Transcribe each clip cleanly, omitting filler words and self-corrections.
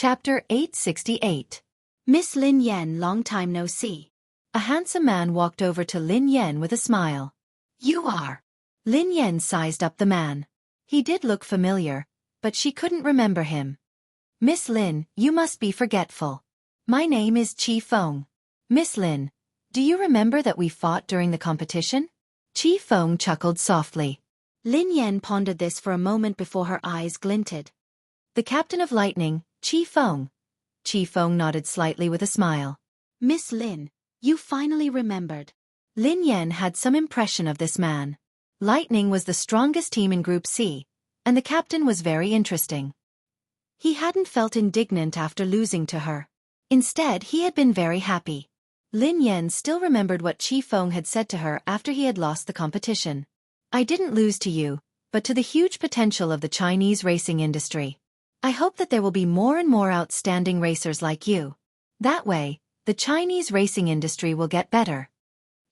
Chapter 868. Miss Lin Yan, long time no see. A handsome man walked over to Lin Yan with a smile. You are. Lin Yan sized up the man. He did look familiar, but she couldn't remember him. Miss Lin, you must be forgetful. My name is Chi Feng. Miss Lin, do you remember that we fought during the competition? Chi Feng chuckled softly. Lin Yan pondered this for a moment before her eyes glinted. The captain of lightning, Chi Feng. Chi Feng nodded slightly with a smile. Miss Lin, you finally remembered. Lin Yan had some impression of this man. Lightning was the strongest team in Group C, and the captain was very interesting. He hadn't felt indignant after losing to her. Instead, he had been very happy. Lin Yan still remembered what Chi Feng had said to her after he had lost the competition. I didn't lose to you, but to the huge potential of the Chinese racing industry. I hope that there will be more and more outstanding racers like you. That way, the Chinese racing industry will get better.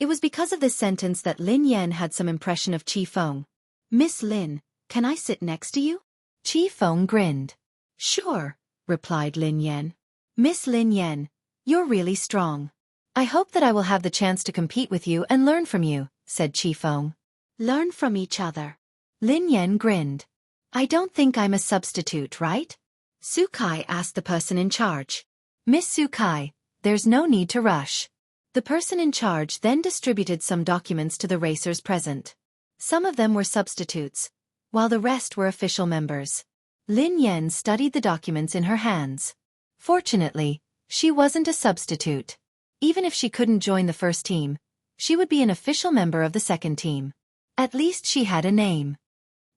It was because of this sentence that Lin Yan had some impression of Chi Feng. Miss Lin, can I sit next to you? Chi Feng grinned. Sure, replied Lin Yan. Miss Lin Yan, you're really strong. I hope that I will have the chance to compete with you and learn from you, said Chi Feng. Learn from each other. Lin Yan grinned. I don't think I'm a substitute, right? Xueqi asked the person in charge. Miss Xueqi, there's no need to rush. The person in charge then distributed some documents to the racers present. Some of them were substitutes, while the rest were official members. Lin Yan studied the documents in her hands. Fortunately, she wasn't a substitute. Even if she couldn't join the first team, she would be an official member of the second team. At least she had a name.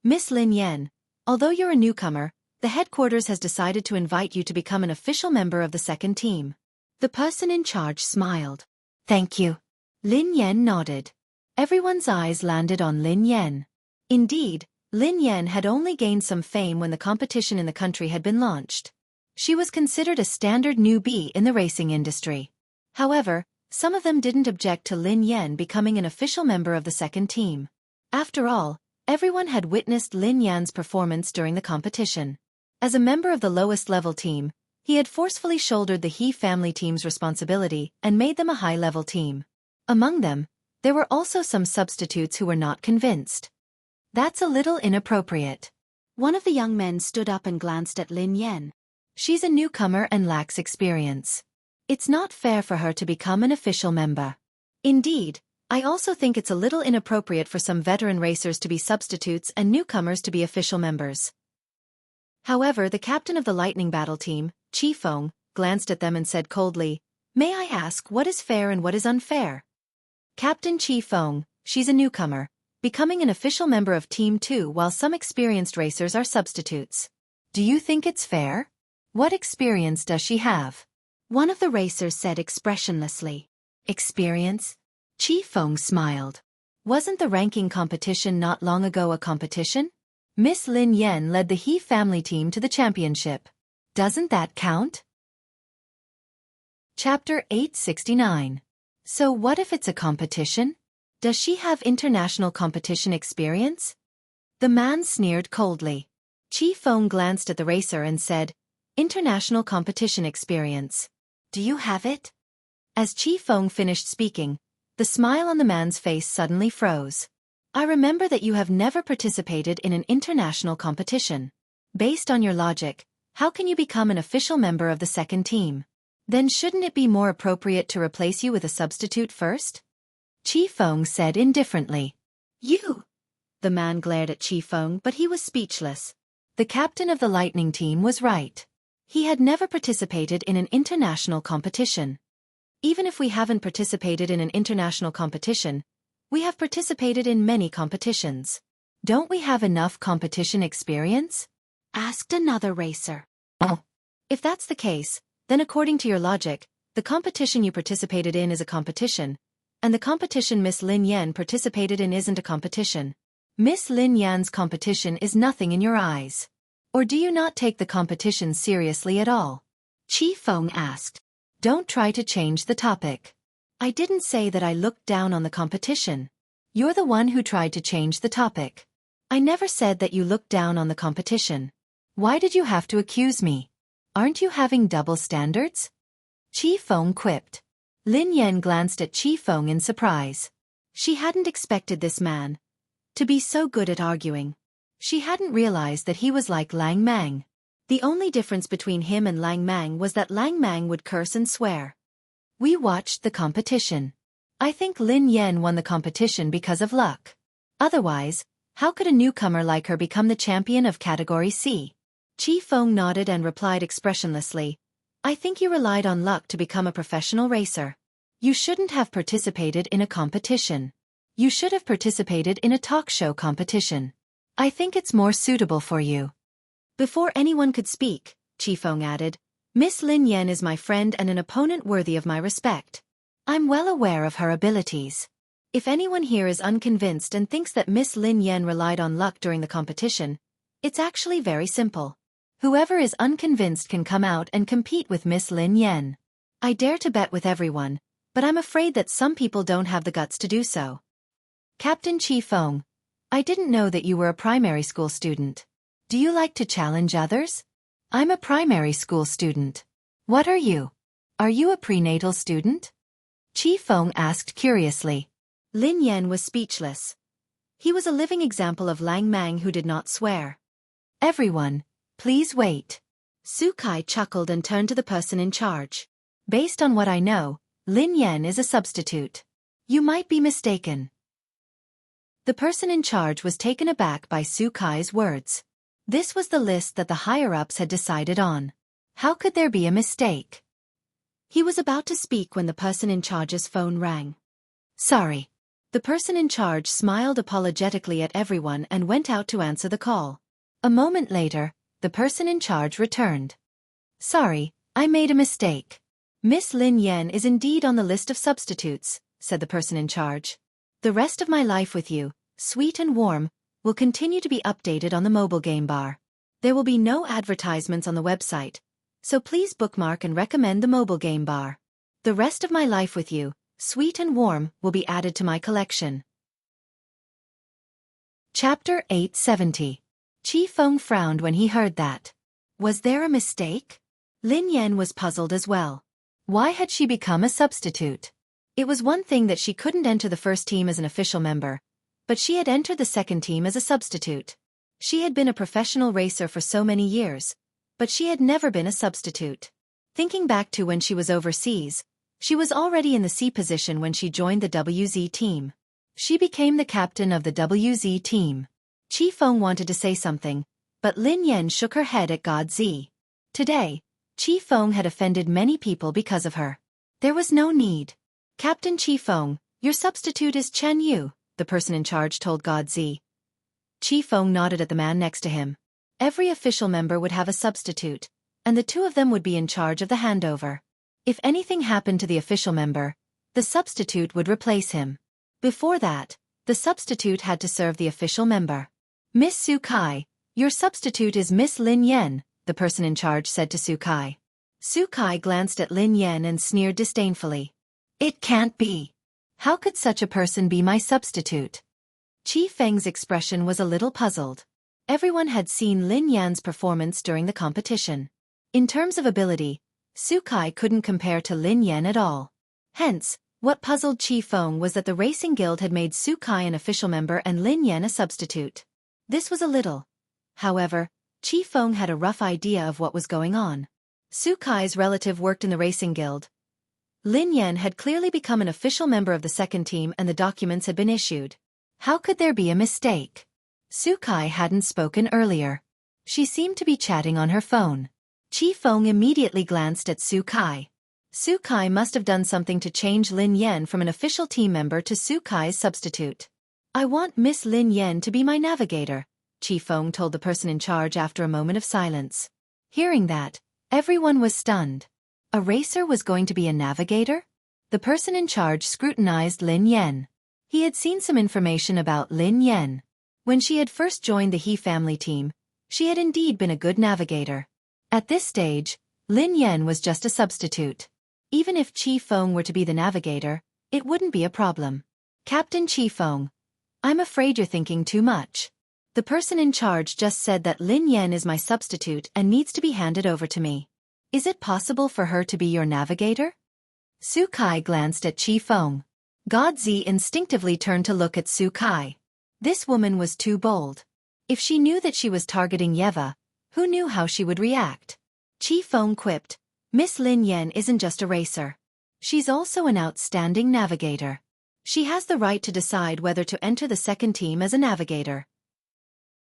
Miss Lin Yan, although you're a newcomer, the headquarters has decided to invite you to become an official member of the second team. The person in charge smiled. Thank you. Lin Yan nodded. Everyone's eyes landed on Lin Yan. Indeed, Lin Yan had only gained some fame when the competition in the country had been launched. She was considered a standard newbie in the racing industry. However, some of them didn't object to Lin Yan becoming an official member of the second team. After all, everyone had witnessed Lin Yan's performance during the competition. As a member of the lowest level team, he had forcefully shouldered the He family team's responsibility and made them a high-level team. Among them, there were also some substitutes who were not convinced. That's a little inappropriate. One of the young men stood up and glanced at Lin Yan. She's a newcomer and lacks experience. It's not fair for her to become an official member. Indeed, I also think it's a little inappropriate for some veteran racers to be substitutes and newcomers to be official members. However, the captain of the Lightning Battle team, Chi Feng, glanced at them and said coldly, May I ask what is fair and what is unfair? Captain Chi Feng, she's a newcomer, becoming an official member of Team 2 while some experienced racers are substitutes. Do you think it's fair? What experience does she have? One of the racers said expressionlessly. Experience? Chi Feng smiled. Wasn't the ranking competition not long ago a competition? Miss Lin Yan led the He family team to the championship. Doesn't that count? Chapter 869. So what if it's a competition? Does she have international competition experience? The man sneered coldly. Chi Feng glanced at the racer and said, International competition experience. Do you have it? As Chi Feng finished speaking, the smile on the man's face suddenly froze. I remember that you have never participated in an international competition. Based on your logic, how can you become an official member of the second team? Then shouldn't it be more appropriate to replace you with a substitute first? Chi Feng said indifferently. You! The man glared at Chi Feng, but he was speechless. The captain of the Lightning team was right. He had never participated in an international competition. Even if we haven't participated in an international competition, we have participated in many competitions. Don't we have enough competition experience? Asked another racer. Oh. If that's the case, then according to your logic, the competition you participated in is a competition, and the competition Miss Lin Yan participated in isn't a competition. Miss Lin Yan's competition is nothing in your eyes. Or do you not take the competition seriously at all? Chi Feng asked. Don't try to change the topic. I didn't say that I looked down on the competition. You're the one who tried to change the topic. I never said that you looked down on the competition. Why did you have to accuse me? Aren't you having double standards? Qi Feng quipped. Lin Yan glanced at Qi Feng in surprise. She hadn't expected this man to be so good at arguing. She hadn't realized that he was like Lang Mang. The only difference between him and Lang Mang was that Lang Mang would curse and swear. We watched the competition. I think Lin Yan won the competition because of luck. Otherwise, how could a newcomer like her become the champion of Category C? Qi Feng nodded and replied expressionlessly, I think you relied on luck to become a professional racer. You shouldn't have participated in a competition. You should have participated in a talk show competition. I think it's more suitable for you. Before anyone could speak, Qi Feng added, Miss Lin Yan is my friend and an opponent worthy of my respect. I'm well aware of her abilities. If anyone here is unconvinced and thinks that Miss Lin Yan relied on luck during the competition, it's actually very simple. Whoever is unconvinced can come out and compete with Miss Lin Yan. I dare to bet with everyone, but I'm afraid that some people don't have the guts to do so. Captain Qi Feng, I didn't know that you were a primary school student. Do you like to challenge others? I'm a primary school student. What are you? Are you a prenatal student? Qi Feng asked curiously. Lin Yan was speechless. He was a living example of Lang Mang who did not swear. Everyone, please wait. Xueqi chuckled and turned to the person in charge. Based on what I know, Lin Yan is a substitute. You might be mistaken. The person in charge was taken aback by Xueqi's words. This was the list that the higher-ups had decided on. How could there be a mistake? He was about to speak when the person in charge's phone rang. Sorry. The person in charge smiled apologetically at everyone and went out to answer the call. A moment later, the person in charge returned. Sorry, I made a mistake. Miss Lin Yan is indeed on the list of substitutes, said the person in charge. The rest of my life with you, sweet and warm, will continue to be updated on the mobile game bar. There will be no advertisements on the website, so please bookmark and recommend the mobile game bar. The rest of my life with you, sweet and warm, will be added to my collection. Chapter 870. Qi Feng frowned when he heard that. Was there a mistake? Lin Yan was puzzled as well. Why had she become a substitute? It was one thing that she couldn't enter the first team as an official member, but she had entered the second team as a substitute. She had been a professional racer for so many years, but she had never been a substitute. Thinking back to when she was overseas, she was already in the C position when she joined the WZ team. She became the captain of the WZ team. Qi Feng wanted to say something, but Lin Yan shook her head at God Z. Today, Qi Feng had offended many people because of her. There was no need. Captain Qi Feng, your substitute is Chen Yu, the person in charge told God Z. Qi Feng nodded at the man next to him. Every official member would have a substitute, and the two of them would be in charge of the handover. If anything happened to the official member, the substitute would replace him. Before that, the substitute had to serve the official member. Miss Xueqi, your substitute is Miss Lin Yan, the person in charge said to Xueqi. Xueqi glanced at Lin Yan and sneered disdainfully. It can't be. How could such a person be my substitute? Qi Feng's expression was a little puzzled. Everyone had seen Lin Yan's performance during the competition. In terms of ability, Xueqi couldn't compare to Lin Yan at all. Hence, what puzzled Qi Feng was that the Racing Guild had made Xueqi an official member and Lin Yan a substitute. This was a little. However, Qi Feng had a rough idea of what was going on. Xueqi's relative worked in the Racing Guild. Lin Yan had clearly become an official member of the second team and the documents had been issued. How could there be a mistake? Xueqi hadn't spoken earlier. She seemed to be chatting on her phone. Qi Feng immediately glanced at Xueqi. Xueqi must have done something to change Lin Yan from an official team member to Xueqi's substitute. I want Miss Lin Yan to be my navigator, Qi Feng told the person in charge after a moment of silence. Hearing that, everyone was stunned. A racer was going to be a navigator? The person in charge scrutinized Lin Yan. He had seen some information about Lin Yan. When she had first joined the He family team, she had indeed been a good navigator. At this stage, Lin Yan was just a substitute. Even if Qi Feng were to be the navigator, it wouldn't be a problem. Captain Qi Feng, I'm afraid you're thinking too much. The person in charge just said that Lin Yan is my substitute and needs to be handed over to me. Is it possible for her to be your navigator? Xueqi glanced at Qi Feng. Godzi instinctively turned to look at Xueqi. This woman was too bold. If she knew that she was targeting Yeva, who knew how she would react? Qi Feng quipped, Miss Lin Yan isn't just a racer. She's also an outstanding navigator. She has the right to decide whether to enter the second team as a navigator.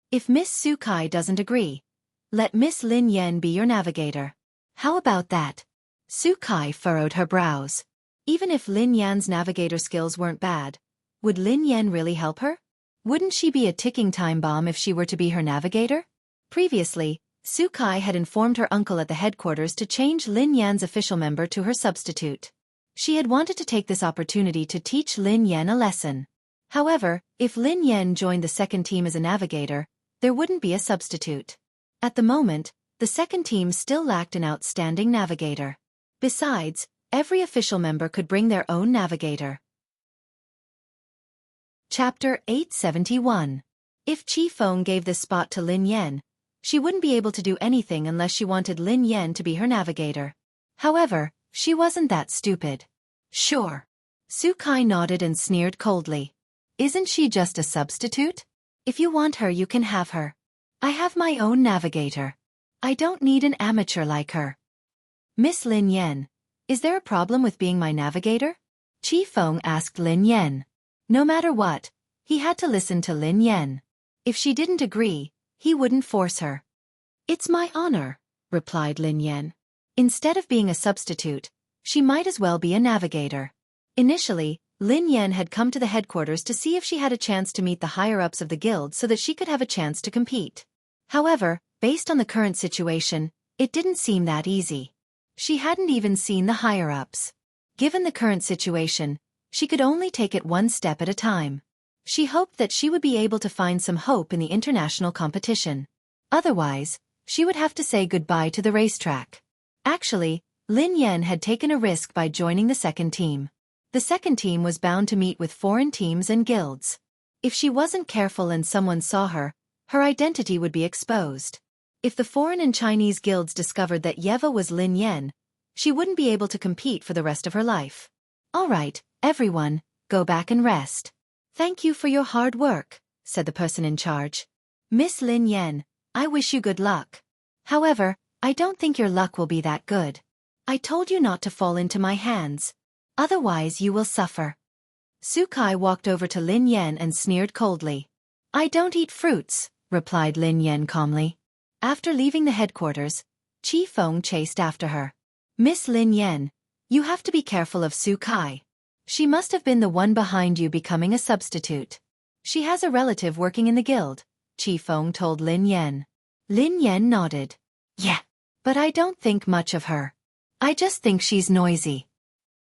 If Miss Xueqi doesn't agree, let Miss Lin Yan be your navigator. How about that? Xueqi furrowed her brows. Even if Lin Yan's navigator skills weren't bad, would Lin Yan really help her? Wouldn't she be a ticking time bomb if she were to be her navigator? Previously, Xueqi had informed her uncle at the headquarters to change Lin Yan's official member to her substitute. She had wanted to take this opportunity to teach Lin Yan a lesson. However, if Lin Yan joined the second team as a navigator, there wouldn't be a substitute. At the moment, the second team still lacked an outstanding navigator. Besides, every official member could bring their own navigator. Chapter 871. If Qi Feng gave this spot to Lin Yan, she wouldn't be able to do anything unless she wanted Lin Yan to be her navigator. However, she wasn't that stupid. Sure. Xueqi nodded and sneered coldly. Isn't she just a substitute? If you want her, you can have her. I have my own navigator. I don't need an amateur like her. Miss Lin Yan, is there a problem with being my navigator? Qi Feng asked Lin Yan. No matter what, he had to listen to Lin Yan. If she didn't agree, he wouldn't force her. It's my honor, replied Lin Yan. Instead of being a substitute, she might as well be a navigator. Initially, Lin Yan had come to the headquarters to see if she had a chance to meet the higher-ups of the guild so that she could have a chance to compete. However, based on the current situation, it didn't seem that easy. She hadn't even seen the higher-ups. Given the current situation, she could only take it one step at a time. She hoped that she would be able to find some hope in the international competition. Otherwise, she would have to say goodbye to the racetrack. Actually, Lin Yan had taken a risk by joining the second team. The second team was bound to meet with foreign teams and guilds. If she wasn't careful and someone saw her, her identity would be exposed. If the foreign and Chinese guilds discovered that Yeva was Lin Yan, she wouldn't be able to compete for the rest of her life. All right, everyone, go back and rest. Thank you for your hard work, said the person in charge. Miss Lin Yan, I wish you good luck. However, I don't think your luck will be that good. I told you not to fall into my hands. Otherwise you will suffer. Xueqi walked over to Lin Yan and sneered coldly. I don't eat fruits, replied Lin Yan calmly. After leaving the headquarters, Qi Feng chased after her. Miss Lin Yan, you have to be careful of Xueqi. She must have been the one behind you becoming a substitute. She has a relative working in the guild, Qi Feng told Lin Yan. Lin Yan nodded. Yeah, but I don't think much of her. I just think she's noisy.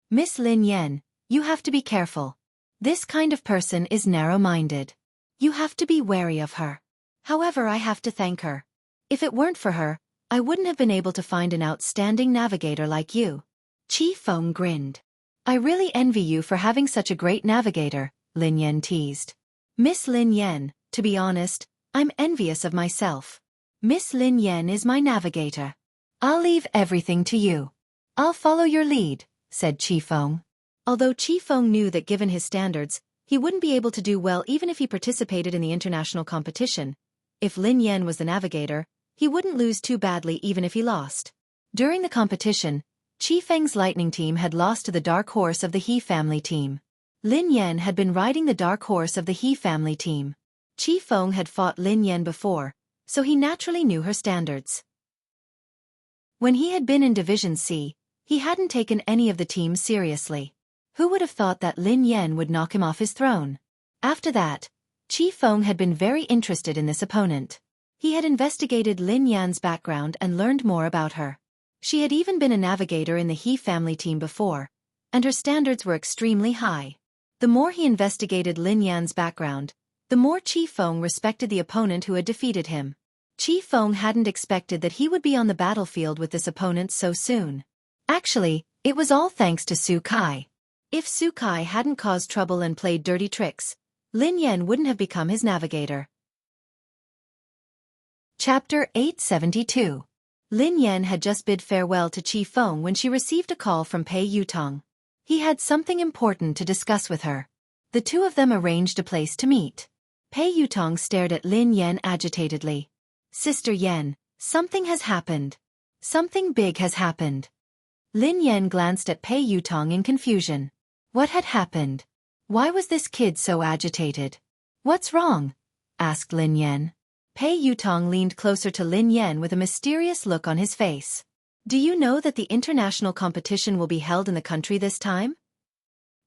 Miss Lin Yan, you have to be careful. This kind of person is narrow-minded. You have to be wary of her. However, I have to thank her. If it weren't for her, I wouldn't have been able to find an outstanding navigator like you. Qi Feng grinned. I really envy you for having such a great navigator, Lin Yan teased. Miss Lin Yan, to be honest, I'm envious of myself. Miss Lin Yan is my navigator. I'll leave everything to you. I'll follow your lead, said Qi Feng. Although Qi Feng knew that given his standards, he wouldn't be able to do well even if he participated in the international competition. If Lin Yan was the navigator, he wouldn't lose too badly even if he lost. During the competition, Qi Feng's lightning team had lost to the dark horse of the He family team. Lin Yan had been riding the dark horse of the He family team. Qi Feng had fought Lin Yan before, so he naturally knew her standards. When he had been in Division C, he hadn't taken any of the teams seriously. Who would have thought that Lin Yan would knock him off his throne? After that, Qi Feng had been very interested in this opponent. He had investigated Lin Yan's background and learned more about her. She had even been a navigator in the He family team before, and her standards were extremely high. The more he investigated Lin Yan's background, the more Qi Feng respected the opponent who had defeated him. Qi Feng hadn't expected that he would be on the battlefield with this opponent so soon. Actually, it was all thanks to Xueqi. If Xueqi hadn't caused trouble and played dirty tricks, Lin Yan wouldn't have become his navigator. Chapter 872. Lin Yan had just bid farewell to Chi Feng when she received a call from Pei Yutong. He had something important to discuss with her. The two of them arranged a place to meet. Pei Yutong stared at Lin Yan agitatedly. Sister Yan, something has happened. Something big has happened. Lin Yan glanced at Pei Yutong in confusion. What had happened? Why was this kid so agitated? What's wrong? Asked Lin Yan. Pei Yutong leaned closer to Lin Yan with a mysterious look on his face. Do you know that the international competition will be held in the country this time?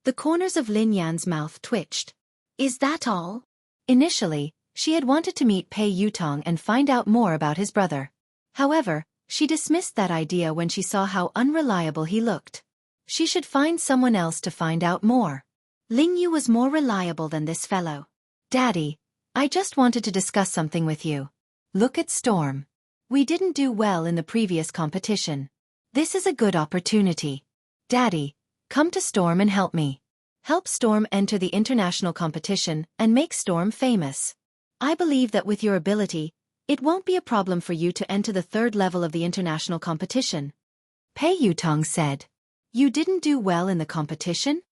The corners of Lin Yan's mouth twitched. Is that all? Initially, she had wanted to meet Pei Yutong and find out more about his brother. However, she dismissed that idea when she saw how unreliable he looked. She should find someone else to find out more. Ling Yu was more reliable than this fellow. Daddy, I just wanted to discuss something with you. Look at Storm. We didn't do well in the previous competition. This is a good opportunity. Daddy, come to Storm and help me. Help Storm enter the international competition and make Storm famous. I believe that with your ability, it won't be a problem for you to enter the third level of the international competition. Pei Yutong said. You didn't do well in the competition?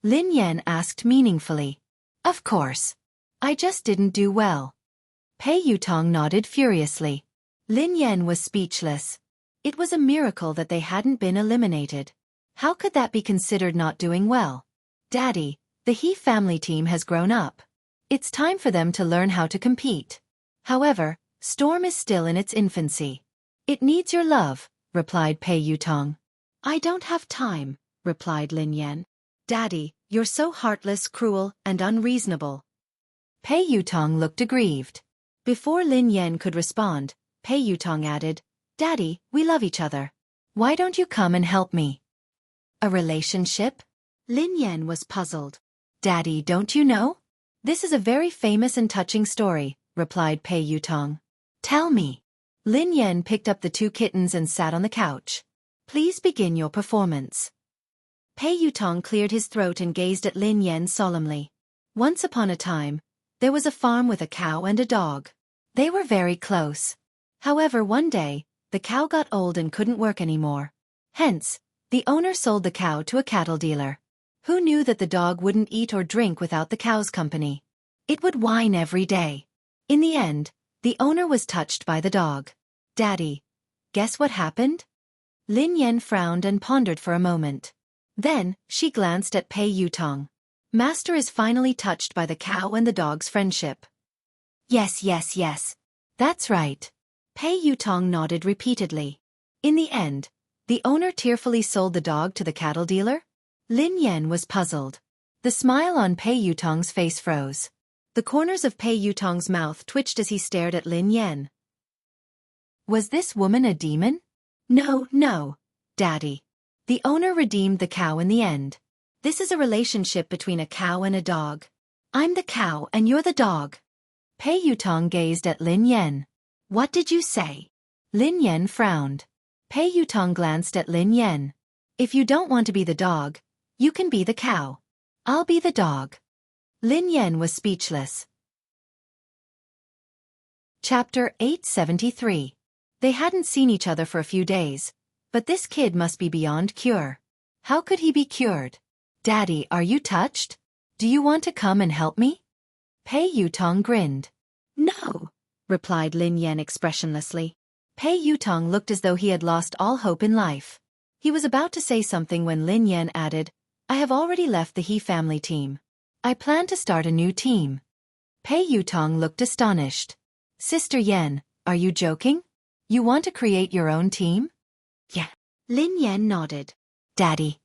Lin Yan asked meaningfully. Of course. I just didn't do well. Pei Yutong nodded furiously. Lin Yan was speechless. It was a miracle that they hadn't been eliminated. How could that be considered not doing well? Daddy, the He family team has grown up. It's time for them to learn how to compete. However, Storm is still in its infancy. It needs your love, replied Pei Yutong. I don't have time, replied Lin Yan. Daddy, you're so heartless, cruel, and unreasonable. Pei Yutong looked aggrieved. Before Lin Yan could respond, Pei Yutong added, Daddy, we love each other. Why don't you come and help me? A relationship? Lin Yan was puzzled. Daddy, don't you know? This is a very famous and touching story, replied Pei Yutong. Tell me. Lin Yan picked up the two kittens and sat on the couch. Please begin your performance. Pei Yutong cleared his throat and gazed at Lin Yan solemnly. Once upon a time, there was a farm with a cow and a dog. They were very close. However, one day, the cow got old and couldn't work anymore. Hence, the owner sold the cow to a cattle dealer. Who knew that the dog wouldn't eat or drink without the cow's company? It would whine every day. In the end, the owner was touched by the dog. Daddy, guess what happened? Lin Yan frowned and pondered for a moment. Then, she glanced at Pei Yutong. Master is finally touched by the cow and the dog's friendship. Yes, yes, yes. That's right. Pei Yutong nodded repeatedly. In the end, the owner tearfully sold the dog to the cattle dealer? Lin Yan was puzzled. The smile on Pei Yutong's face froze. The corners of Pei Yutong's mouth twitched as he stared at Lin Yan. Was this woman a demon? No, no, Daddy. The owner redeemed the cow in the end. This is a relationship between a cow and a dog. I'm the cow and you're the dog. Pei Yutong gazed at Lin Yan. What did you say? Lin Yan frowned. Pei Yutong glanced at Lin Yan. If you don't want to be the dog, you can be the cow. I'll be the dog. Lin Yan was speechless. Chapter 873. They hadn't seen each other for a few days, but this kid must be beyond cure. How could he be cured? Daddy, are you touched? Do you want to come and help me? Pei Yutong grinned. No, replied Lin Yan expressionlessly. Pei Yutong looked as though he had lost all hope in life. He was about to say something when Lin Yan added, I have already left the He family team. I plan to start a new team. Pei Yutong looked astonished. Sister Yan, are you joking? You want to create your own team? Yeah. Lin Yan nodded. Daddy,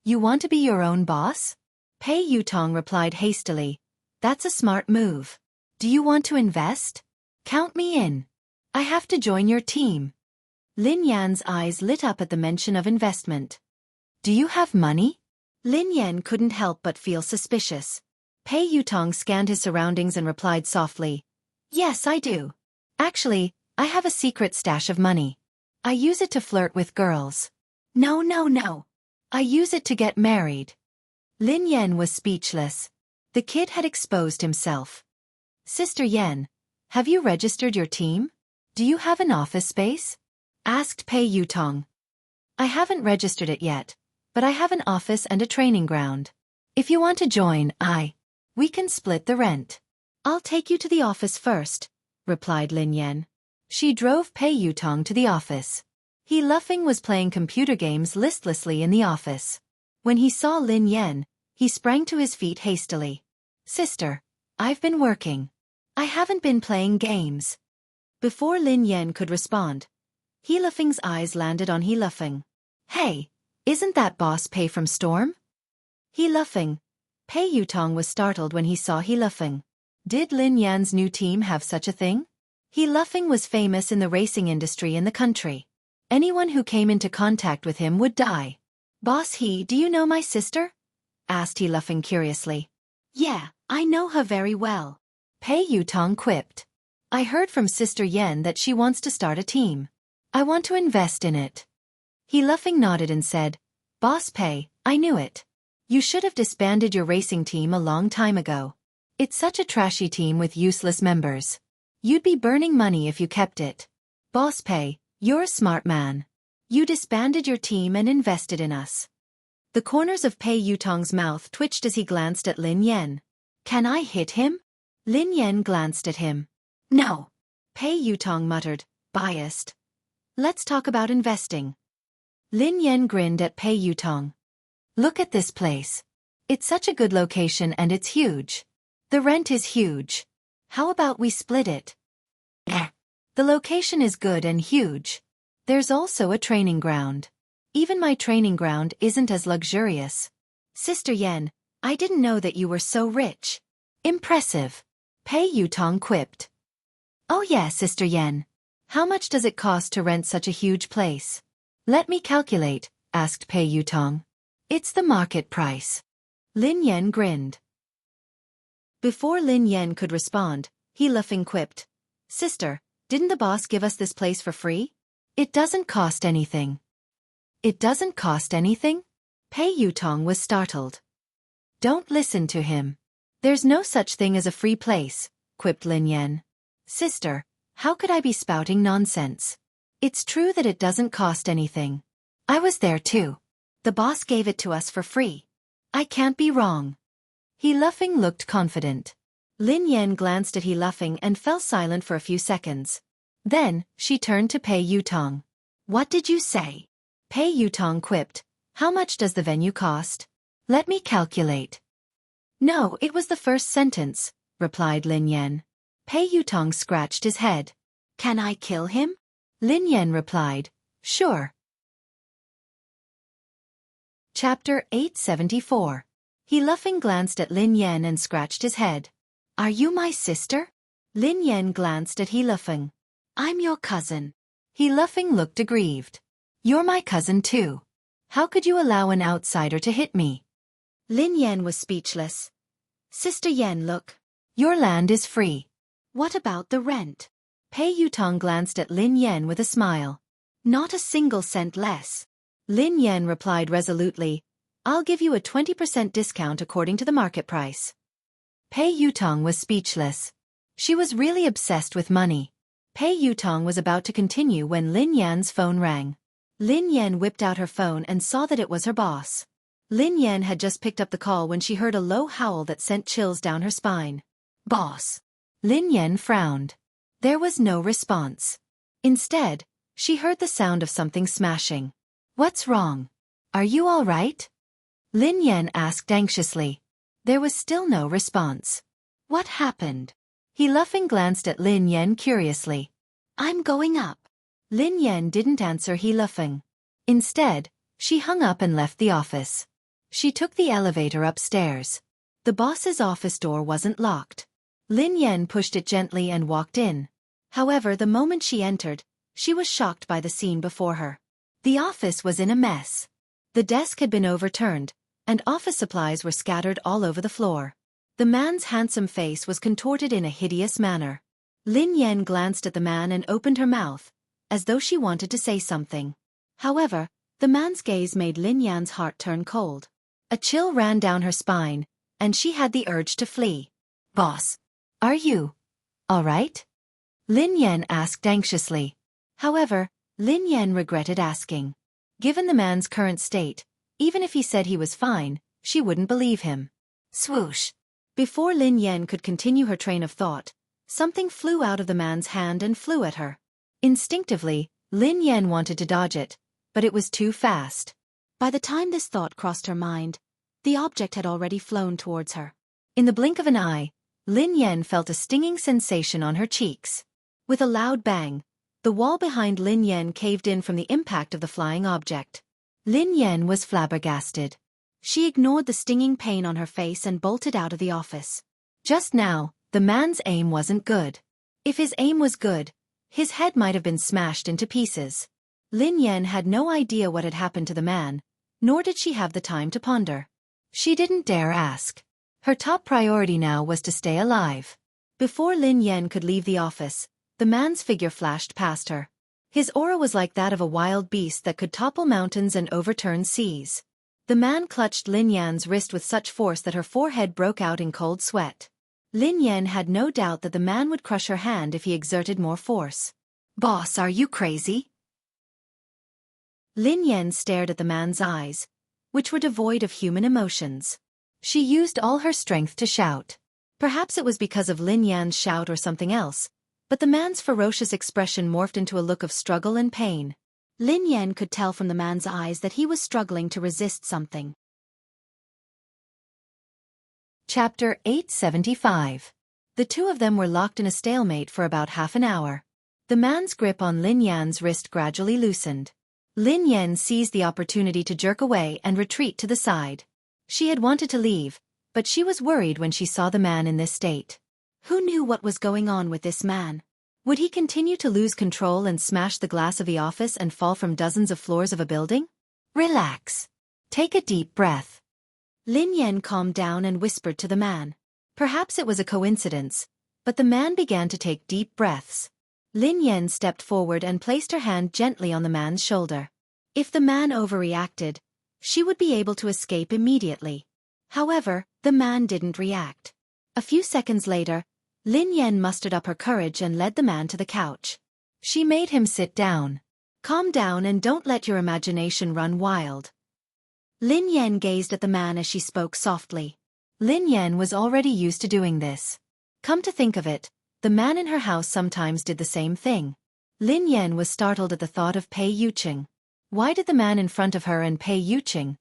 you want to be your own boss? Pei Yutong replied hastily. That's a smart move. Do you want to invest? Count me in. I have to join your team. Lin Yan's eyes lit up at the mention of investment. Do you have money? Lin Yan couldn't help but feel suspicious. Pei Yutong scanned his surroundings and replied softly. Yes, I do. Actually, I have a secret stash of money. I use it to flirt with girls. No, no, no. I use it to get married. Lin Yan was speechless. The kid had exposed himself. Sister Yan, have you registered your team? Do you have an office space? asked Pei Yutong. I haven't registered it yet, but I have an office and a training ground. If you want to join, we can split the rent. I'll take you to the office first, replied Lin Yan. She drove Pei Yutong to the office. He Luffing was playing computer games listlessly in the office. When he saw Lin Yan, he sprang to his feet hastily. Sister, I've been working. I haven't been playing games. Before Lin Yan could respond, He Luffing's eyes landed on He Luffing. Hey, isn't that Boss Pei from Storm? He Luffing. Pei Yutong was startled when he saw He Luffing. Did Lin Yan's new team have such a thing? He Luffing was famous in the racing industry in the country. Anyone who came into contact with him would die. Boss He, do you know my sister? Asked He Luffing curiously. Yeah, I know her very well. Pei Yutong quipped. I heard from Sister Yen that she wants to start a team. I want to invest in it. He Luffing nodded and said, Boss Pei, I knew it. You should have disbanded your racing team a long time ago. It's such a trashy team with useless members. You'd be burning money if you kept it. Boss Pei, you're a smart man. You disbanded your team and invested in us. The corners of Pei Yutong's mouth twitched as he glanced at Lin Yan. Can I hit him? Lin Yan glanced at him. No. Pei Yutong muttered, biased. Let's talk about investing. Lin Yan grinned at Pei Yutong. Look at this place. It's such a good location and it's huge. The rent is huge. How about we split it? The location is good and huge. There's also a training ground. Even my training ground isn't as luxurious. Sister Yen, I didn't know that you were so rich. Impressive. Pei Yutong quipped. Oh yeah, Sister Yen. How much does it cost to rent such a huge place? Let me calculate, asked Pei Yutong. It's the market price. Lin Yan grinned. Before Lin Yan could respond, He Luffing quipped. Sister, didn't the boss give us this place for free? It doesn't cost anything. It doesn't cost anything? Pei Yutong was startled. Don't listen to him. There's no such thing as a free place, quipped Lin Yan. Sister, how could I be spouting nonsense? It's true that it doesn't cost anything. I was there too. The boss gave it to us for free. I can't be wrong. He Luffing looked confident. Lin Yan glanced at He Luffing and fell silent for a few seconds. Then, she turned to Pei Yutong. What did you say? Pei Yutong quipped. How much does the venue cost? Let me calculate. No, it was the first sentence, replied Lin Yan. Pei Yutong scratched his head. Can I kill him? Lin Yan replied. Sure. Chapter 874. He Luffing glanced at Lin Yan and scratched his head. Are you my sister? Lin Yan glanced at He Luffing. I'm your cousin. He Luffing looked aggrieved. You're my cousin too. How could you allow an outsider to hit me? Lin Yan was speechless. Sister Yen, look. Your land is free. What about the rent? Pei Yutong glanced at Lin Yan with a smile. Not a single cent less. Lin Yan replied resolutely. I'll give you a 20% discount according to the market price. Pei Yutong was speechless. She was really obsessed with money. Pei Yutong was about to continue when Lin Yan's phone rang. Lin Yan whipped out her phone and saw that it was her boss. Lin Yan had just picked up the call when she heard a low howl that sent chills down her spine. Boss. Lin Yan frowned. There was no response. Instead, she heard the sound of something smashing. What's wrong? Are you all right? Lin Yan asked anxiously. There was still no response. What happened? He Luffing glanced at Lin Yan curiously. I'm going up. Lin Yan didn't answer He Luffing. Instead, she hung up and left the office. She took the elevator upstairs. The boss's office door wasn't locked. Lin Yan pushed it gently and walked in. However, the moment she entered, she was shocked by the scene before her. The office was in a mess. The desk had been overturned, and office supplies were scattered all over the floor. The man's handsome face was contorted in a hideous manner. Lin Yan glanced at the man and opened her mouth, as though she wanted to say something. However, the man's gaze made Lin Yan's heart turn cold. A chill ran down her spine, and she had the urge to flee. Boss, are you all right? Lin Yan asked anxiously. However, Lin Yan regretted asking. Given the man's current state, even if he said he was fine, she wouldn't believe him. Swoosh! Before Lin Yan could continue her train of thought, something flew out of the man's hand and flew at her. Instinctively, Lin Yan wanted to dodge it, but it was too fast. By the time this thought crossed her mind, the object had already flown towards her. In the blink of an eye, Lin Yan felt a stinging sensation on her cheeks. With a loud bang, the wall behind Lin Yan caved in from the impact of the flying object. Lin Yan was flabbergasted. She ignored the stinging pain on her face and bolted out of the office. Just now, the man's aim wasn't good. If his aim was good, his head might have been smashed into pieces. Lin Yan had no idea what had happened to the man, nor did she have the time to ponder. She didn't dare ask. Her top priority now was to stay alive. Before Lin Yan could leave the office, the man's figure flashed past her. His aura was like that of a wild beast that could topple mountains and overturn seas. The man clutched Lin Yan's wrist with such force that her forehead broke out in cold sweat. Lin Yan had no doubt that the man would crush her hand if he exerted more force. "Boss, are you crazy?" Lin Yan stared at the man's eyes, which were devoid of human emotions. She used all her strength to shout. Perhaps it was because of Lin Yan's shout or something else, but the man's ferocious expression morphed into a look of struggle and pain. Lin Yan could tell from the man's eyes that he was struggling to resist something. Chapter 875. The two of them were locked in a stalemate for about half an hour. The man's grip on Lin Yan's wrist gradually loosened. Lin Yan seized the opportunity to jerk away and retreat to the side. She had wanted to leave, but she was worried when she saw the man in this state. Who knew what was going on with this man? Would he continue to lose control and smash the glass of the office and fall from dozens of floors of a building? Relax. Take a deep breath. Lin Yan calmed down and whispered to the man. Perhaps it was a coincidence, but the man began to take deep breaths. Lin Yan stepped forward and placed her hand gently on the man's shoulder. If the man overreacted, she would be able to escape immediately. However, the man didn't react. A few seconds later, Lin Yan mustered up her courage and led the man to the couch. She made him sit down. Calm down and don't let your imagination run wild. Lin Yan gazed at the man as she spoke softly. Lin Yan was already used to doing this. Come to think of it, the man in her house sometimes did the same thing. Lin Yan was startled at the thought of Pei Yuqing. Why did the man in front of her and Pei Yuqing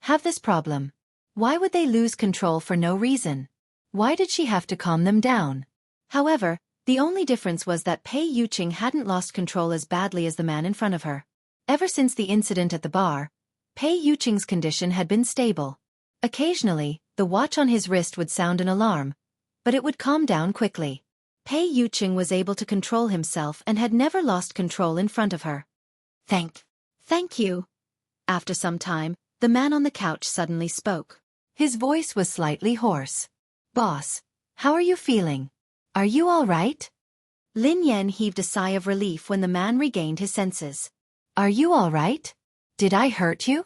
have this problem? Why would they lose control for no reason? Why did she have to calm them down? However, the only difference was that Pei Yuqing hadn't lost control as badly as the man in front of her. Ever since the incident at the bar, Pei Yuqing's condition had been stable. Occasionally, the watch on his wrist would sound an alarm, but it would calm down quickly. Pei Yuqing was able to control himself and had never lost control in front of her. Thank you. After some time, the man on the couch suddenly spoke. His voice was slightly hoarse. Boss, how are you feeling? Are you all right? Lin Yan heaved a sigh of relief when the man regained his senses. Are you all right? Did I hurt you?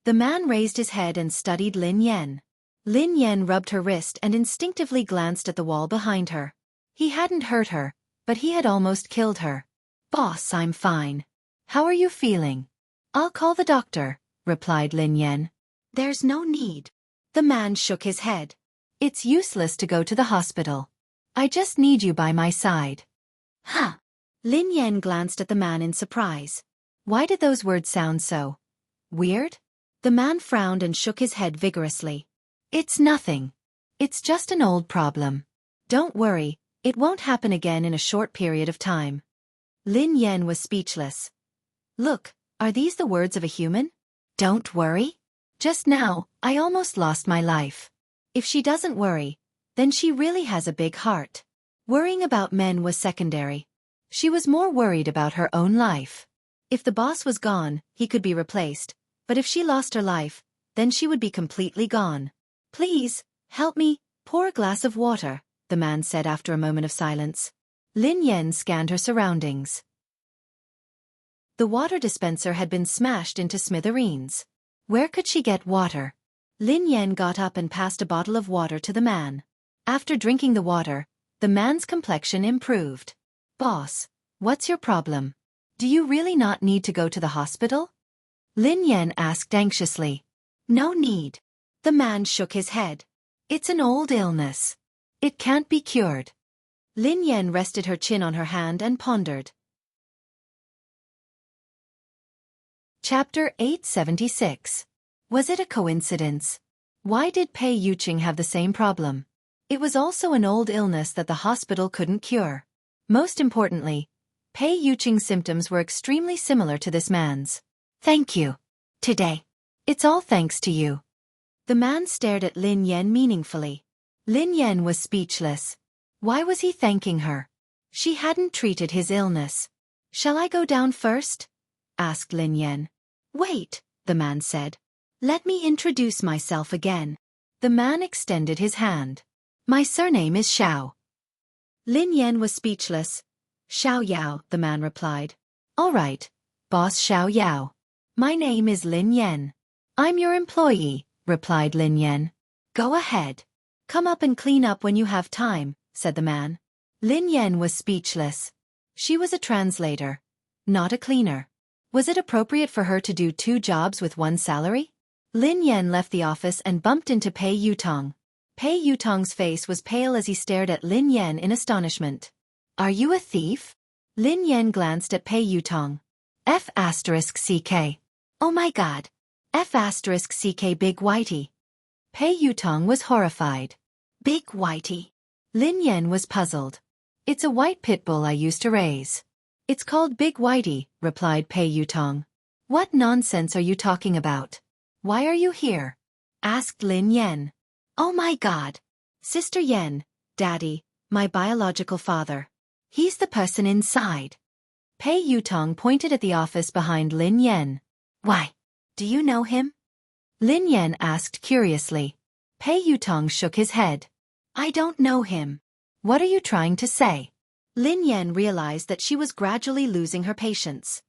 The man raised his head and studied Lin Yan. Lin Yan rubbed her wrist and instinctively glanced at the wall behind her. He hadn't hurt her, but he had almost killed her. Boss, I'm fine. How are you feeling? I'll call the doctor, replied Lin Yan. There's no need. The man shook his head. It's useless to go to the hospital. I just need you by my side. Huh. Lin Yan glanced at the man in surprise. Why did those words sound so weird? The man frowned and shook his head vigorously. It's nothing. It's just an old problem. Don't worry, it won't happen again in a short period of time. Lin Yan was speechless. Look, are these the words of a human? Don't worry? Just now, I almost lost my life. If she doesn't worry, then she really has a big heart. Worrying about men was secondary. She was more worried about her own life. If the boss was gone, he could be replaced, but if she lost her life, then she would be completely gone. Please, help me, pour a glass of water, the man said after a moment of silence. Lin Yan scanned her surroundings. The water dispenser had been smashed into smithereens. Where could she get water? Lin Yan got up and passed a bottle of water to the man. After drinking the water, the man's complexion improved. Boss, what's your problem? Do you really not need to go to the hospital? Lin Yan asked anxiously. No need. The man shook his head. It's an old illness. It can't be cured. Lin Yan rested her chin on her hand and pondered. Chapter 876. Was it a coincidence? Why did Pei Yuqing have the same problem? It was also an old illness that the hospital couldn't cure. Most importantly, Pei Yuqing's symptoms were extremely similar to this man's. Thank you. Today. It's all thanks to you. The man stared at Lin Yan meaningfully. Lin Yan was speechless. Why was he thanking her? She hadn't treated his illness. Shall I go down first? Asked Lin Yan. Wait, the man said. Let me introduce myself again. The man extended his hand. My surname is Xiao. Lin Yan was speechless. Xiao Yao, the man replied. All right, boss Xiao Yao. My name is Lin Yan. I'm your employee, replied Lin Yan. Go ahead. Come up and clean up when you have time, said the man. Lin Yan was speechless. She was a translator, not a cleaner. Was it appropriate for her to do 2 jobs with 1 salary? Lin Yan left the office and bumped into Pei Yutong. Pei Yutong's face was pale as he stared at Lin Yan in astonishment. Are you a thief? Lin Yan glanced at Pei Yutong. F***CK. Oh my god. F***CK Big Whitey. Pei Yutong was horrified. Big Whitey. Lin Yan was puzzled. It's a white pit bull I used to raise. It's called Big Whitey, replied Pei Yutong. What nonsense are you talking about? Why are you here? Asked Lin Yan. Oh my god. Sister Yan, Daddy, my biological father. He's the person inside. Pei Yutong pointed at the office behind Lin Yan. Why? Do you know him? Lin Yan asked curiously. Pei Yutong shook his head. I don't know him. What are you trying to say? Lin Yan realized that she was gradually losing her patience.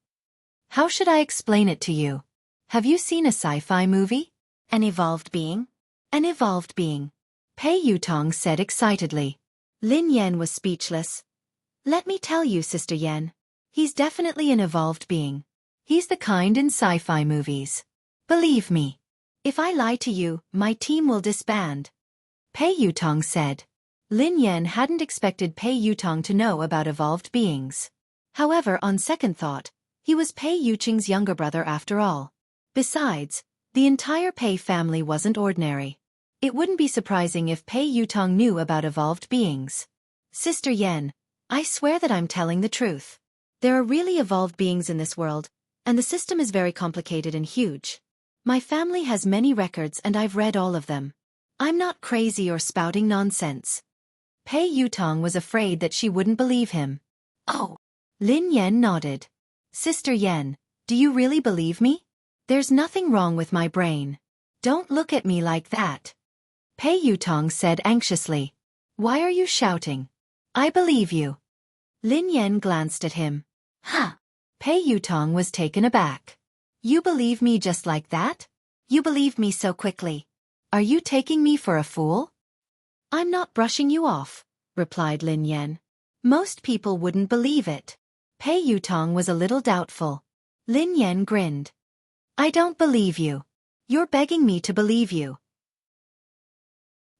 How should I explain it to you? Have you seen a sci-fi movie? An evolved being? An evolved being. Pei Yutong said excitedly. Lin Yan was speechless. Let me tell you, Sister Yan. He's definitely an evolved being. He's the kind in sci-fi movies. Believe me. If I lie to you, my team will disband. Pei Yutong said. Lin Yan hadn't expected Pei Yutong to know about evolved beings. However, on second thought, he was Pei Yuqing's younger brother after all. Besides, the entire Pei family wasn't ordinary. It wouldn't be surprising if Pei Yutong knew about evolved beings. Sister Yan, I swear that I'm telling the truth. There are really evolved beings in this world, and the system is very complicated and huge. My family has many records and I've read all of them. I'm not crazy or spouting nonsense. Pei Yutong was afraid that she wouldn't believe him. Oh. Lin Yan nodded. Sister Yan, do you really believe me? There's nothing wrong with my brain. Don't look at me like that. Pei Yutong said anxiously. Why are you shouting? I believe you. Lin Yan glanced at him. Huh. Pei Yutong was taken aback. You believe me just like that? You believe me so quickly. Are you taking me for a fool? I'm not brushing you off, replied Lin Yan. Most people wouldn't believe it. Pei Yutong was a little doubtful. Lin Yan grinned. I don't believe you. You're begging me to believe you.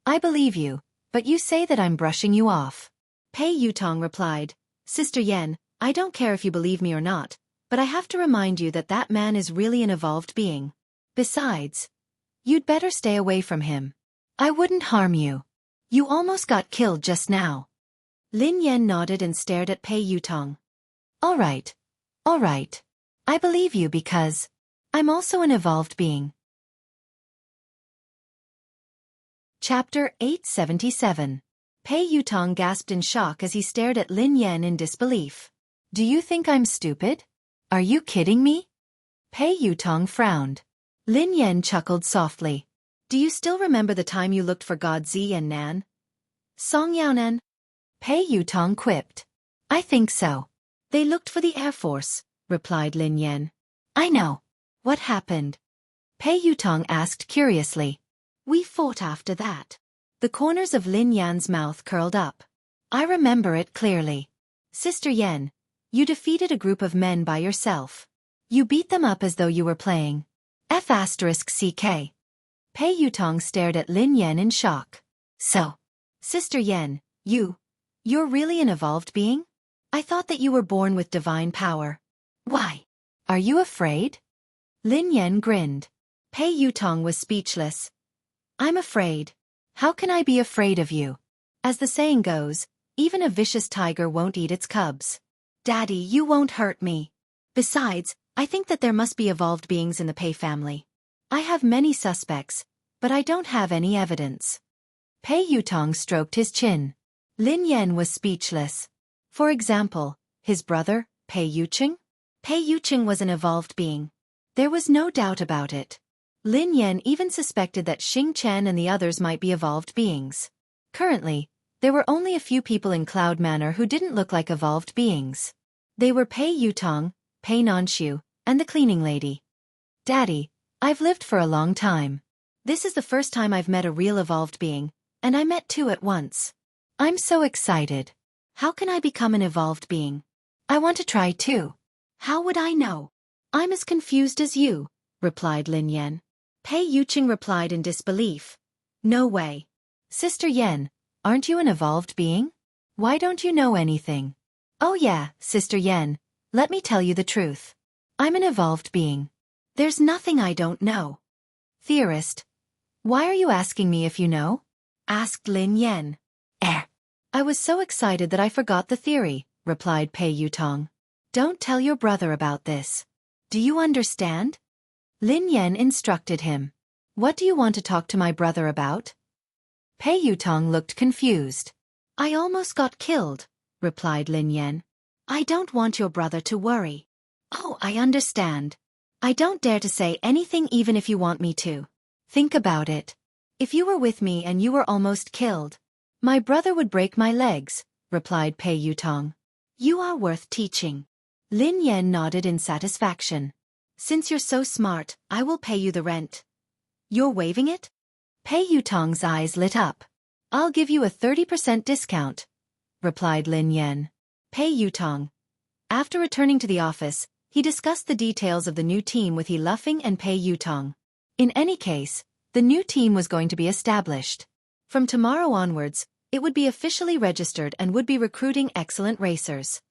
I believe you, but you say that I'm brushing you off. Pei Yutong replied, Sister Yan, I don't care if you believe me or not, but I have to remind you that that man is really an evolved being. Besides, you'd better stay away from him. I wouldn't harm you. You almost got killed just now. Lin Yan nodded and stared at Pei Yutong. All right. All right. I believe you because I'm also an evolved being. Chapter 877. Pei Yutong gasped in shock as he stared at Lin Yan in disbelief. Do you think I'm stupid? Are you kidding me? Pei Yutong frowned. Lin Yan chuckled softly. Do you still remember the time you looked for God Zi and Nan? Song Yaonan? Pei Yutong quipped. I think so. They looked for the Air Force, replied Lin Yan. I know. What happened? Pei Yutong asked curiously. We fought after that. The corners of Lin Yan's mouth curled up. I remember it clearly. Sister Yan, You defeated a group of men by yourself. You beat them up as though you were playing. F***CK. Pei Yutong stared at Lin Yan in shock. So, Sister Yan, you're really an evolved being? I thought that you were born with divine power. Why? Are you afraid? Lin Yan grinned. Pei Yutong was speechless. I'm afraid. How can I be afraid of you? As the saying goes, even a vicious tiger won't eat its cubs. Daddy, you won't hurt me. Besides, I think that there must be evolved beings in the Pei family. I have many suspects, but I don't have any evidence. Pei Yutong stroked his chin. Lin Yan was speechless. For example, his brother, Pei Yuqing? Pei Yuqing was an evolved being. There was no doubt about it. Lin Yan even suspected that Xing Chen and the others might be evolved beings. Currently, there were only a few people in Cloud Manor who didn't look like evolved beings. They were Pei Yutong, Pei Nanshu, and the cleaning lady. Daddy, I've lived for a long time. This is the first time I've met a real evolved being, and I met two at once. I'm so excited. How can I become an evolved being? I want to try too. How would I know? I'm as confused as you, replied Lin Yan. Pei Yuqing replied in disbelief. No way. Sister Yan, aren't you an evolved being? Why don't you know anything? Oh yeah, Sister Yan, let me tell you the truth. I'm an evolved being. There's nothing I don't know. Theorist. Why are you asking me if you know? Asked Lin Yan. I was so excited that I forgot the theory, replied Pei Yutong. Don't tell your brother about this. Do you understand? Lin Yan instructed him. What do you want to talk to my brother about? Pei Yutong looked confused. I almost got killed, replied Lin Yan. I don't want your brother to worry. Oh, I understand. I don't dare to say anything even if you want me to. Think about it. If you were with me and you were almost killed, my brother would break my legs, replied Pei Yutong. You are worth teaching. Lin Yan nodded in satisfaction. Since you're so smart, I will pay you the rent. You're waiving it? Pei Yutong's eyes lit up. I'll give you a 30% discount, replied Lin Yan. Pei Yutong. After returning to the office, he discussed the details of the new team with He Luffing and Pei Yutong. In any case, the new team was going to be established. From tomorrow onwards, it would be officially registered and would be recruiting excellent racers.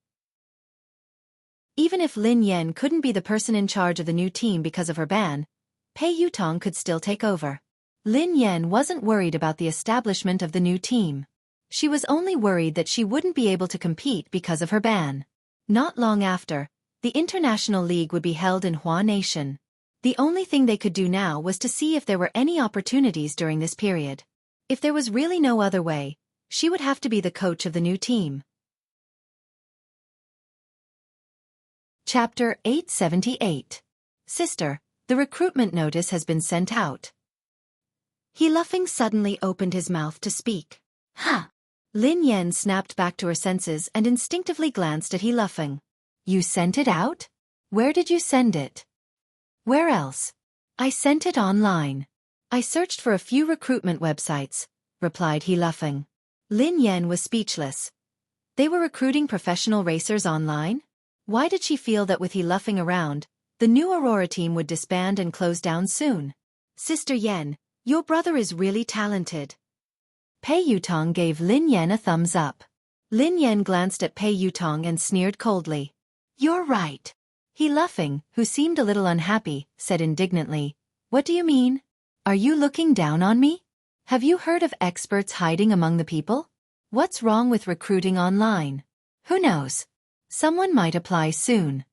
Even if Lin Yan couldn't be the person in charge of the new team because of her ban, Pei Yutong could still take over. Lin Yan wasn't worried about the establishment of the new team. She was only worried that she wouldn't be able to compete because of her ban. Not long after, the International League would be held in Hua Nation. The only thing they could do now was to see if there were any opportunities during this period. If there was really no other way, she would have to be the coach of the new team. Chapter 878. Sister, the recruitment notice has been sent out. He Luffing suddenly opened his mouth to speak. Huh. Lin Yan snapped back to her senses and instinctively glanced at He Luffing. You sent it out? Where did you send it? Where else? I sent it online. I searched for a few recruitment websites, replied He Luffing. Lin Yan was speechless. They were recruiting professional racers online? Why did she feel that with He Luffing around, the new Aurora team would disband and close down soon? Sister Yan, your brother is really talented. Pei Yutong gave Lin Yan a thumbs up. Lin Yan glanced at Pei Yutong and sneered coldly. You're right. He Luffing, who seemed a little unhappy, said indignantly, What do you mean? Are you looking down on me? Have you heard of experts hiding among the people? What's wrong with recruiting online? Who knows? Someone might apply soon.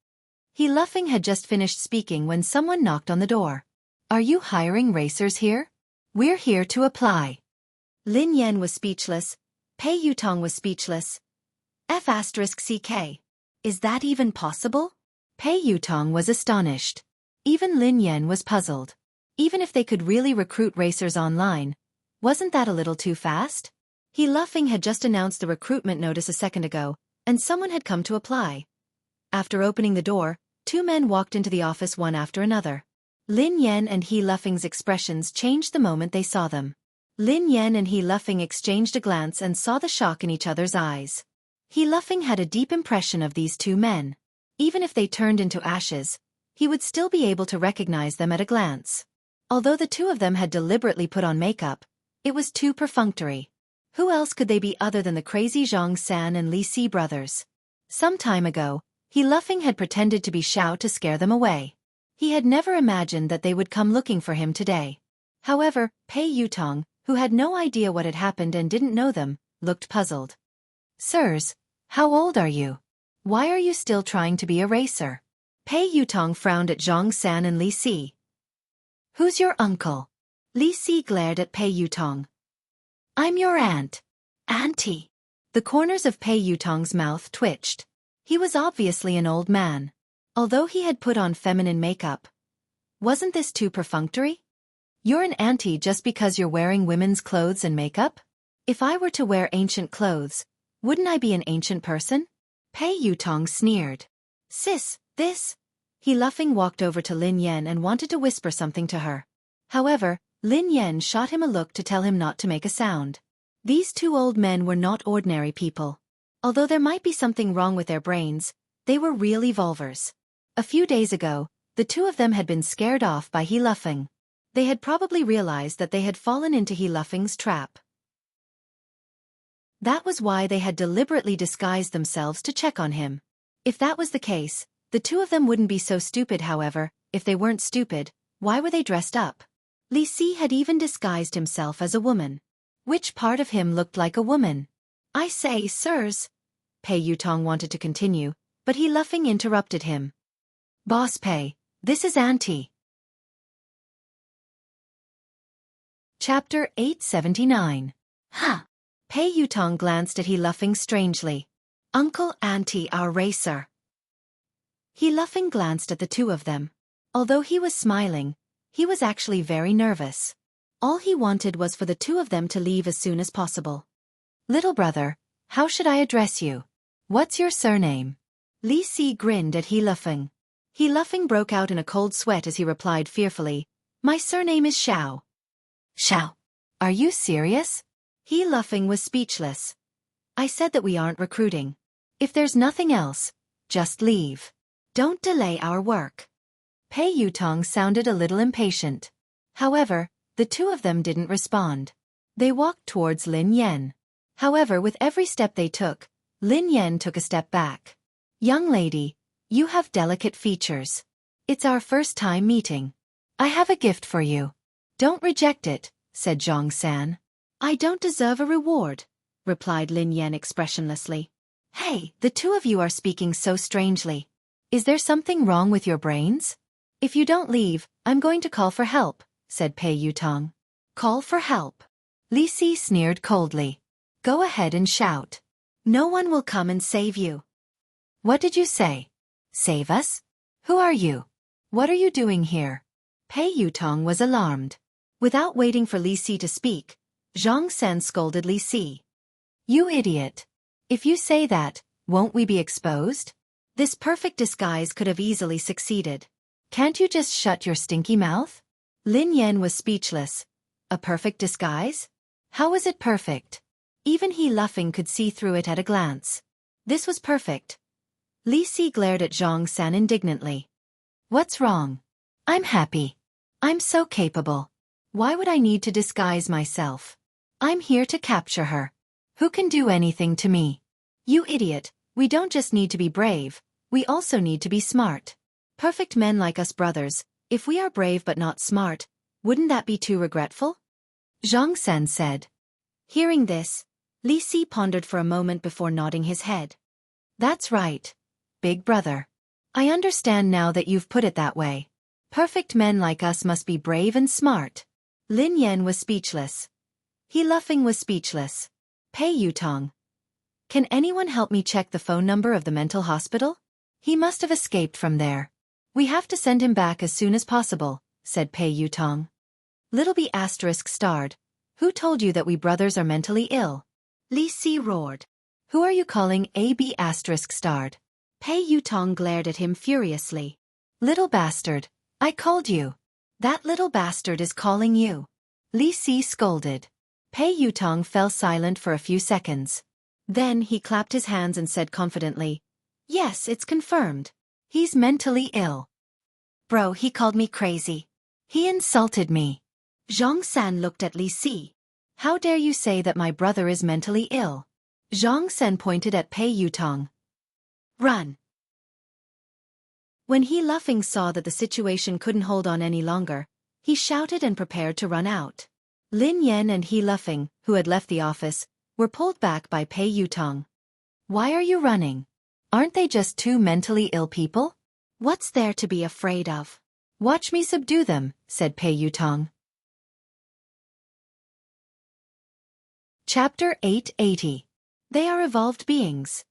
He Luffing had just finished speaking when someone knocked on the door. Are you hiring racers here? We're here to apply. Lin Yan was speechless. Pei Yutong was speechless. F***CK. Is that even possible? Pei Yutong was astonished. Even Lin Yan was puzzled. Even if they could really recruit racers online, wasn't that a little too fast? He Luffing had just announced the recruitment notice a second ago, and someone had come to apply. After opening the door, two men walked into the office one after another. Lin Yan and He Luffing's expressions changed the moment they saw them. Lin Yan and He Luffing exchanged a glance and saw the shock in each other's eyes. He Luffing had a deep impression of these two men. Even if they turned into ashes, he would still be able to recognize them at a glance. Although the two of them had deliberately put on makeup, it was too perfunctory. Who else could they be other than the crazy Zhang San and Li Si brothers? Some time ago, He Luffing had pretended to be Xiao to scare them away. He had never imagined that they would come looking for him today. However, Pei Yutong, who had no idea what had happened and didn't know them, looked puzzled. Sirs, how old are you? Why are you still trying to be a racer? Pei Yutong frowned at Zhang San and Li Si. Who's your uncle? Li Si glared at Pei Yutong. I'm your aunt. Auntie. The corners of Pei Yutong's mouth twitched. He was obviously an old man. Although he had put on feminine makeup. Wasn't this too perfunctory? You're an auntie just because you're wearing women's clothes and makeup? If I were to wear ancient clothes, wouldn't I be an ancient person? Pei Yutong sneered. Sis, this. He Luffing walked over to Lin Yan and wanted to whisper something to her. However, Lin Yan shot him a look to tell him not to make a sound. These two old men were not ordinary people. Although there might be something wrong with their brains, they were real evolvers. A few days ago, the two of them had been scared off by He Luffing. They had probably realized that they had fallen into He Luffing's trap. That was why they had deliberately disguised themselves to check on him. If that was the case, the two of them wouldn't be so stupid. However, if they weren't stupid, why were they dressed up? Li Si had even disguised himself as a woman. Which part of him looked like a woman? I say, sirs. Pei Yutong wanted to continue, but He Luffing interrupted him. Boss Pei, this is Auntie. Chapter 879. Huh. Pei Yutong glanced at He Luffing strangely. Uncle, Auntie, our racer. He Luffing glanced at the two of them. Although he was smiling, he was actually very nervous. All he wanted was for the two of them to leave as soon as possible. Little brother, how should I address you? What's your surname? Li Si grinned at He Luffing. He Luffing broke out in a cold sweat as he replied fearfully, My surname is Xiao. Xiao? Are you serious? He Luffing was speechless. I said that we aren't recruiting. If there's nothing else, just leave. Don't delay our work. Pei Yutong sounded a little impatient. However, the two of them didn't respond. They walked towards Lin Yan. However, with every step they took, Lin Yan took a step back. Young lady, you have delicate features. It's our first time meeting. I have a gift for you. Don't reject it, said Zhang San. I don't deserve a reward, replied Lin Yan expressionlessly. Hey, the two of you are speaking so strangely. Is there something wrong with your brains? If you don't leave, I'm going to call for help, said Pei Yutong. Call for help? Li Si sneered coldly. Go ahead and shout. No one will come and save you. What did you say? Save us? Who are you? What are you doing here? Pei Yutong was alarmed. Without waiting for Li Si to speak, Zhang San scolded Li Si. You idiot. If you say that, won't we be exposed? This perfect disguise could have easily succeeded. Can't you just shut your stinky mouth? Lin Yan was speechless. A perfect disguise? How was it perfect? Even He Luffing could see through it at a glance. This was perfect. Li Si glared at Zhang San indignantly. What's wrong? I'm happy. I'm so capable. Why would I need to disguise myself? I'm here to capture her. Who can do anything to me? You idiot, we don't just need to be brave, we also need to be smart. Perfect men like us brothers, if we are brave but not smart, wouldn't that be too regretful? Zhang San said. Hearing this, Li Si pondered for a moment before nodding his head. That's right, big brother. I understand now that you've put it that way. Perfect men like us must be brave and smart. Lin Yan was speechless. He Luffing was speechless. Pei Yutong. Can anyone help me check the phone number of the mental hospital? He must have escaped from there. We have to send him back as soon as possible, said Pei Yutong. Little B asterisk starred. Who told you that we brothers are mentally ill? Li Si roared. Who are you calling AB asterisk starred? Pei Yutong glared at him furiously. Little bastard, I called you. That little bastard is calling you. Li Si scolded. Pei Yutong fell silent for a few seconds. Then he clapped his hands and said confidently, "Yes, it's confirmed. He's mentally ill." "Bro, he called me crazy. He insulted me." Zhang San looked at Li Si. "How dare you say that my brother is mentally ill?" Zhang San pointed at Pei Yutong. "Run." When He Luffing saw that the situation couldn't hold on any longer, he shouted and prepared to run out. Lin Yan and He Luffing, who had left the office, were pulled back by Pei Yutong. "Why are you running? Aren't they just two mentally ill people? What's there to be afraid of? Watch me subdue them," said Pei Yutong. Chapter 880. They are evolved beings.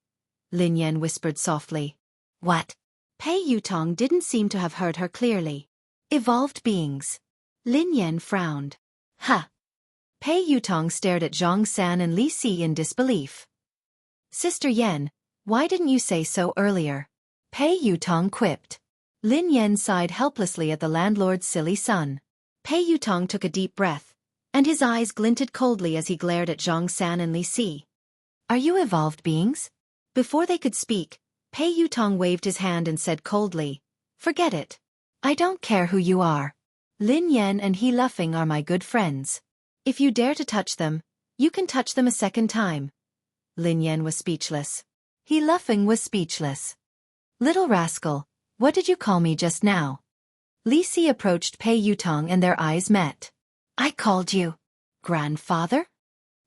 Lin Yan whispered softly. "What?" Pei Yutong didn't seem to have heard her clearly. "Evolved beings." Lin Yan frowned. "Huh." Pei Yutong stared at Zhang San and Li Si in disbelief. "Sister Yan, why didn't you say so earlier?" Pei Yutong quipped. Lin Yan sighed helplessly at the landlord's silly son. Pei Yutong took a deep breath, and his eyes glinted coldly as he glared at Zhang San and Li Si. "Are you evolved beings?" Before they could speak, Pei Yutong waved his hand and said coldly, "Forget it. I don't care who you are. Lin Yan and He Luffing are my good friends. If you dare to touch them, you can touch them a second time." Lin Yan was speechless. He Luffing was speechless. "Little rascal, what did you call me just now?" Li Si approached Pei Yutong and their eyes met. "I called you grandfather?"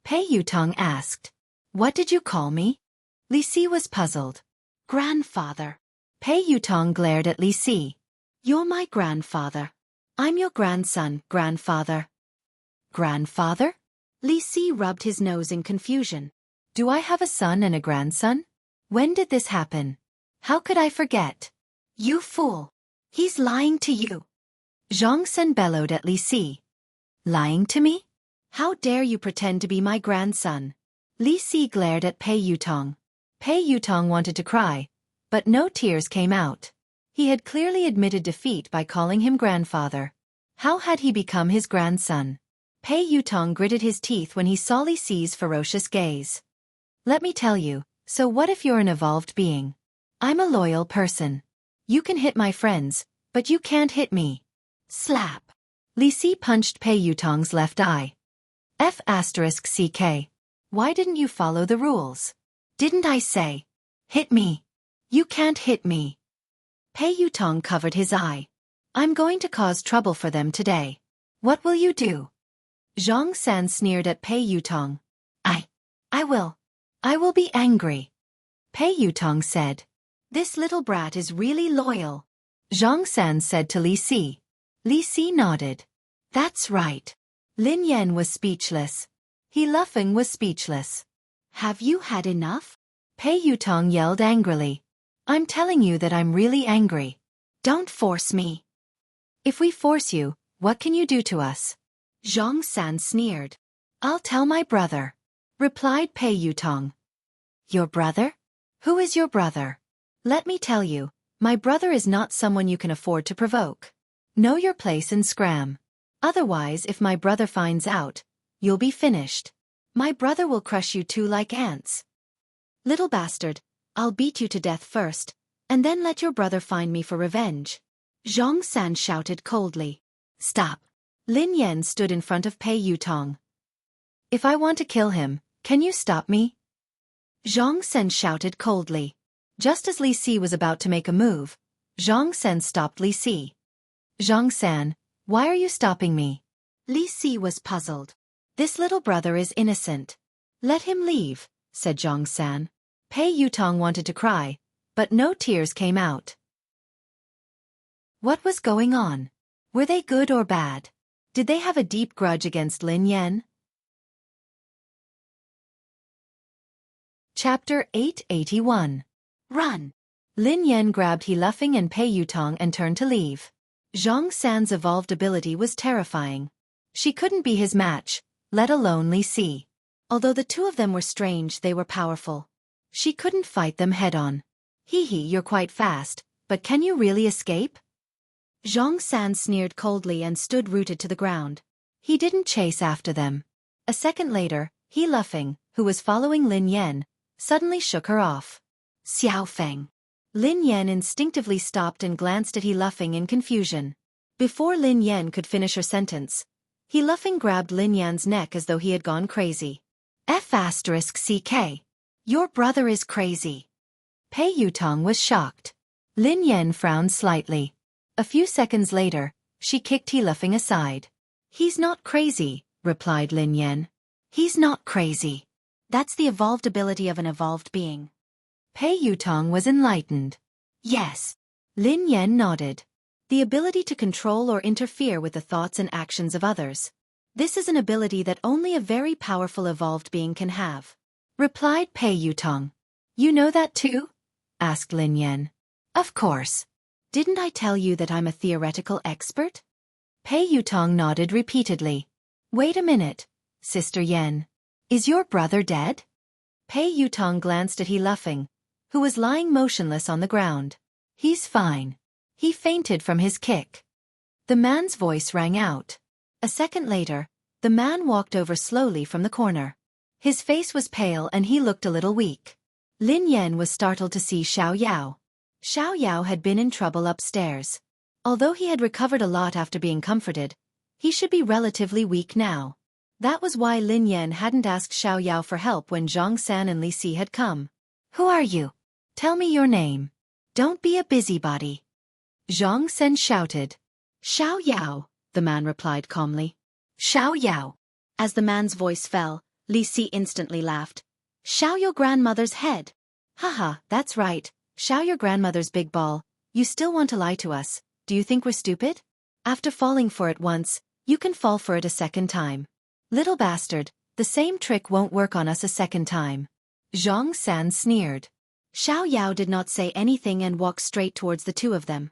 Pei Yutong asked. "What did you call me?" Li Si was puzzled. "Grandfather." Pei Yutong glared at Li Si. "You're my grandfather. I'm your grandson, grandfather." "Grandfather?" Li Si rubbed his nose in confusion. "Do I have a son and a grandson? When did this happen? How could I forget?" "You fool! He's lying to you!" Zhang Sen bellowed at Li Si. "Lying to me? How dare you pretend to be my grandson?" Li Si glared at Pei Yutong. Pei Yutong wanted to cry, but no tears came out. He had clearly admitted defeat by calling him grandfather. How had he become his grandson? Pei Yutong gritted his teeth when he saw Li Si's ferocious gaze. "Let me tell you, so what if you're an evolved being? I'm a loyal person. You can hit my friends, but you can't hit me." Slap! Li Si punched Pei Yutong's left eye. F***CK. Why didn't you follow the rules? Didn't I say? Hit me. You can't hit me. Pei Yutong covered his eye. "I'm going to cause trouble for them today. What will you do?" Zhang San sneered at Pei Yutong. I will. I will be angry." Pei Yutong said. "This little brat is really loyal," Zhang San said to Li Si. Li Si nodded. "That's right." Lin Yan was speechless. He Luffing was speechless. "Have you had enough?" Pei Yutong yelled angrily. "I'm telling you that I'm really angry. Don't force me." "If we force you, what can you do to us?" Zhang San sneered. "I'll tell my brother," replied Pei Yutong. "Your brother? Who is your brother?" "Let me tell you, my brother is not someone you can afford to provoke. Know your place and scram. Otherwise, if my brother finds out, you'll be finished. My brother will crush you two like ants." "Little bastard, I'll beat you to death first, and then let your brother find me for revenge," Zhang San shouted coldly. "Stop." Lin Yan stood in front of Pei Yutong. "If I want to kill him, can you stop me?" Zhang Sen shouted coldly. Just as Li Si was about to make a move, Zhang Sen stopped Li Si. "Zhang San, why are you stopping me?" Li Si was puzzled. "This little brother is innocent. Let him leave," said Zhang San. Pei Yutong wanted to cry, but no tears came out. What was going on? Were they good or bad? Did they have a deep grudge against Lin Yan? Chapter 881. Run! Lin Yan grabbed He Luffing and Pei Yutong and turned to leave. Zhang San's evolved ability was terrifying. She couldn't be his match, let alone Li Si. Although the two of them were strange, they were powerful. She couldn't fight them head-on. "Hee, you're quite fast, but can you really escape?" Zhang San sneered coldly and stood rooted to the ground. He didn't chase after them. A second later, He Luffing, who was following Lin Yan, suddenly shook her off. Xiao Feng. Lin Yan instinctively stopped and glanced at He Luffing in confusion. Before Lin Yan could finish her sentence, He Luffing grabbed Lin Yan's neck as though he had gone crazy. F***CK. Your brother is crazy. Pei Yutong was shocked. Lin Yan frowned slightly. A few seconds later, she kicked He Luffing aside. He's not crazy, replied Lin Yan. He's not crazy. That's the evolved ability of an evolved being. Pei Yutong was enlightened. Yes. Lin Yan nodded. The ability to control or interfere with the thoughts and actions of others. This is an ability that only a very powerful evolved being can have. Replied Pei Yutong. You know that too? Asked Lin Yan. Of course. Didn't I tell you that I'm a theoretical expert? Pei Yutong nodded repeatedly. Wait a minute, Sister Yan. Is your brother dead? Pei Yutong glanced at He Luffing, who was lying motionless on the ground. He's fine. He fainted from his kick. The man's voice rang out. A second later, the man walked over slowly from the corner. His face was pale and he looked a little weak. Lin Yan was startled to see Xiao Yao. Xiao Yao had been in trouble upstairs. Although he had recovered a lot after being comforted, he should be relatively weak now. That was why Lin Yan hadn't asked Xiao Yao for help when Zhang San and Li Si had come. Who are you? Tell me your name. Don't be a busybody. Zhang San shouted. Xiao Yao, the man replied calmly. Xiao Yao. As the man's voice fell, Li Si instantly laughed. Xiao your grandmother's head. Haha, that's right, Xiao your grandmother's big ball. You still want to lie to us, do you think we're stupid? After falling for it once, you can fall for it a second time. Little bastard, the same trick won't work on us a second time. Zhang San sneered. Xiao Yao did not say anything and walked straight towards the two of them.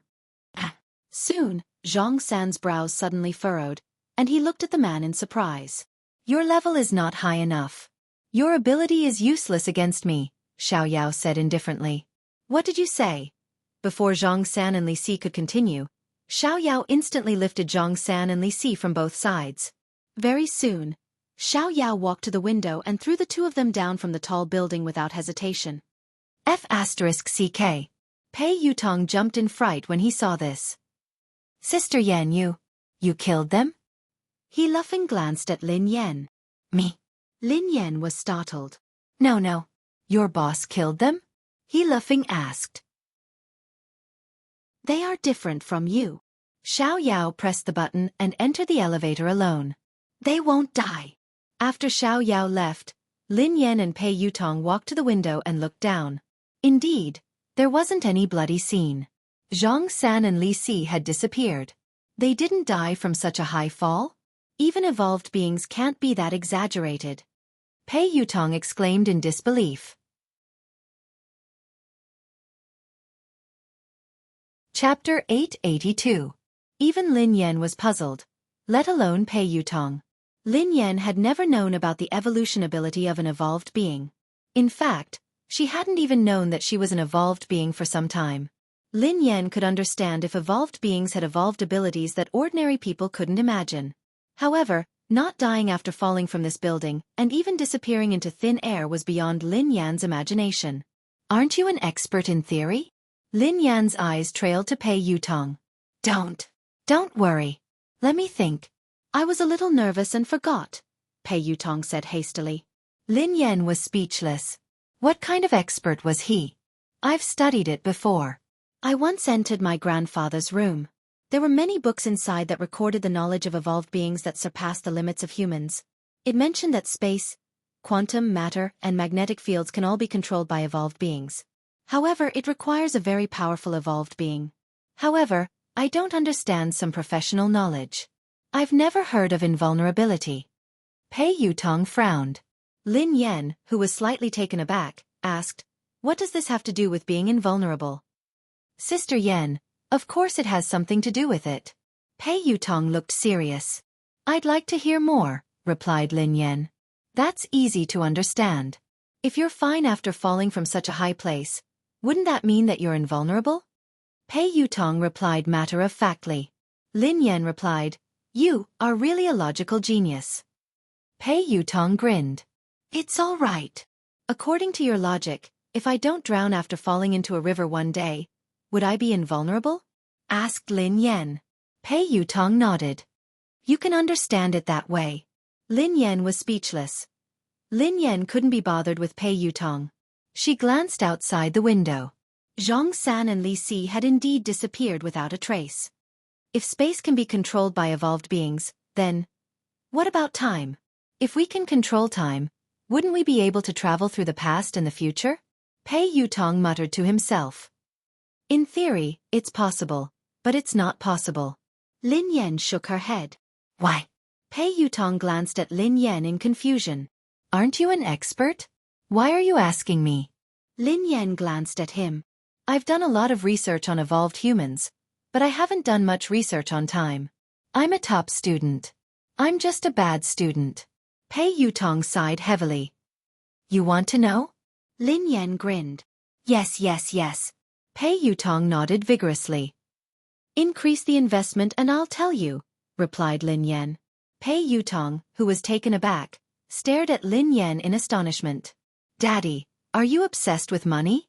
Soon, Zhang San's brows suddenly furrowed, and he looked at the man in surprise. Your level is not high enough. Your ability is useless against me, Xiao Yao said indifferently. What did you say? Before Zhang San and Li Si could continue, Xiao Yao instantly lifted Zhang San and Li Si from both sides. Very soon, Xiao Yao walked to the window and threw the two of them down from the tall building without hesitation. F***CK. Pei Yutong jumped in fright when he saw this. Sister Yan, you killed them? He Luffing glanced at Lin Yan. Me? Lin Yan was startled. No. Your boss killed them? He Luffing asked. They are different from you. Xiao Yao pressed the button and entered the elevator alone. They won't die. After Xiao Yao left, Lin Yan and Pei Yutong walked to the window and looked down. Indeed, there wasn't any bloody scene. Zhang San and Li Si had disappeared. They didn't die from such a high fall? Even evolved beings can't be that exaggerated. Pei Yutong exclaimed in disbelief. Chapter 882. Even Lin Yan was puzzled, let alone Pei Yutong. Lin Yan had never known about the evolution ability of an evolved being. In fact, she hadn't even known that she was an evolved being for some time. Lin Yan could understand if evolved beings had evolved abilities that ordinary people couldn't imagine. However, not dying after falling from this building and even disappearing into thin air was beyond Lin Yan's imagination. Aren't you an expert in theory? Lin Yan's eyes trailed to Pei Yutong. Don't worry. Let me think. I was a little nervous and forgot, Pei Yutong said hastily. Lin Yan was speechless. What kind of expert was he? I've studied it before. I once entered my grandfather's room. There were many books inside that recorded the knowledge of evolved beings that surpassed the limits of humans. It mentioned that space, quantum, matter, and magnetic fields can all be controlled by evolved beings. However, it requires a very powerful evolved being. However, I don't understand some professional knowledge. I've never heard of invulnerability. Pei Yutong frowned. Lin Yan, who was slightly taken aback, asked, what does this have to do with being invulnerable? Sister Yan, of course it has something to do with it. Pei Yutong looked serious. I'd like to hear more, replied Lin Yan. That's easy to understand. If you're fine after falling from such a high place, wouldn't that mean that you're invulnerable? Pei Yutong replied matter-of-factly. Lin Yan replied, you are really a logical genius. Pei Yutong grinned. It's all right. According to your logic, if I don't drown after falling into a river one day, would I be invulnerable? Asked Lin Yan. Pei Yutong nodded. You can understand it that way. Lin Yan was speechless. Lin Yan couldn't be bothered with Pei Yutong. She glanced outside the window. Zhang San and Li Si had indeed disappeared without a trace. If space can be controlled by evolved beings, then what about time? If we can control time, wouldn't we be able to travel through the past and the future? Pei Yutong muttered to himself. In theory, it's possible, but it's not possible. Lin Yan shook her head. Why? Pei Yutong glanced at Lin Yan in confusion. Aren't you an expert? Why are you asking me? Lin Yan glanced at him. I've done a lot of research on evolved humans, but I haven't done much research on time. I'm a top student. I'm just a bad student. Pei Yutong sighed heavily. You want to know? Lin Yan grinned. Yes. Pei Yutong nodded vigorously. Increase the investment and I'll tell you, replied Lin Yan. Pei Yutong, who was taken aback, stared at Lin Yan in astonishment. Daddy, are you obsessed with money?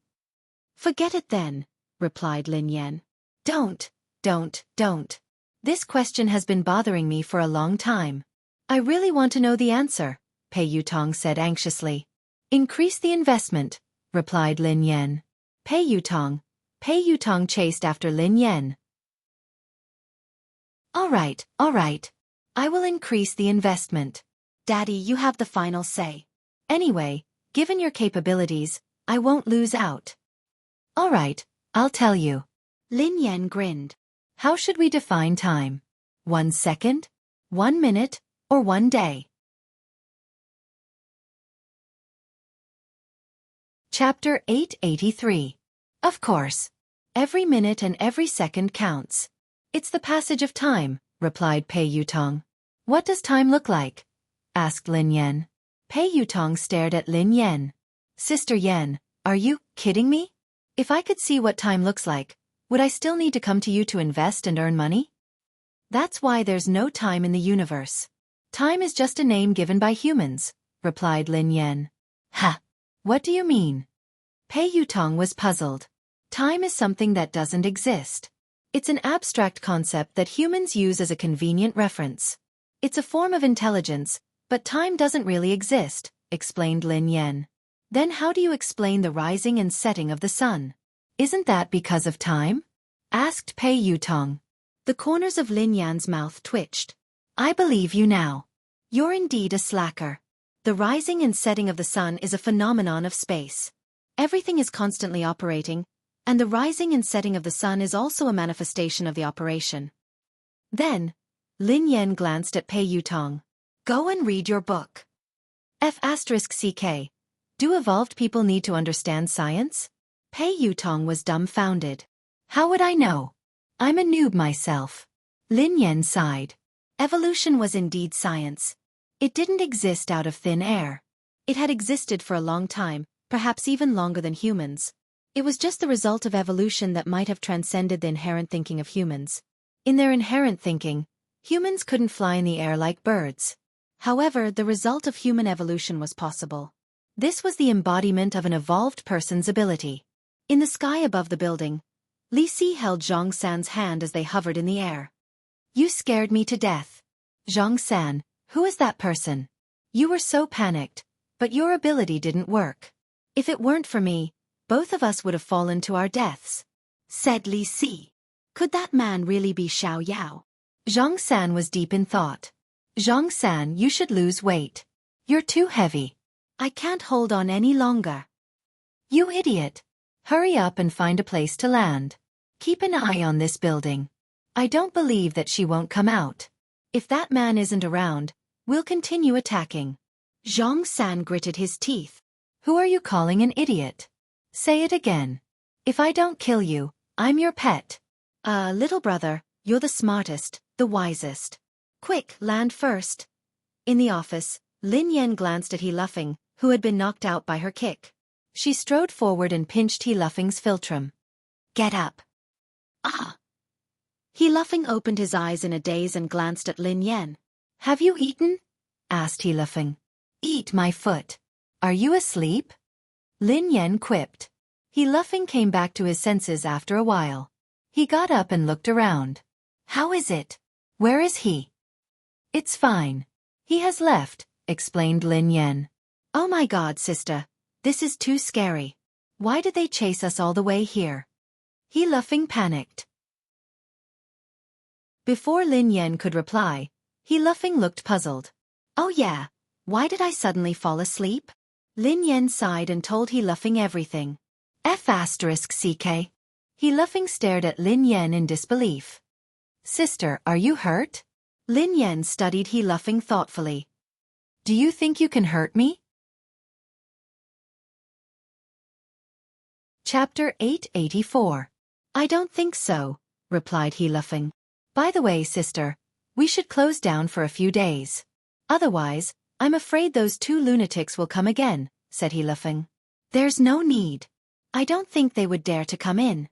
Forget it then, replied Lin Yan. Don't. This question has been bothering me for a long time. I really want to know the answer, Pei Yutong said anxiously. Increase the investment, replied Lin Yan. Pei Yutong chased after Lin Yan. All right. I will increase the investment. Daddy, you have the final say. Anyway, given your capabilities, I won't lose out. All right, I'll tell you. Lin Yan grinned. How should we define time? 1 second? 1 minute? Or 1 day? Chapter 883. Of course. Every minute and every second counts. It's the passage of time, replied Pei Yutong. What does time look like? Asked Lin Yan. Pei Yutong stared at Lin Yan. Sister Yan, are you kidding me? If I could see what time looks like, would I still need to come to you to invest and earn money? That's why there's no time in the universe. Time is just a name given by humans, replied Lin Yan. Ha! What do you mean? Pei Yutong was puzzled. Time is something that doesn't exist. It's an abstract concept that humans use as a convenient reference. It's a form of intelligence, but time doesn't really exist, explained Lin Yan. Then how do you explain the rising and setting of the sun? Isn't that because of time? Asked Pei Yutong. The corners of Lin Yan's mouth twitched. I believe you now. You're indeed a slacker. The rising and setting of the sun is a phenomenon of space. Everything is constantly operating, and the rising and setting of the sun is also a manifestation of the operation. Then, Lin Yan glanced at Pei Yutong. Go and read your book. F***CK. Do evolved people need to understand science? Pei Yutong was dumbfounded. How would I know? I'm a noob myself. Lin Yan sighed. Evolution was indeed science. It didn't exist out of thin air. It had existed for a long time, perhaps even longer than humans. It was just the result of evolution that might have transcended the inherent thinking of humans. In their inherent thinking, humans couldn't fly in the air like birds. However, the result of human evolution was possible. This was the embodiment of an evolved person's ability. In the sky above the building, Li Si held Zhang San's hand as they hovered in the air. You scared me to death. Zhang San, who is that person? You were so panicked, but your ability didn't work. If it weren't for me, both of us would have fallen to our deaths. Said Li Si. Could that man really be Xiao Yao? Zhang San was deep in thought. Zhang San, you should lose weight. You're too heavy. I can't hold on any longer. You idiot. Hurry up and find a place to land. Keep an eye on this building. I don't believe that she won't come out. If that man isn't around, we'll continue attacking. Zhang San gritted his teeth. Who are you calling an idiot? Say it again. If I don't kill you, I'm your pet. Little brother, you're the smartest, the wisest. Quick, land first. In the office, Lin Yan glanced at He Luffing, who had been knocked out by her kick. She strode forward and pinched He Luffing's philtrum. Get up. Ah! He Luffing opened his eyes in a daze and glanced at Lin Yan. Have you eaten? Asked He Luffing. Eat my foot. Are you asleep? Lin Yan quipped. He laughing came back to his senses after a while. He got up and looked around. How is it? Where is he? It's fine. He has left, explained Lin Yan. Oh my God, sister. This is too scary. Why did they chase us all the way here? He laughing panicked. Before Lin Yan could reply, he laughing looked puzzled. Oh yeah, why did I suddenly fall asleep? Lin Yan sighed and told he laughing everything. F***ck. He laughing stared at Lin Yan in disbelief. Sister, are you hurt? Lin Yan studied he laughing thoughtfully. Do you think you can hurt me? Chapter 884. I don't think so, replied he laughing. By the way, sister, we should close down for a few days. Otherwise, I'm afraid those two lunatics will come again, said he laughing. There's no need. I don't think they would dare to come in.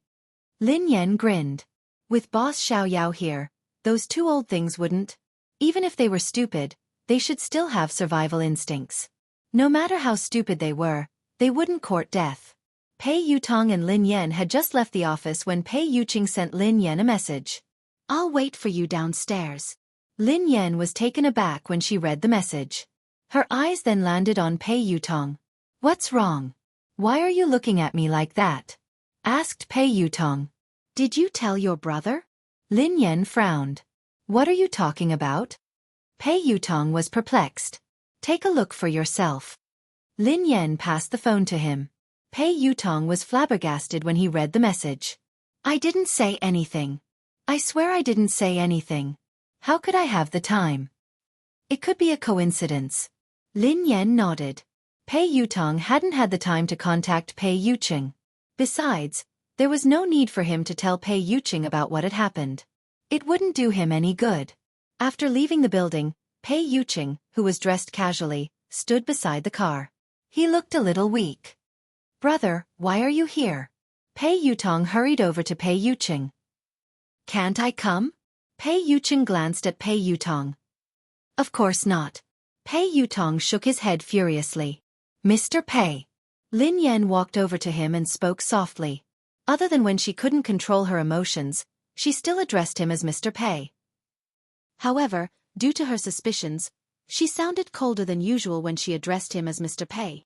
Lin Yan grinned. With Boss Xiaoyao here, those two old things wouldn't. Even if they were stupid, they should still have survival instincts. No matter how stupid they wouldn't court death. Pei Yutong and Lin Yan had just left the office when Pei Yuqing sent Lin Yan a message. I'll wait for you downstairs. Lin Yan was taken aback when she read the message. Her eyes then landed on Pei Yutong. What's wrong? Why are you looking at me like that? Asked Pei Yutong. Did you tell your brother? Lin Yan frowned. What are you talking about? Pei Yutong was perplexed. Take a look for yourself. Lin Yan passed the phone to him. Pei Yutong was flabbergasted when he read the message. I didn't say anything. I swear I didn't say anything. How could I have the time? It could be a coincidence. Lin Yan nodded. Pei Yutong hadn't had the time to contact Pei Yuqing. Besides, there was no need for him to tell Pei Yuqing about what had happened. It wouldn't do him any good. After leaving the building, Pei Yuqing, who was dressed casually, stood beside the car. He looked a little weak. Brother, why are you here? Pei Yutong hurried over to Pei Yuqing. Can't I come? Pei Yuqing glanced at Pei Yutong. Of course not. Pei Yutong shook his head furiously. Mr. Pei. Lin Yan walked over to him and spoke softly. Other than when she couldn't control her emotions, she still addressed him as Mr. Pei. However, due to her suspicions, she sounded colder than usual when she addressed him as Mr. Pei.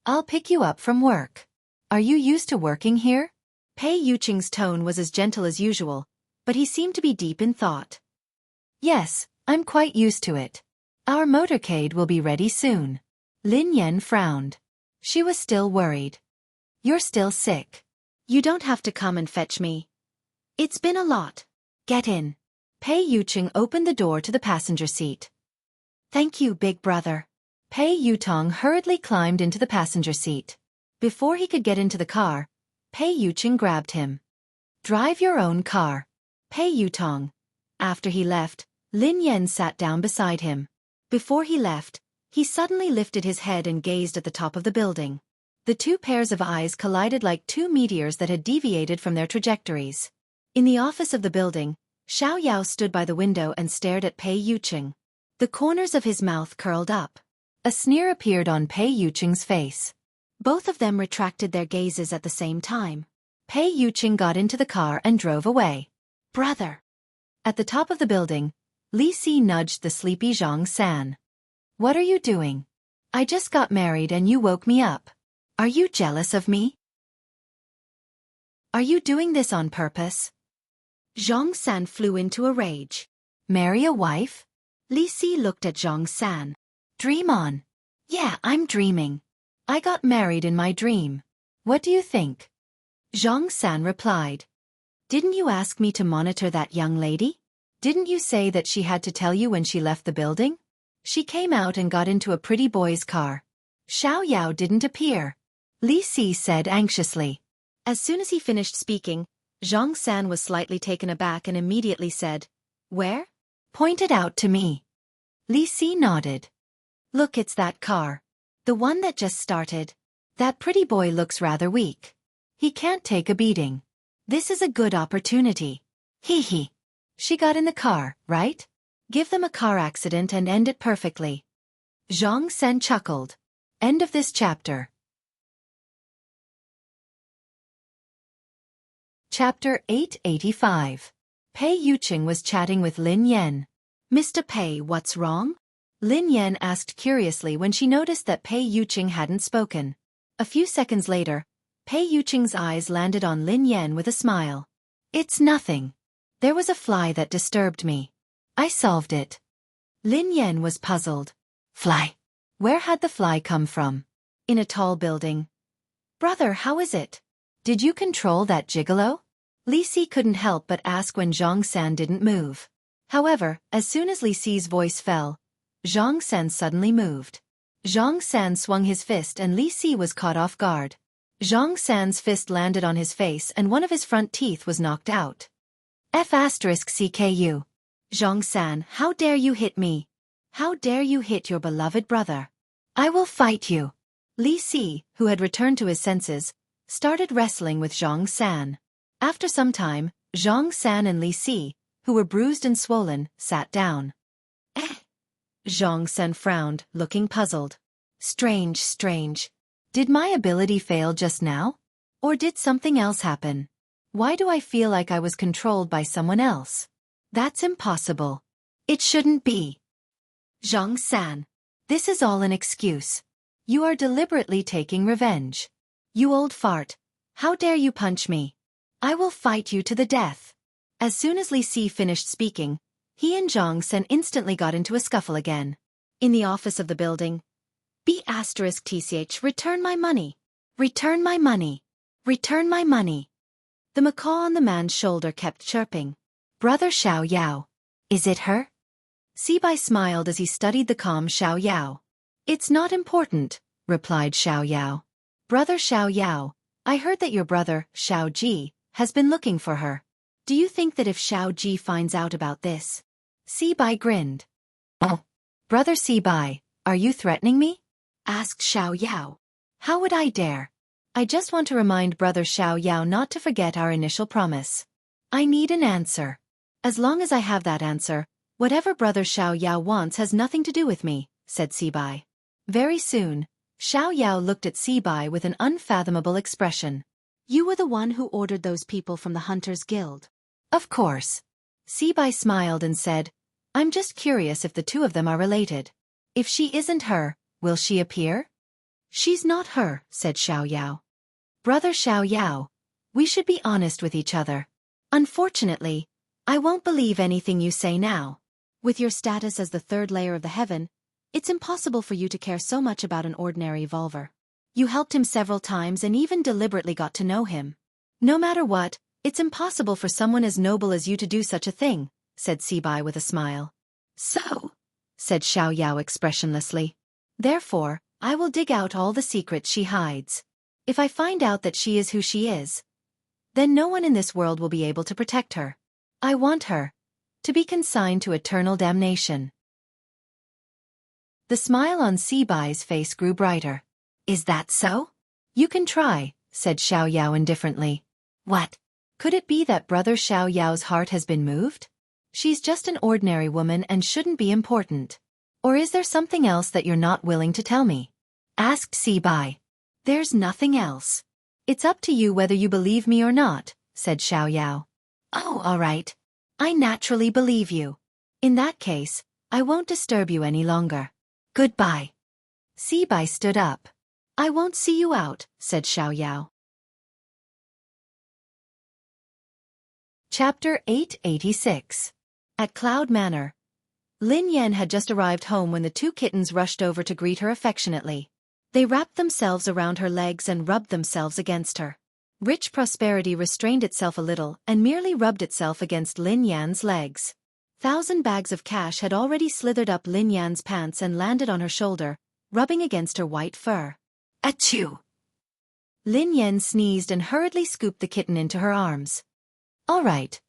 I'll pick you up from work. Are you used to working here? Pei Yuqing's tone was as gentle as usual, but he seemed to be deep in thought. Yes, I'm quite used to it. Our motorcade will be ready soon. Lin Yan frowned. She was still worried. You're still sick. You don't have to come and fetch me. It's been a lot. Get in. Pei Yuqing opened the door to the passenger seat. Thank you, big brother. Pei Yutong hurriedly climbed into the passenger seat. Before he could get into the car, Pei Yuqing grabbed him. Drive your own car. Pei Yutong. After he left, Lin Yan sat down beside him. Before he left, he suddenly lifted his head and gazed at the top of the building. The two pairs of eyes collided like two meteors that had deviated from their trajectories. In the office of the building, Xiaoyao stood by the window and stared at Pei Yuqing. The corners of his mouth curled up. A sneer appeared on Pei Yuqing's face. Both of them retracted their gazes at the same time. Pei Yuqing got into the car and drove away. Brother. At the top of the building, Li Si nudged the sleepy Zhang San. What are you doing? I just got married and you woke me up. Are you jealous of me? Are you doing this on purpose? Zhang San flew into a rage. Marry a wife? Li Si looked at Zhang San. Dream on. Yeah, I'm dreaming. I got married in my dream. What do you think? Zhang San replied. Didn't you ask me to monitor that young lady? Didn't you say that she had to tell you when she left the building? She came out and got into a pretty boy's car. Xiaoyao didn't appear. Li Si said anxiously. As soon as he finished speaking, Zhang San was slightly taken aback and immediately said, Where? Pointed out to me. Li Si nodded. Look, it's that car. The one that just started. That pretty boy looks rather weak. He can't take a beating. This is a good opportunity. Hee hee. She got in the car, right? Give them a car accident and end it perfectly. Zhang San chuckled. End of this chapter. Chapter 885. Pei Yuqing was chatting with Lin Yan. Mr. Pei, what's wrong? Lin Yan asked curiously when she noticed that Pei Yuqing hadn't spoken. A few seconds later, Pei Yuqing's eyes landed on Lin Yan with a smile. It's nothing. There was a fly that disturbed me. I solved it. Lin Yan was puzzled. Fly? Where had the fly come from? In a tall building. Brother, how is it? Did you control that gigolo? Li Si couldn't help but ask when Zhang San didn't move. However, as soon as Li Si's voice fell, Zhang San suddenly moved. Zhang San swung his fist and Li Si was caught off guard. Zhang San's fist landed on his face and one of his front teeth was knocked out. F***CKU. Zhang San, how dare you hit me? How dare you hit your beloved brother? I will fight you. Li Si, who had returned to his senses, started wrestling with Zhang San. After some time, Zhang San and Li Si, who were bruised and swollen, sat down. Zhang San frowned, looking puzzled. Strange. Did my ability fail just now? Or did something else happen? Why do I feel like I was controlled by someone else? That's impossible. It shouldn't be. Zhang San. This is all an excuse. You are deliberately taking revenge. You old fart. How dare you punch me? I will fight you to the death. As soon as Li Si finished speaking, he and Zhang San instantly got into a scuffle again. In the office of the building, B***TCH, return my money. Return my money. Return my money. The macaw on the man's shoulder kept chirping. Brother Xiao Yao. Is it her? Sibai smiled as he studied the calm Xiao Yao. It's not important, replied Xiao Yao. Brother Xiao Yao, I heard that your brother, Xiao Ji, has been looking for her. Do you think that if Xiao Ji finds out about this? Sibai grinned. Oh. Brother Sibai, are you threatening me? Asked Xiao Yao. How would I dare? I just want to remind Brother Xiao Yao not to forget our initial promise. I need an answer. As long as I have that answer, whatever Brother Xiao Yao wants has nothing to do with me, said Sibai. Very soon, Xiao Yao looked at Sibai with an unfathomable expression. You were the one who ordered those people from the Hunters Guild. Of course. Sibai smiled and said, I'm just curious if the two of them are related. If she isn't her, will she appear? She's not her, said Xiao Yao. Brother Xiao Yao, we should be honest with each other. Unfortunately, I won't believe anything you say now. With your status as the third layer of the heaven, it's impossible for you to care so much about an ordinary evolver. You helped him several times and even deliberately got to know him. No matter what, it's impossible for someone as noble as you to do such a thing, said Sibai with a smile. So, said Xiao Yao expressionlessly. Therefore, I will dig out all the secrets she hides. If I find out that she is who she is, then no one in this world will be able to protect her. I want her to be consigned to eternal damnation. The smile on Sibai's face grew brighter. Is that so? You can try, said Xiao Yao indifferently. What? Could it be that Brother Xiao Yao's heart has been moved? She's just an ordinary woman and shouldn't be important. Or is there something else that you're not willing to tell me? Asked Sibai. There's nothing else. It's up to you whether you believe me or not, said Xiao Yao. Oh, all right. I naturally believe you. In that case, I won't disturb you any longer. Goodbye. Sibai stood up. I won't see you out, said Xiao Yao. Chapter 886. At Cloud Manor. Lin Yan had just arrived home when the two kittens rushed over to greet her affectionately. They wrapped themselves around her legs and rubbed themselves against her. Rich Prosperity restrained itself a little and merely rubbed itself against Lin Yan's legs. 1,000 bags of cash had already slithered up Lin Yan's pants and landed on her shoulder, rubbing against her white fur. Achoo! Lin Yan sneezed and hurriedly scooped the kitten into her arms. All right.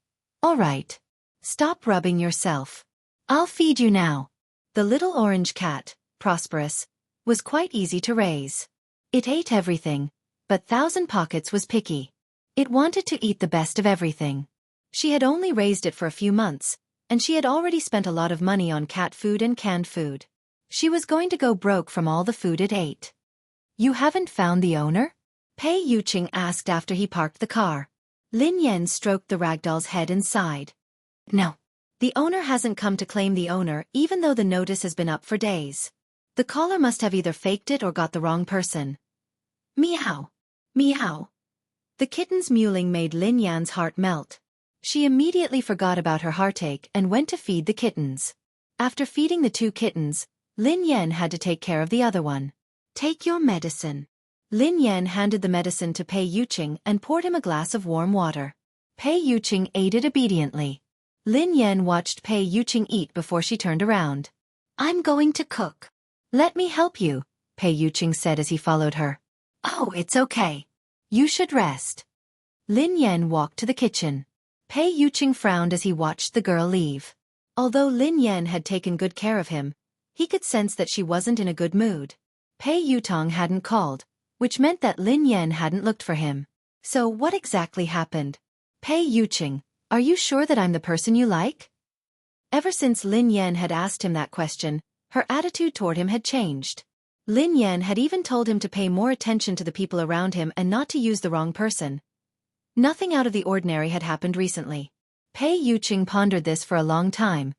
Stop rubbing yourself. I'll feed you now. The little orange cat, Prosperous, was quite easy to raise. It ate everything, but 1,000 Pockets was picky. It wanted to eat the best of everything. She had only raised it for a few months, and she had already spent a lot of money on cat food and canned food. She was going to go broke from all the food it ate. You haven't found the owner? Pei Yuqing asked after he parked the car. Lin Yan stroked the ragdoll's head and sighed. No. The owner hasn't come to claim the owner even though the notice has been up for days. The caller must have either faked it or got the wrong person. Meow. Meow. The kitten's mewling made Lin Yan's heart melt. She immediately forgot about her heartache and went to feed the kittens. After feeding the 2 kittens, Lin Yan had to take care of the other one. Take your medicine. Lin Yan handed the medicine to Pei Yuqing and poured him a glass of warm water. Pei Yuqing ate it obediently. Lin Yan watched Pei Yuqing eat before she turned around. I'm going to cook. Let me help you, Pei Yuqing said as he followed her. Oh, it's okay. You should rest. Lin Yan walked to the kitchen. Pei Yuqing frowned as he watched the girl leave. Although Lin Yan had taken good care of him, he could sense that she wasn't in a good mood. Pei Yutong hadn't called, which meant that Lin Yan hadn't looked for him. So what exactly happened? Pei Yuqing, are you sure that I'm the person you like? Ever since Lin Yan had asked him that question, her attitude toward him had changed. Lin Yan had even told him to pay more attention to the people around him and not to use the wrong person. Nothing out of the ordinary had happened recently. Pei Yuqing pondered this for a long time,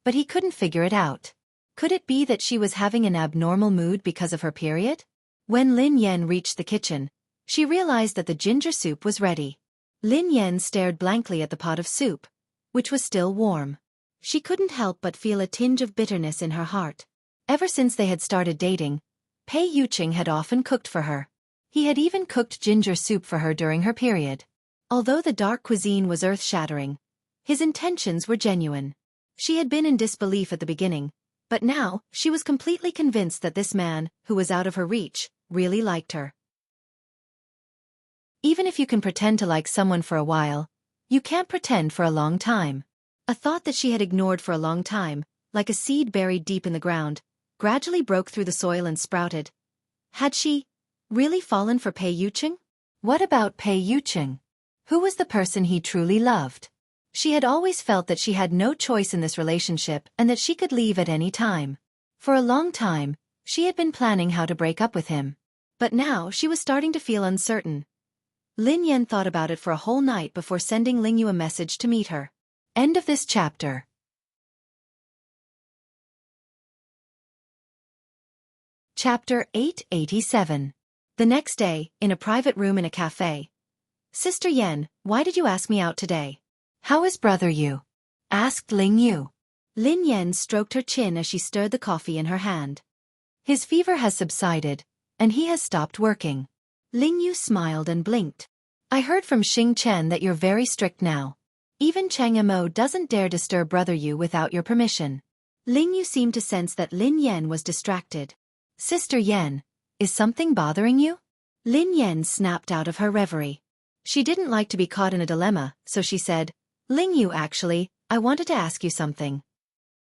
but he couldn't figure it out. Could it be that she was having an abnormal mood because of her period? When Lin Yan reached the kitchen, she realized that the ginger soup was ready. Lin Yan stared blankly at the pot of soup, which was still warm. She couldn't help but feel a tinge of bitterness in her heart. Ever since they had started dating, Pei Yuqing had often cooked for her. He had even cooked ginger soup for her during her period. Although the dark cuisine was earth-shattering, his intentions were genuine. She had been in disbelief at the beginning, but now she was completely convinced that this man, who was out of her reach, really liked her. Even if you can pretend to like someone for a while, you can't pretend for a long time. A thought that she had ignored for a long time, like a seed buried deep in the ground, gradually broke through the soil and sprouted. Had she really fallen for Pei Yuqing? What about Pei Yuqing? Who was the person he truly loved? She had always felt that she had no choice in this relationship and that she could leave at any time. For a long time, she had been planning how to break up with him. But now she was starting to feel uncertain. Lin Yan thought about it for a whole night before sending Ling Yu a message to meet her. End of this chapter. Chapter 887. The next day, in a private room in a cafe. Sister Yan, why did you ask me out today? How is brother Yu? Asked Ling Yu. Lin Yan stroked her chin as she stirred the coffee in her hand. His fever has subsided, and he has stopped working. Ling Yu smiled and blinked. I heard from Xing Chen that you're very strict now. Even Chang Mo doesn't dare disturb brother Yu without your permission. Ling Yu seemed to sense that Lin Yan was distracted. Sister Yan, is something bothering you? Lin Yan snapped out of her reverie. She didn't like to be caught in a dilemma, so she said, Ling Yu actually, I wanted to ask you something.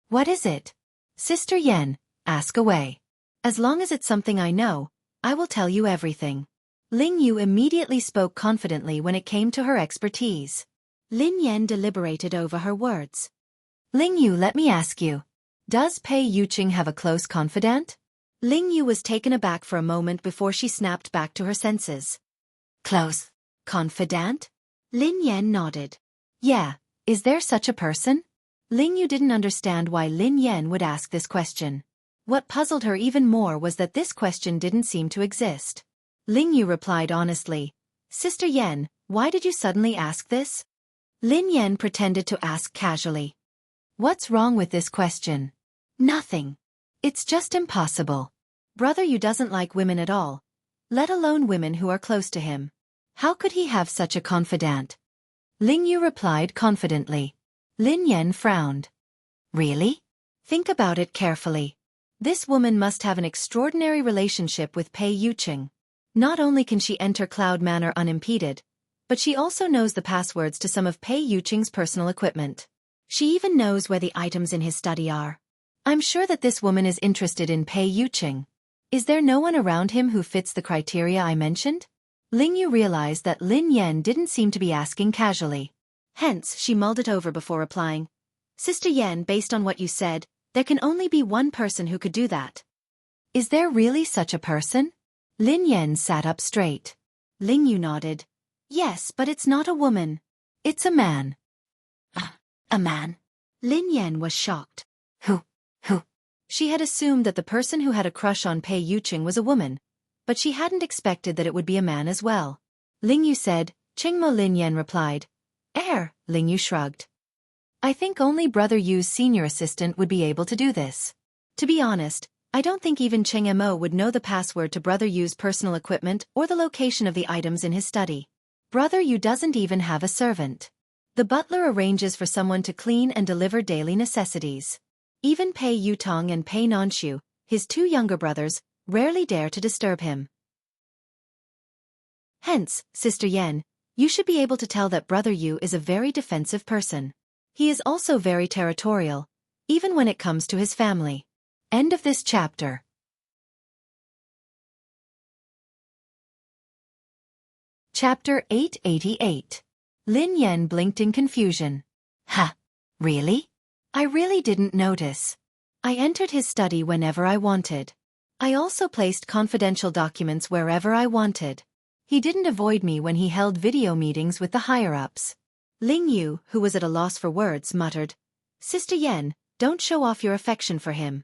What is it? Sister Yan, ask away. As long as it's something I know, I will tell you everything. Ling Yu immediately spoke confidently when it came to her expertise. Lin Yan deliberated over her words. Ling Yu, let me ask you. Does Pei Yuqing have a close confidant? Ling Yu was taken aback for a moment before she snapped back to her senses. Close confidant? Lin Yan nodded. Yeah, is there such a person? Ling Yu didn't understand why Lin Yan would ask this question. What puzzled her even more was that this question didn't seem to exist. Ling Yu replied honestly, Sister Yan, why did you suddenly ask this? Lin Yan pretended to ask casually. What's wrong with this question? Nothing. It's just impossible. Brother Yu doesn't like women at all, let alone women who are close to him. How could he have such a confidant? Ling Yu replied confidently. Lin Yan frowned. Really? Think about it carefully. This woman must have an extraordinary relationship with Pei Yuqing. Not only can she enter Cloud Manor unimpeded, but she also knows the passwords to some of Pei Yuqing's personal equipment. She even knows where the items in his study are. I'm sure that this woman is interested in Pei Yuqing. Is there no one around him who fits the criteria I mentioned? Ling Yu realized that Lin Yan didn't seem to be asking casually. Hence, she mulled it over before replying. Sister Yan, based on what you said, there can only be one person who could do that. Is there really such a person? Lin Yan sat up straight. Ling Yu nodded. Yes, but it's not a woman. It's a man. A man? Lin Yan was shocked. Who? She had assumed that the person who had a crush on Pei Yuqing was a woman, but she hadn't expected that it would be a man as well. Ling Yu said, Qingmo. Lin Yan replied. Ling Yu shrugged. I think only Brother Yu's senior assistant would be able to do this. To be honest, I don't think even Cheng Mo would know the password to Brother Yu's personal equipment or the location of the items in his study. Brother Yu doesn't even have a servant. The butler arranges for someone to clean and deliver daily necessities. Even Pei Yutong and Pei Nanshu, his two younger brothers, rarely dare to disturb him. Hence, Sister Yan, you should be able to tell that Brother Yu is a very defensive person. He is also very territorial, even when it comes to his family. End of this chapter. Chapter 888. Lin Yan blinked in confusion. Really? I really didn't notice. I entered his study whenever I wanted. I also placed confidential documents wherever I wanted. He didn't avoid me when he held video meetings with the higher-ups. Ling Yu, who was at a loss for words, muttered, Sister Yan, don't show off your affection for him.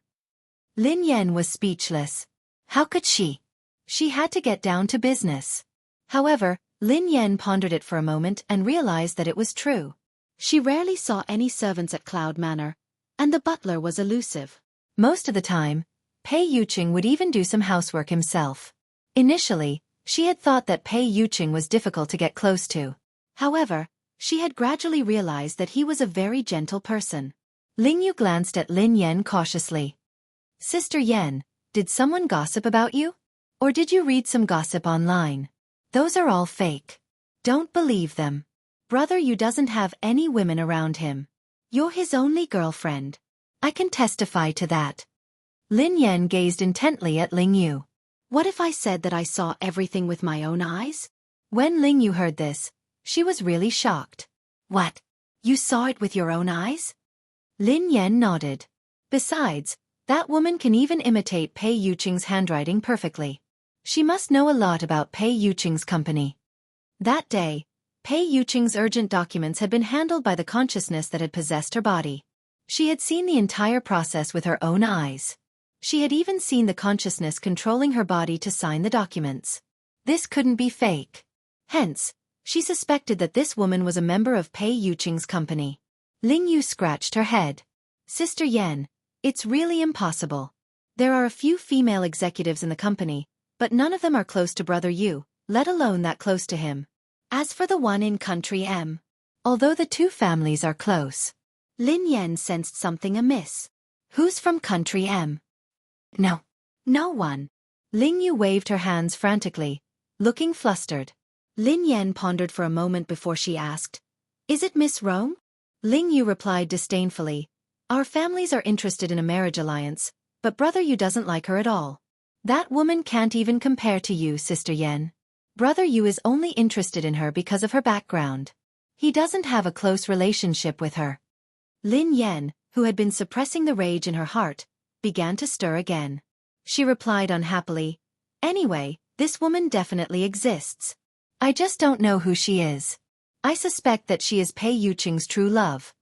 Lin Yan was speechless. How could she? She had to get down to business. However, Lin Yan pondered it for a moment and realized that it was true. She rarely saw any servants at Cloud Manor, and the butler was elusive. Most of the time, Pei Yuqing would even do some housework himself. Initially, she had thought that Pei Yuqing was difficult to get close to. However, she had gradually realized that he was a very gentle person. Ling Yu glanced at Lin Yan cautiously. Sister Yan, did someone gossip about you? Or did you read some gossip online? Those are all fake. Don't believe them. Brother Yu doesn't have any women around him. You're his only girlfriend. I can testify to that. Lin Yan gazed intently at Ling Yu. What if I said that I saw everything with my own eyes? When Ling Yu heard this, she was really shocked. What? You saw it with your own eyes? Lin Yan nodded. Besides, that woman can even imitate Pei Yuqing's handwriting perfectly. She must know a lot about Pei Yuqing's company. That day, Pei Yuqing's urgent documents had been handled by the consciousness that had possessed her body. She had seen the entire process with her own eyes. She had even seen the consciousness controlling her body to sign the documents. This couldn't be fake. Hence, she suspected that this woman was a member of Pei Yuqing's company. Ling Yu scratched her head. Sister Yan, it's really impossible. There are a few female executives in the company, but none of them are close to Brother Yu, let alone that close to him. As for the one in Country M, although the two families are close, Lin Yan sensed something amiss. Who's from Country M? No one. Ling Yu waved her hands frantically, looking flustered. Lin Yan pondered for a moment before she asked, Is it Miss Rome? Ling Yu replied disdainfully, Our families are interested in a marriage alliance, but Brother Yu doesn't like her at all. That woman can't even compare to you, Sister Yan. Brother Yu is only interested in her because of her background. He doesn't have a close relationship with her. Lin Yan, who had been suppressing the rage in her heart, began to stir again. She replied unhappily, Anyway, this woman definitely exists. I just don't know who she is. I suspect that she is Pei Yuqing's true love.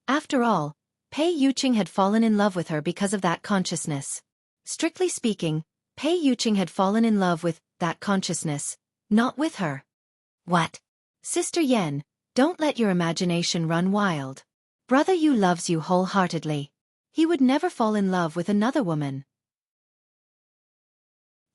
After all, Pei Yuqing had fallen in love with her because of that consciousness. Strictly speaking, Pei Yuqing had fallen in love with that consciousness, not with her. What? Sister Yan, don't let your imagination run wild. Brother Yu loves you wholeheartedly. He would never fall in love with another woman.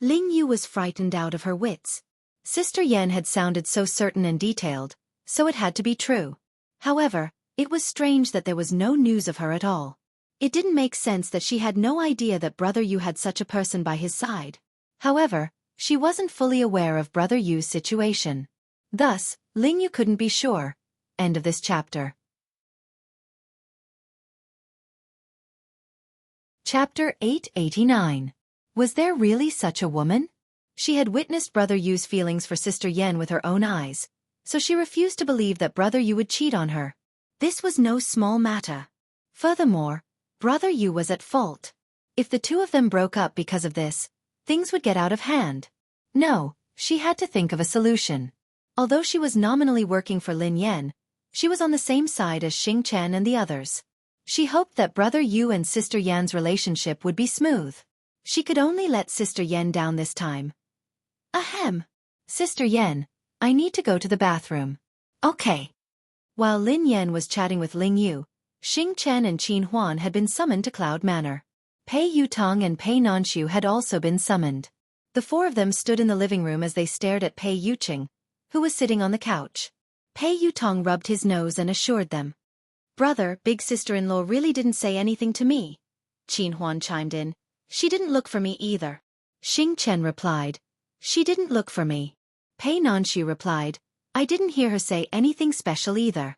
Ling Yu was frightened out of her wits. Sister Yan had sounded so certain and detailed, so it had to be true. However, it was strange that there was no news of her at all. It didn't make sense that she had no idea that Brother Yu had such a person by his side. However, she wasn't fully aware of Brother Yu's situation. Thus, Ling Yu couldn't be sure. End of this chapter. Chapter 889. Was there really such a woman? She had witnessed Brother Yu's feelings for Sister Yan with her own eyes, so she refused to believe that Brother Yu would cheat on her. This was no small matter. Furthermore, Brother Yu was at fault. If the two of them broke up because of this, things would get out of hand. No, she had to think of a solution. Although she was nominally working for Lin Yan, she was on the same side as Xing Chen and the others. She hoped that Brother Yu and Sister Yan's relationship would be smooth. She could only let Sister Yan down this time. Ahem. Sister Yan, I need to go to the bathroom. Okay. While Lin Yan was chatting with Ling Yu, Xing Chen and Qin Huan had been summoned to Cloud Manor. Pei Yutong and Pei Nanshu had also been summoned. The four of them stood in the living room as they stared at Pei Yuqing, who was sitting on the couch. Pei Yutong rubbed his nose and assured them. Brother, big sister-in-law really didn't say anything to me. Qin Huan chimed in. She didn't look for me either. Xing Chen replied. She didn't look for me. Pei Nanshu replied. I didn't hear her say anything special either.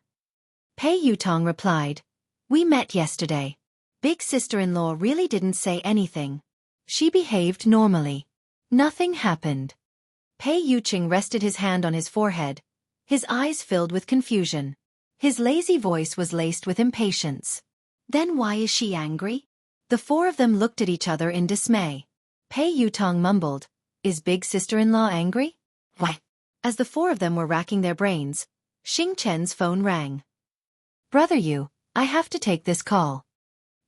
Pei Yutong replied. We met yesterday. Big sister-in-law really didn't say anything. She behaved normally. Nothing happened. Pei Yuqing rested his hand on his forehead, his eyes filled with confusion. His lazy voice was laced with impatience. Then why is she angry? The four of them looked at each other in dismay. Pei Yutong mumbled, Is big sister-in-law angry? What? As the four of them were racking their brains, Xing Chen's phone rang. Brother Yu, I have to take this call.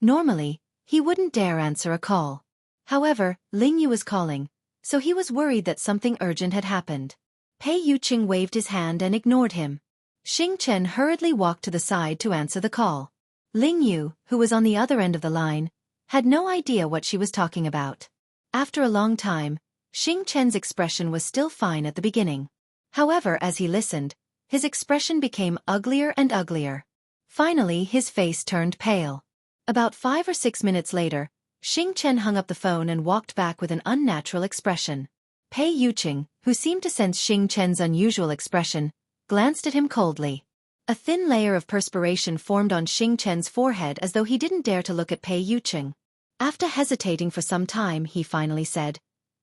Normally, he wouldn't dare answer a call. However, Ling Yu was calling, so he was worried that something urgent had happened. Pei Yuqing waved his hand and ignored him. Xing Chen hurriedly walked to the side to answer the call. Ling Yu, who was on the other end of the line, had no idea what she was talking about. After a long time, Xing Chen's expression was still fine at the beginning. However, as he listened, his expression became uglier and uglier. Finally, his face turned pale. About 5 or 6 minutes later, Xing Chen hung up the phone and walked back with an unnatural expression. Pei Yuqing, who seemed to sense Xing Chen's unusual expression, glanced at him coldly. A thin layer of perspiration formed on Xing Chen's forehead as though he didn't dare to look at Pei Yuqing. After hesitating for some time, he finally said,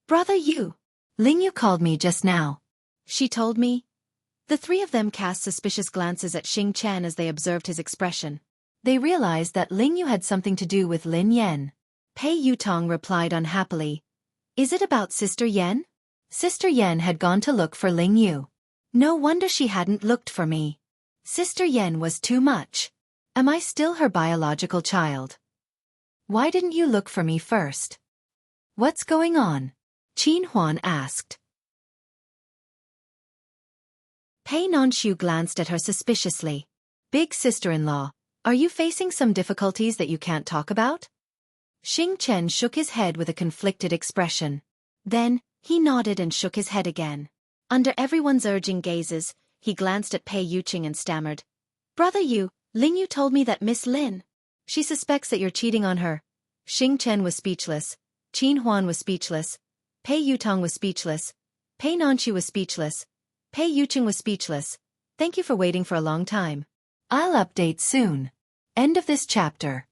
Brother Yu. Ling Yu called me just now. She told me. The three of them cast suspicious glances at Xing Chen as they observed his expression. They realized that Ling Yu had something to do with Lin Yan. Pei Yutong replied unhappily. Is it about Sister Yan? Sister Yan had gone to look for Ling Yu. No wonder she hadn't looked for me. Sister Yan was too much. Am I still her biological child? Why didn't you look for me first? What's going on? Qin Huan asked. Pei Nanshu glanced at her suspiciously. Big sister-in-law, are you facing some difficulties that you can't talk about? Xing Chen shook his head with a conflicted expression. Then, he nodded and shook his head again. Under everyone's urging gazes, he glanced at Pei Yuqing and stammered. Brother Yu, Ling Yu told me that Miss Lin. She suspects that you're cheating on her. Xing Chen was speechless. Qin Huan was speechless. Pei Yutong was speechless. Pei Nanshu was speechless. Pei Yuqing was speechless. Thank you for waiting for a long time. I'll update soon. End of this chapter.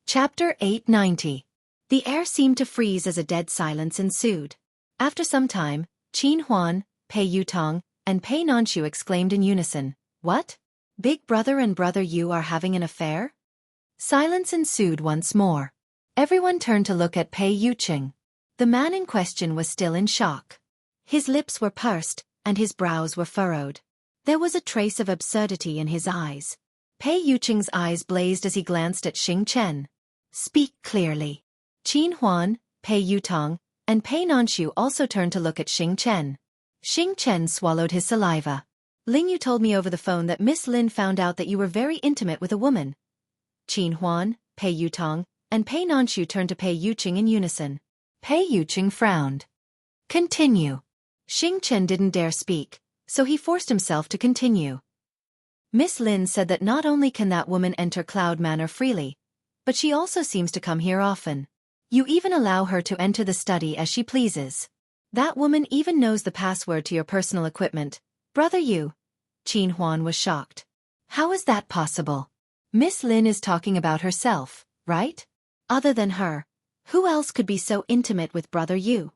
Chapter 890. The air seemed to freeze as a dead silence ensued. After some time, Qin Huan, Pei Yutong, and Pei Nanshu exclaimed in unison, What? Big Brother and Brother Yu are having an affair? Silence ensued once more. Everyone turned to look at Pei Yuqing. The man in question was still in shock. His lips were pursed, and his brows were furrowed. There was a trace of absurdity in his eyes. Pei Yuqing's eyes blazed as he glanced at Xing Chen. Speak clearly. Qin Huan, Pei Yutong, and Pei Nanshu also turned to look at Xing Chen. Xing Chen swallowed his saliva. Ling Yu told me over the phone that Miss Lin found out that you were very intimate with a woman. Qin Huan, Pei Yutong, and Pei Nanshu turned to Pei Yuqing in unison. Pei Yuqing frowned. Continue. Xing Chen didn't dare speak, so he forced himself to continue. Miss Lin said that not only can that woman enter Cloud Manor freely, but she also seems to come here often. You even allow her to enter the study as she pleases. That woman even knows the password to your personal equipment. Brother Yu. Qin Huan was shocked. How is that possible? Miss Lin is talking about herself, right? Other than her, who else could be so intimate with Brother Yu?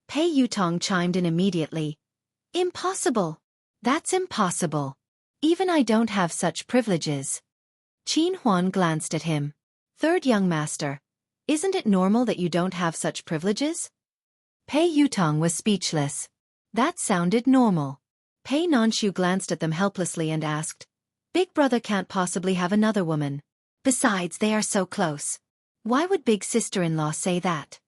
Pei Yutong chimed in immediately. Impossible. That's impossible. Even I don't have such privileges. Qin Huan glanced at him. Third young master. Isn't it normal that you don't have such privileges? Pei Yutong was speechless. That sounded normal. Pei Nanshu glanced at them helplessly and asked, Big brother can't possibly have another woman. Besides, they are so close. Why would big sister-in-law say that?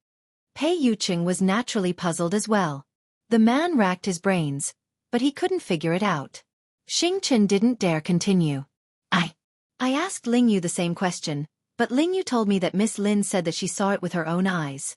Pei Yuqing was naturally puzzled as well. The man racked his brains, but he couldn't figure it out. Xing Chen didn't dare continue. I asked Ling Yu the same question, but Ling Yu told me that Miss Lin said that she saw it with her own eyes.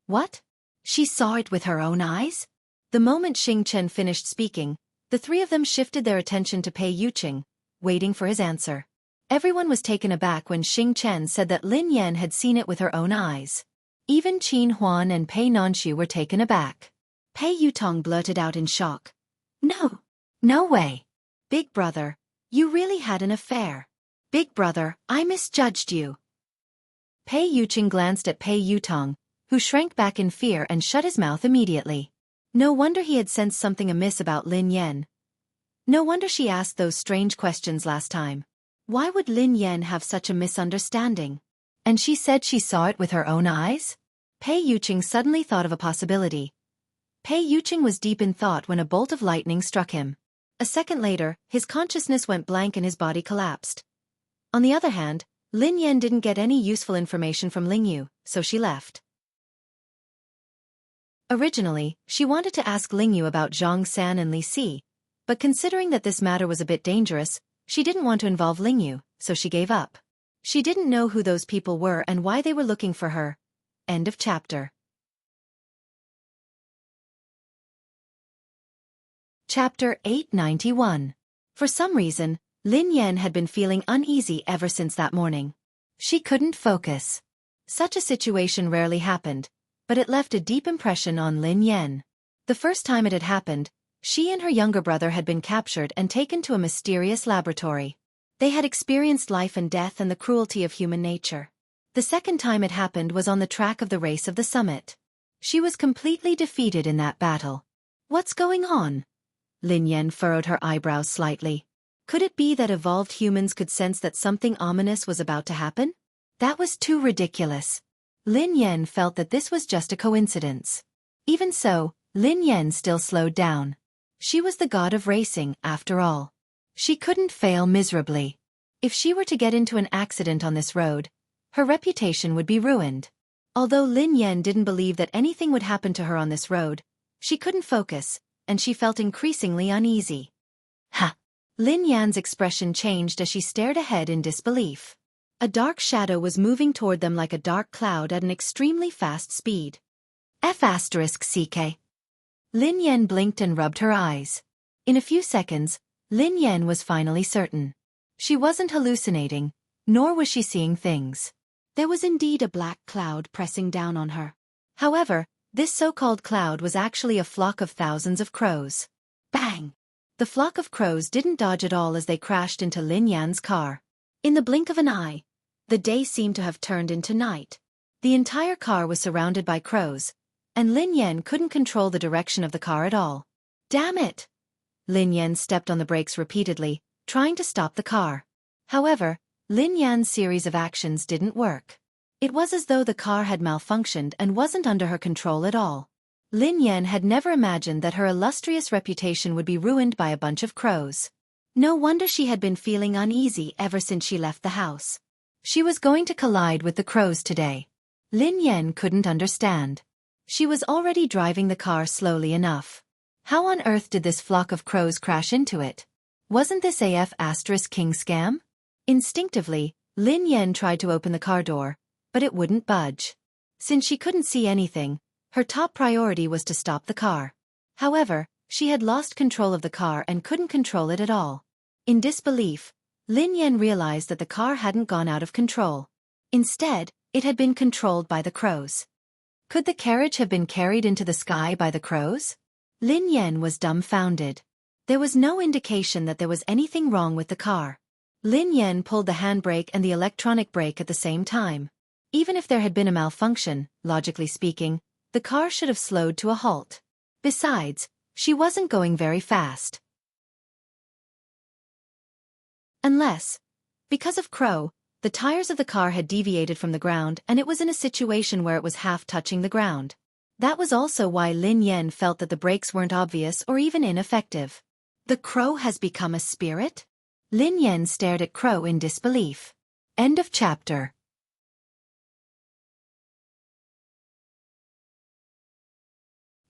What? She saw it with her own eyes? The moment Xing Chen finished speaking, the three of them shifted their attention to Pei Yuqing, waiting for his answer. Everyone was taken aback when Xing Chen said that Lin Yan had seen it with her own eyes. Even Qin Huan and Pei Nanshu were taken aback. Pei Yutong blurted out in shock. No. No way. Big brother, you really had an affair. Big brother, I misjudged you. Pei Yuqing glanced at Pei Yutong, who shrank back in fear and shut his mouth immediately. No wonder he had sensed something amiss about Lin Yan. No wonder she asked those strange questions last time. Why would Lin Yan have such a misunderstanding? And she said she saw it with her own eyes? Pei Yuqing suddenly thought of a possibility. Pei Yuqing was deep in thought when a bolt of lightning struck him. A second later, his consciousness went blank and his body collapsed. On the other hand, Lin Yan didn't get any useful information from Ling Yu, so she left. Originally, she wanted to ask Ling Yu about Zhang San and Li Si, but considering that this matter was a bit dangerous, she didn't want to involve Ling Yu, so she gave up. She didn't know who those people were and why they were looking for her. End of chapter. Chapter 891. For some reason, Lin Yan had been feeling uneasy ever since that morning. She couldn't focus. Such a situation rarely happened, but it left a deep impression on Lin Yan. The first time it had happened, she and her younger brother had been captured and taken to a mysterious laboratory. They had experienced life and death and the cruelty of human nature. The second time it happened was on the track of the race of the summit. She was completely defeated in that battle. What's going on? Lin Yan furrowed her eyebrows slightly. Could it be that evolved humans could sense that something ominous was about to happen? That was too ridiculous. Lin Yan felt that this was just a coincidence. Even so, Lin Yan still slowed down. She was the god of racing, after all. She couldn't fail miserably. If she were to get into an accident on this road, her reputation would be ruined. Although Lin Yan didn't believe that anything would happen to her on this road, she couldn't focus, and she felt increasingly uneasy. Ha! Lin Yan's expression changed as she stared ahead in disbelief. A dark shadow was moving toward them like a dark cloud at an extremely fast speed. F***CK. Lin Yan blinked and rubbed her eyes. In a few seconds, Lin Yan was finally certain. She wasn't hallucinating, nor was she seeing things. There was indeed a black cloud pressing down on her. However, this so-called cloud was actually a flock of thousands of crows. Bang! The flock of crows didn't dodge at all as they crashed into Lin Yan's car. In the blink of an eye, the day seemed to have turned into night. The entire car was surrounded by crows, and Lin Yan couldn't control the direction of the car at all. Damn it! Lin Yan stepped on the brakes repeatedly, trying to stop the car. However, Lin Yan's series of actions didn't work. It was as though the car had malfunctioned and wasn't under her control at all. Lin Yan had never imagined that her illustrious reputation would be ruined by a bunch of crows. No wonder she had been feeling uneasy ever since she left the house. She was going to collide with the crows today. Lin Yan couldn't understand. She was already driving the car slowly enough. How on earth did this flock of crows crash into it? Wasn't this King scam? Instinctively, Lin Yan tried to open the car door, but it wouldn't budge. Since she couldn't see anything, her top priority was to stop the car. However, she had lost control of the car and couldn't control it at all. In disbelief, Lin Yan realized that the car hadn't gone out of control. Instead, it had been controlled by the crows. Could the carriage have been carried into the sky by the crows? Lin Yan was dumbfounded. There was no indication that there was anything wrong with the car. Lin Yan pulled the handbrake and the electronic brake at the same time. Even if there had been a malfunction, logically speaking, the car should have slowed to a halt. Besides, she wasn't going very fast. Unless, because of Crow, the tires of the car had deviated from the ground and it was in a situation where it was half touching the ground. That was also why Lin Yan felt that the breaks weren't obvious or even ineffective. The crow has become a spirit? Lin Yan stared at Crow in disbelief. End of chapter.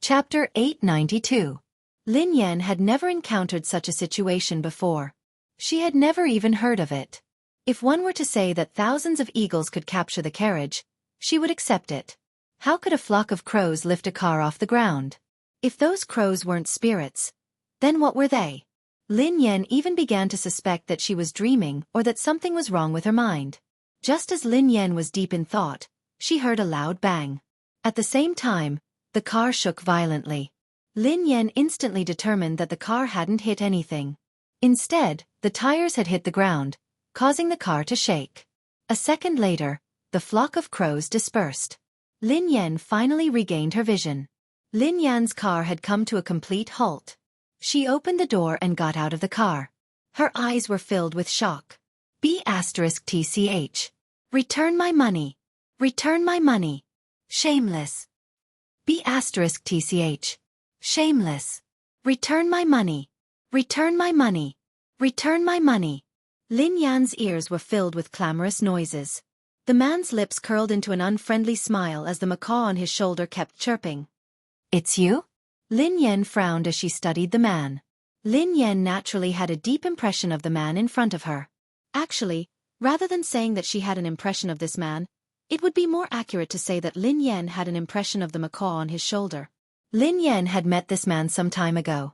Chapter 892. Lin Yan had never encountered such a situation before. She had never even heard of it. If one were to say that thousands of eagles could capture the carriage, she would accept it. How could a flock of crows lift a car off the ground? If those crows weren't spirits, then what were they? Lin Yan even began to suspect that she was dreaming or that something was wrong with her mind. Just as Lin Yan was deep in thought, she heard a loud bang. At the same time, the car shook violently. Lin Yan instantly determined that the car hadn't hit anything. Instead, the tires had hit the ground, causing the car to shake. A second later, the flock of crows dispersed. Lin Yan finally regained her vision. Lin Yan's car had come to a complete halt. She opened the door and got out of the car. Her eyes were filled with shock. B*TCH. Return my money. Return my money. Shameless. B*TCH. Shameless. Return my money. Return my money. Return my money. Lin Yan's ears were filled with clamorous noises. The man's lips curled into an unfriendly smile as the macaw on his shoulder kept chirping. It's you? Lin Yan frowned as she studied the man. Lin Yan naturally had a deep impression of the man in front of her. Actually, rather than saying that she had an impression of this man, it would be more accurate to say that Lin Yan had an impression of the macaw on his shoulder. Lin Yan had met this man some time ago.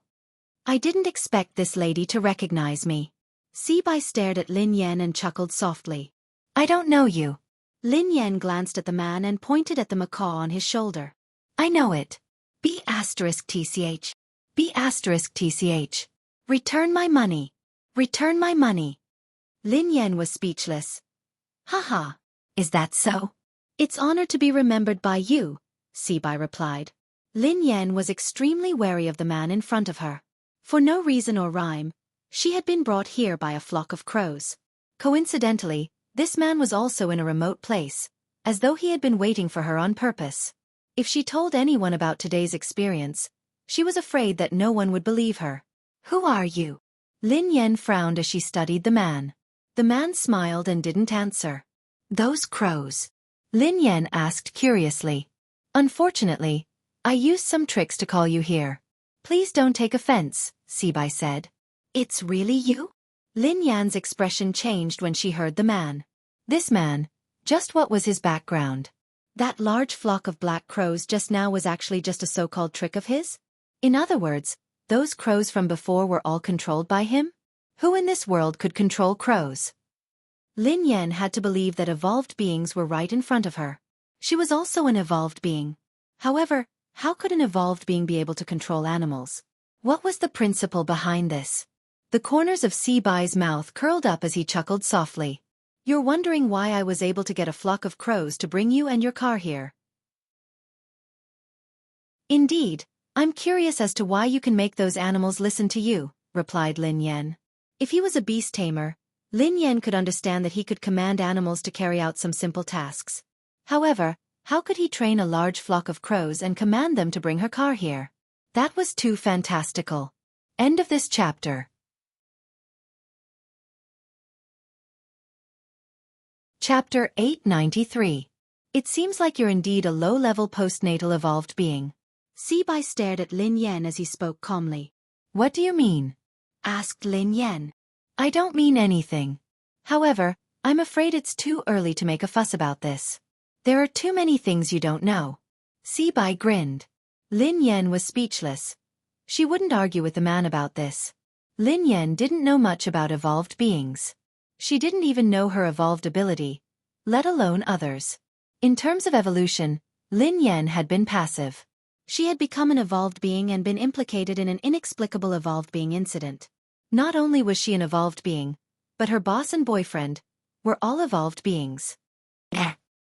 I didn't expect this lady to recognize me. Sibai stared at Lin Yan and chuckled softly. I don't know you. Lin Yan glanced at the man and pointed at the macaw on his shoulder. I know it. B*TCH. B*TCH. Return my money. Return my money. Lin Yan was speechless. Haha. Is that so? It's honored to be remembered by you, Sibai replied. Lin Yan was extremely wary of the man in front of her. For no reason or rhyme, she had been brought here by a flock of crows. Coincidentally, this man was also in a remote place, as though he had been waiting for her on purpose. If she told anyone about today's experience, she was afraid that no one would believe her. Who are you? Lin Yan frowned as she studied the man. The man smiled and didn't answer. Those crows? Lin Yan asked curiously. Unfortunately, I used some tricks to call you here. Please don't take offense, Sibai said. It's really you? Lin Yan's expression changed when she heard the man. This man, just what was his background? That large flock of black crows just now was actually just a so-called trick of his? In other words, those crows from before were all controlled by him? Who in this world could control crows? Lin Yan had to believe that evolved beings were right in front of her. She was also an evolved being. However, how could an evolved being be able to control animals? What was the principle behind this? The corners of Sibai's mouth curled up as he chuckled softly. You're wondering why I was able to get a flock of crows to bring you and your car here. Indeed, I'm curious as to why you can make those animals listen to you, replied Lin Yan. If he was a beast tamer, Lin Yan could understand that he could command animals to carry out some simple tasks. However, how could he train a large flock of crows and command them to bring her car here? That was too fantastical. End of this chapter. Chapter 893. It seems like you're indeed a low-level postnatal evolved being. Sibai stared at Lin Yan as he spoke calmly. What do you mean? Asked Lin Yan. I don't mean anything. However, I'm afraid it's too early to make a fuss about this. There are too many things you don't know. Sibai grinned. Lin Yan was speechless. She wouldn't argue with the man about this. Lin Yan didn't know much about evolved beings. She didn't even know her evolved ability, let alone others. In terms of evolution, Lin Yan had been passive. She had become an evolved being and been implicated in an inexplicable evolved being incident. Not only was she an evolved being, but her boss and boyfriend were all evolved beings.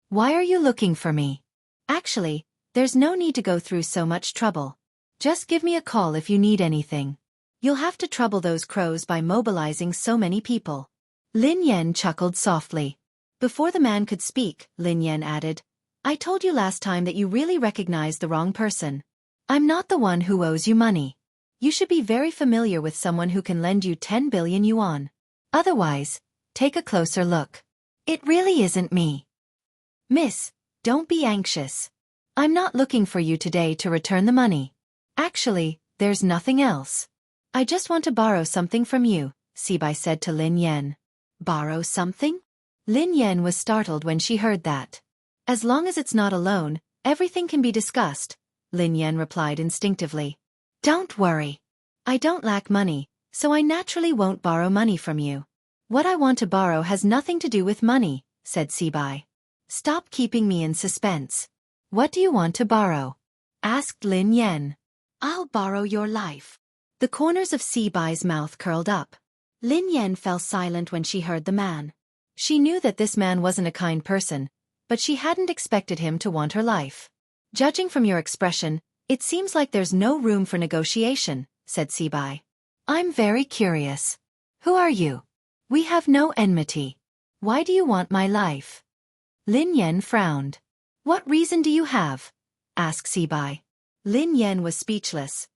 Why are you looking for me? Actually, there's no need to go through so much trouble. Just give me a call if you need anything. You'll have to trouble those crows by mobilizing so many people. Lin Yan chuckled softly. Before the man could speak, Lin Yan added, I told you last time that you really recognized the wrong person. I'm not the one who owes you money. You should be very familiar with someone who can lend you 10 billion yuan. Otherwise, take a closer look. It really isn't me. Miss, don't be anxious. I'm not looking for you today to return the money. Actually, there's nothing else. I just want to borrow something from you, Sibai said to Lin Yan. Borrow something? Lin Yan was startled when she heard that. As long as it's not a loan, everything can be discussed, Lin Yan replied instinctively. Don't worry. I don't lack money, so I naturally won't borrow money from you. What I want to borrow has nothing to do with money, said Sibai. Stop keeping me in suspense. What do you want to borrow? Asked Lin Yan. I'll borrow your life. The corners of Sibai's mouth curled up. Lin Yan fell silent when she heard the man. She knew that this man wasn't a kind person, but she hadn't expected him to want her life. Judging from your expression, it seems like there's no room for negotiation, said Sibai. I'm very curious. Who are you? We have no enmity. Why do you want my life? Lin Yan frowned. What reason do you have? Asked Sibai. Lin Yan was speechless.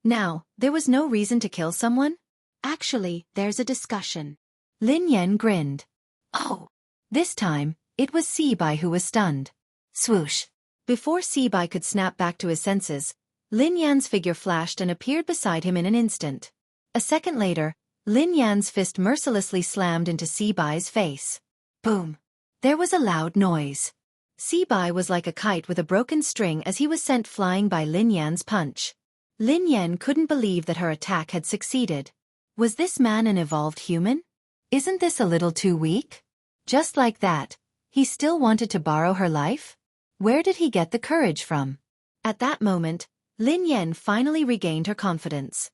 Now, there was no reason to kill someone? Actually, there's a discussion. Lin Yan grinned. Oh. This time, it was Sibai who was stunned. Swoosh. Before Sibai could snap back to his senses, Lin Yan's figure flashed and appeared beside him in an instant. A second later, Lin Yan's fist mercilessly slammed into Sibai's face. Boom. There was a loud noise. Sibai was like a kite with a broken string as he was sent flying by Lin Yan's punch. Lin Yan couldn't believe that her attack had succeeded. Was this man an evolved human? Isn't this a little too weak? Just like that, he still wanted to borrow her life? Where did he get the courage from? At that moment, Lin Yan finally regained her confidence.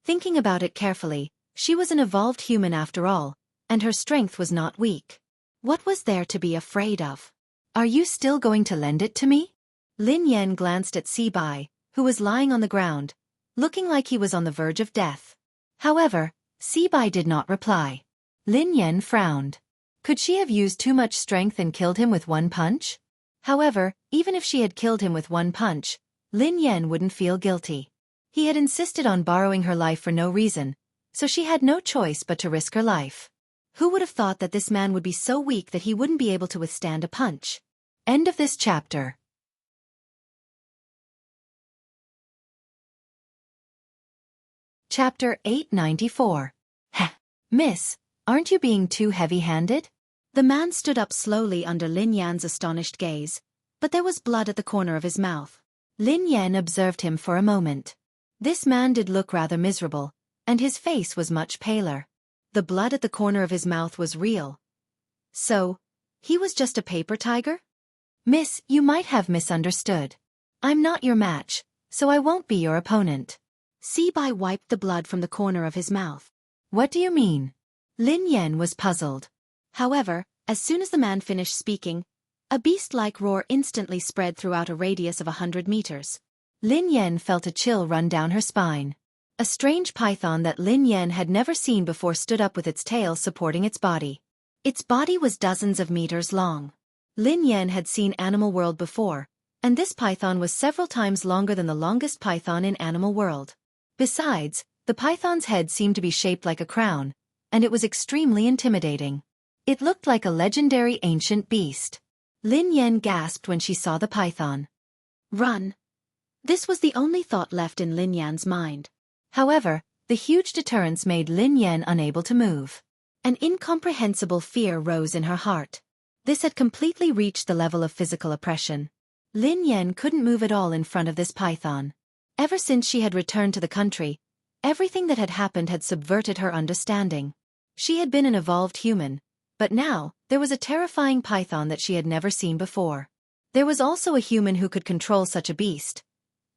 Thinking about it carefully, she was an evolved human after all, and her strength was not weak. What was there to be afraid of? Are you still going to lend it to me? Lin Yan glanced at Sibai, who was lying on the ground, looking like he was on the verge of death. However, Sibai did not reply. Lin Yan frowned. Could she have used too much strength and killed him with one punch? However, even if she had killed him with one punch, Lin Yan wouldn't feel guilty. He had insisted on borrowing her life for no reason, so she had no choice but to risk her life. Who would have thought that this man would be so weak that he wouldn't be able to withstand a punch? End of this chapter. Chapter 894. Heh. Miss, aren't you being too heavy-handed? The man stood up slowly under Lin Yan's astonished gaze, but there was blood at the corner of his mouth. Lin Yan observed him for a moment. This man did look rather miserable, and his face was much paler. The blood at the corner of his mouth was real. So, he was just a paper tiger? Miss, you might have misunderstood. I'm not your match, so I won't be your opponent. Sibai wiped the blood from the corner of his mouth. What do you mean? Lin Yan was puzzled. However, as soon as the man finished speaking, a beast-like roar instantly spread throughout a radius of 100 meters. Lin Yan felt a chill run down her spine. A strange python that Lin Yan had never seen before stood up with its tail supporting its body. Its body was dozens of meters long. Lin Yan had seen Animal World before, and this python was several times longer than the longest python in Animal World. Besides, the python's head seemed to be shaped like a crown, and it was extremely intimidating. It looked like a legendary ancient beast. Lin Yan gasped when she saw the python. Run! This was the only thought left in Lin Yan's mind. However, the huge deterrence made Lin Yan unable to move. An incomprehensible fear rose in her heart. This had completely reached the level of physical oppression. Lin Yan couldn't move at all in front of this python. Ever since she had returned to the country, everything that had happened had subverted her understanding. She had been an evolved human, but now, there was a terrifying python that she had never seen before. There was also a human who could control such a beast.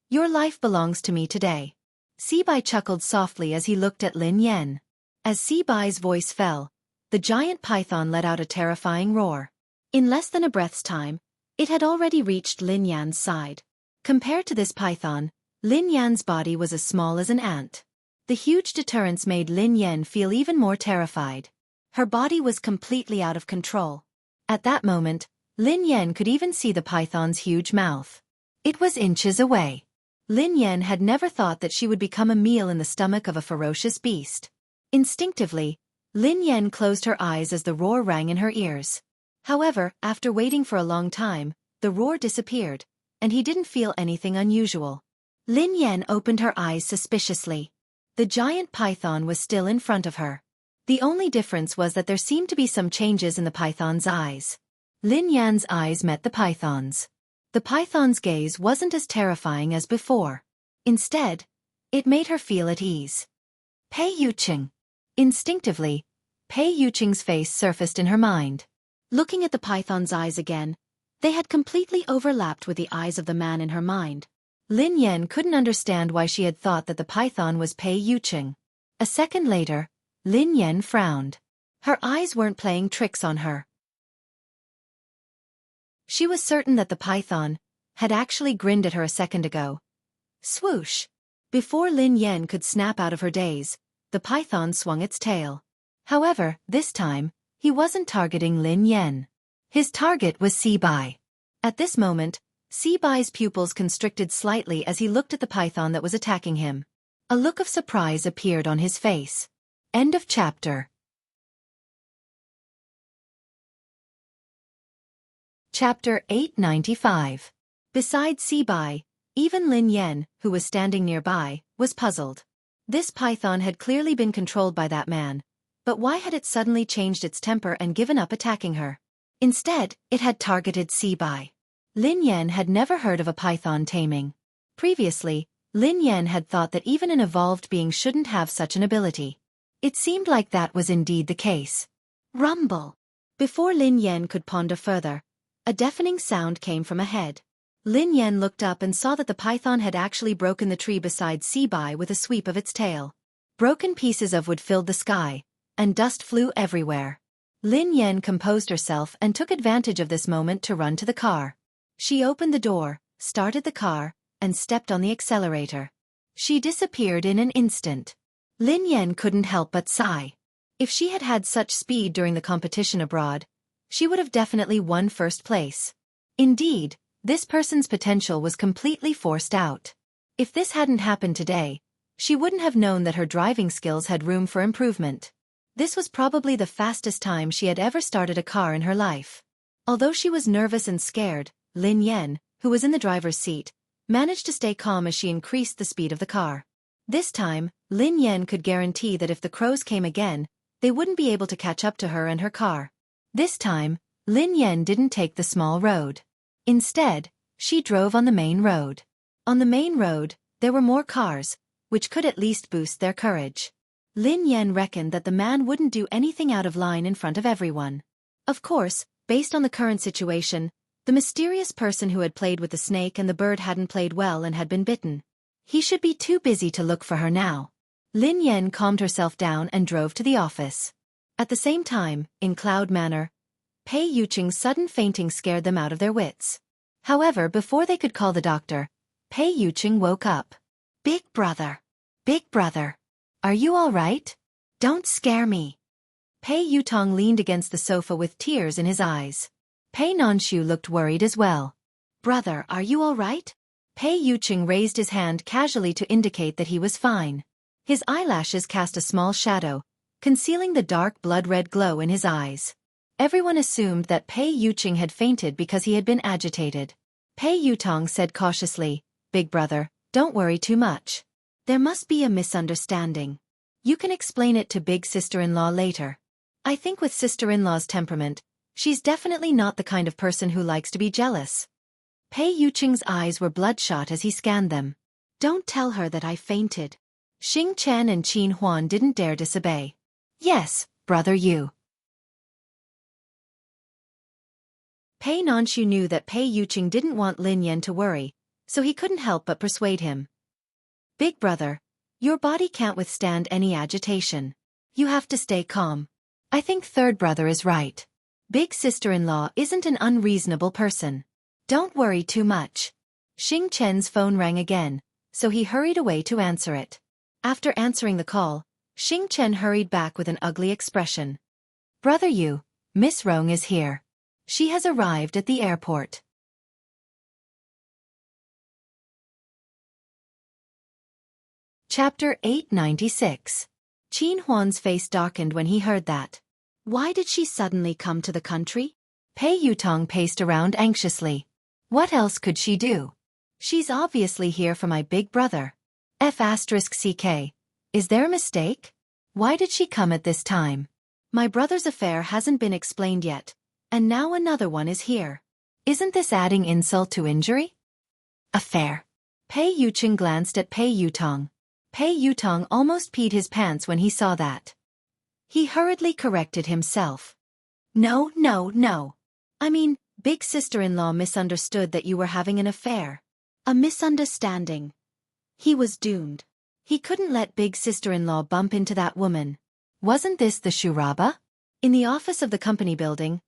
Your life belongs to me today. Sibai chuckled softly as he looked at Lin Yan. As Sibai's voice fell, the giant python let out a terrifying roar. In less than a breath's time, it had already reached Lin Yan's side. Compared to this python, Lin Yan's body was as small as an ant. The huge deterrence made Lin Yan feel even more terrified. Her body was completely out of control. At that moment, Lin Yan could even see the python's huge mouth. It was inches away. Lin Yan had never thought that she would become a meal in the stomach of a ferocious beast. Instinctively, Lin Yan closed her eyes as the roar rang in her ears. However, after waiting for a long time, the roar disappeared, and he didn't feel anything unusual. Lin Yan opened her eyes suspiciously. The giant python was still in front of her. The only difference was that there seemed to be some changes in the python's eyes. Lin Yan's eyes met the python's. The python's gaze wasn't as terrifying as before. Instead, it made her feel at ease. Pei Yuqing. Instinctively, Pei Yuqing's face surfaced in her mind. Looking at the python's eyes again, they had completely overlapped with the eyes of the man in her mind. Lin Yan couldn't understand why she had thought that the python was Pei Yuqing. A second later, Lin Yan frowned. Her eyes weren't playing tricks on her. She was certain that the python had actually grinned at her a second ago. Swoosh! Before Lin Yan could snap out of her daze, the python swung its tail. However, this time, he wasn't targeting Lin Yan. His target was Sibai. At this moment, Sibai's pupils constricted slightly as he looked at the python that was attacking him. A look of surprise appeared on his face. End of chapter. Chapter 895. Besides Sibai, even Lin Yan, who was standing nearby, was puzzled. This python had clearly been controlled by that man, but why had it suddenly changed its temper and given up attacking her? Instead, it had targeted Sibai. Lin Yan had never heard of a python taming. Previously, Lin Yan had thought that even an evolved being shouldn't have such an ability. It seemed like that was indeed the case. Rumble! Before Lin Yan could ponder further, a deafening sound came from ahead. Lin Yan looked up and saw that the python had actually broken the tree beside Sibai with a sweep of its tail. Broken pieces of wood filled the sky, and dust flew everywhere. Lin Yan composed herself and took advantage of this moment to run to the car. She opened the door, started the car, and stepped on the accelerator. She disappeared in an instant. Lin Yan couldn't help but sigh. If she had had such speed during the competition abroad, she would have definitely won first place. Indeed, this person's potential was completely forced out. If this hadn't happened today, she wouldn't have known that her driving skills had room for improvement. This was probably the fastest time she had ever started a car in her life. Although she was nervous and scared, Lin Yan, who was in the driver's seat, managed to stay calm as she increased the speed of the car. This time, Lin Yan could guarantee that if the crows came again, they wouldn't be able to catch up to her and her car. This time, Lin Yan didn't take the small road. Instead, she drove on the main road. On the main road, there were more cars, which could at least boost their courage. Lin Yan reckoned that the man wouldn't do anything out of line in front of everyone. Of course, based on the current situation, the mysterious person who had played with the snake and the bird hadn't played well and had been bitten. He should be too busy to look for her now. Lin Yan calmed herself down and drove to the office. At the same time, in Cloud Manor, Pei Yuqing's sudden fainting scared them out of their wits. However, before they could call the doctor, Pei Yuqing woke up. Big brother. Big brother. Are you all right? Don't scare me. Pei Yutong leaned against the sofa with tears in his eyes. Pei Nanshu looked worried as well. Brother, are you all right? Pei Yuqing raised his hand casually to indicate that he was fine. His eyelashes cast a small shadow, concealing the dark blood-red glow in his eyes. Everyone assumed that Pei Yuqing had fainted because he had been agitated. Pei Yutong said cautiously, Big brother, don't worry too much. There must be a misunderstanding. You can explain it to big sister-in-law later. I think with sister-in-law's temperament, she's definitely not the kind of person who likes to be jealous. Pei Yuqing's eyes were bloodshot as he scanned them. Don't tell her that I fainted. Xing Chen and Qin Huan didn't dare disobey. Yes, brother you. Pei Nanshu knew that Pei Yuqing didn't want Lin Yan to worry, so he couldn't help but persuade him. Big brother, your body can't withstand any agitation. You have to stay calm. I think third brother is right. Big sister-in-law isn't an unreasonable person. Don't worry too much. Xing Chen's phone rang again, so he hurried away to answer it. After answering the call, Xing Chen hurried back with an ugly expression. Brother Yu, Miss Rong is here. She has arrived at the airport. Chapter 896. Qin Huan's face darkened when he heard that. Why did she suddenly come to the country? Pei Yutong paced around anxiously. What else could she do? She's obviously here for my big brother. F***CK. Is there a mistake? Why did she come at this time? My brother's affair hasn't been explained yet, and now another one is here. Isn't this adding insult to injury? Affair. Pei Yucheng glanced at Pei Yutong. Pei Yutong almost peed his pants when he saw that. He hurriedly corrected himself. No. I mean, big sister-in-law misunderstood that you were having an affair. A misunderstanding. He was doomed. He couldn't let big sister-in-law bump into that woman. Wasn't this the Shuraba? In the office of the company building,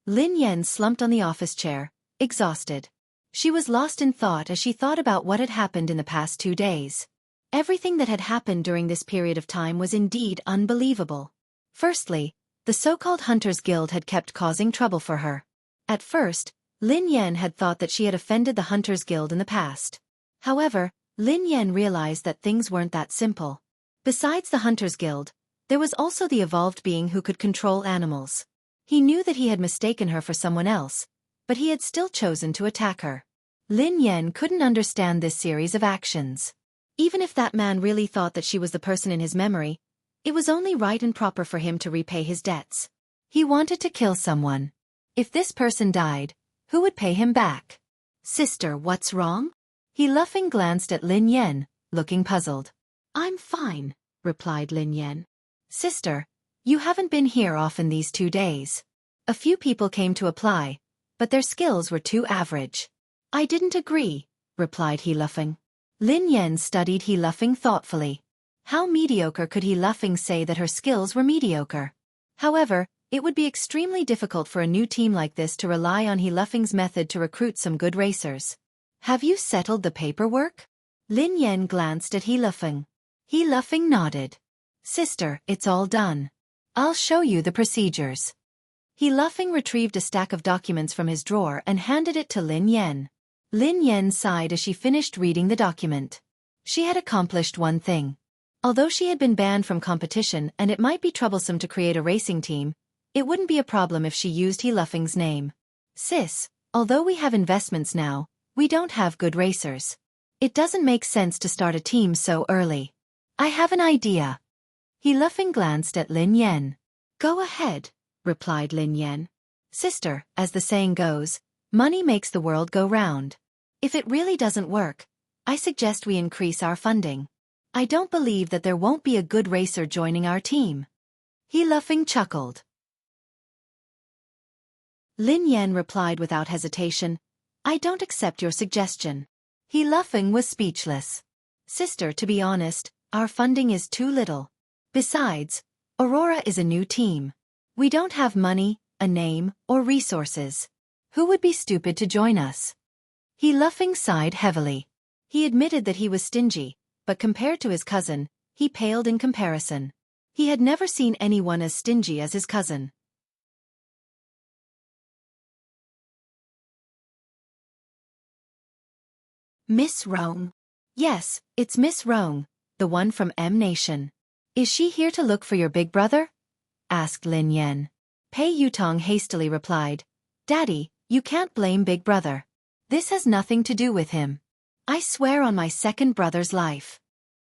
Lin Yan slumped on the office chair, exhausted. She was lost in thought as she thought about what had happened in the past 2 days. Everything that had happened during this period of time was indeed unbelievable. Firstly, the so-called Hunters Guild had kept causing trouble for her. At first, Lin Yan had thought that she had offended the Hunters Guild in the past. However, Lin Yan realized that things weren't that simple. Besides the Hunters Guild, there was also the evolved being who could control animals. He knew that he had mistaken her for someone else, but he had still chosen to attack her. Lin Yan couldn't understand this series of actions. Even if that man really thought that she was the person in his memory, it was only right and proper for him to repay his debts. He wanted to kill someone. If this person died, who would pay him back? Sister, what's wrong? He laughing glanced at Lin Yan, looking puzzled. I'm fine, replied Lin Yan. Sister, you haven't been here often these 2 days. A few people came to apply, but their skills were too average. I didn't agree, replied He Luffing. Lin Yan studied He Luffing thoughtfully. How mediocre could He Luffing say that her skills were mediocre? However, it would be extremely difficult for a new team like this to rely on He Luffing's method to recruit some good racers. Have you settled the paperwork? Lin Yan glanced at He Luffing. He Luffing nodded. Sister, it's all done. I'll show you the procedures. He Luffing retrieved a stack of documents from his drawer and handed it to Lin Yan. Lin Yan sighed as she finished reading the document. She had accomplished one thing. Although she had been banned from competition and it might be troublesome to create a racing team, it wouldn't be a problem if she used He Luffing's name. Sis, although we have investments now, we don't have good racers. It doesn't make sense to start a team so early. I have an idea. He Luffing glanced at Lin Yan. Go ahead, replied Lin Yan. Sister, as the saying goes, money makes the world go round. If it really doesn't work, I suggest we increase our funding. I don't believe that there won't be a good racer joining our team. He Luffing chuckled. Lin Yan replied without hesitation, I don't accept your suggestion. He Luffing was speechless. Sister, to be honest, our funding is too little. Besides, Aurora is a new team. We don't have money, a name, or resources. Who would be stupid to join us? He Luffing sighed heavily. He admitted that he was stingy, but compared to his cousin, he paled in comparison. He had never seen anyone as stingy as his cousin. Miss Rong. Yes, it's Miss Rong, the one from M Nation. Is she here to look for your big brother? Asked Lin Yan. Pei Yutong hastily replied, Daddy, you can't blame big brother. This has nothing to do with him. I swear on my second brother's life.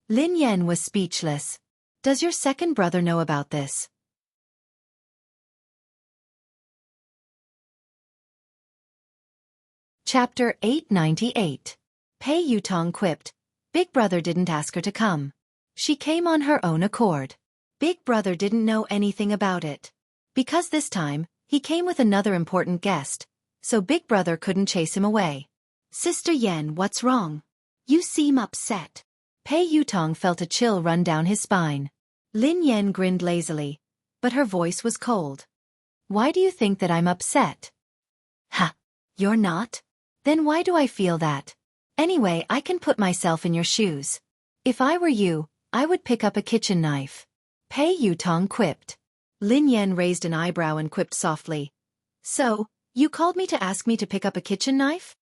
Lin Yan was speechless. Does your second brother know about this? Chapter 898. Pei Yutong quipped. Big brother didn't ask her to come. She came on her own accord. Big brother didn't know anything about it. Because this time, he came with another important guest, so big brother couldn't chase him away. Sister Yan, what's wrong? You seem upset. Pei Yutong felt a chill run down his spine. Lin Yan grinned lazily, but her voice was cold. Why do you think that I'm upset? Ha! You're not? Then why do I feel that? Anyway, I can put myself in your shoes. If I were you, I would pick up a kitchen knife. Pei Yutong quipped. Lin Yan raised an eyebrow and quipped softly. So, you called me to ask me to pick up a kitchen knife?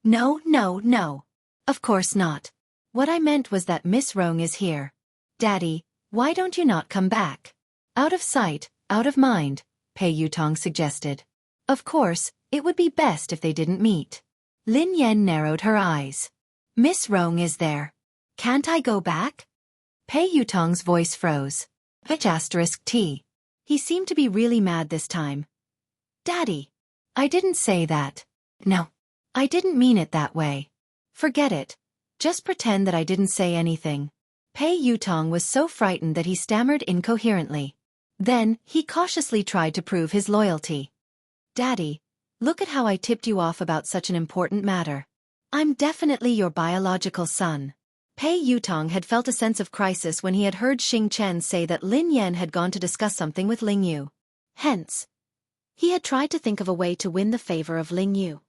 No, no, no. Of course not. What I meant was that Miss Rong is here. Daddy, why don't you not come back? Out of sight, out of mind, Pei Yutong suggested. Of course, it would be best if they didn't meet. Lin Yan narrowed her eyes. Miss Rong is there. Can't I go back? Pei Yutong's voice froze. *T. He seemed to be really mad this time. Daddy. I didn't say that. No. I didn't mean it that way. Forget it. Just pretend that I didn't say anything. Pei Yutong was so frightened that he stammered incoherently. Then, he cautiously tried to prove his loyalty. Daddy, look at how I tipped you off about such an important matter. I'm definitely your biological son. Pei Yutong had felt a sense of crisis when he had heard Xing Chen say that Lin Yan had gone to discuss something with Ling Yu. Hence, he had tried to think of a way to win the favor of Ling Yu.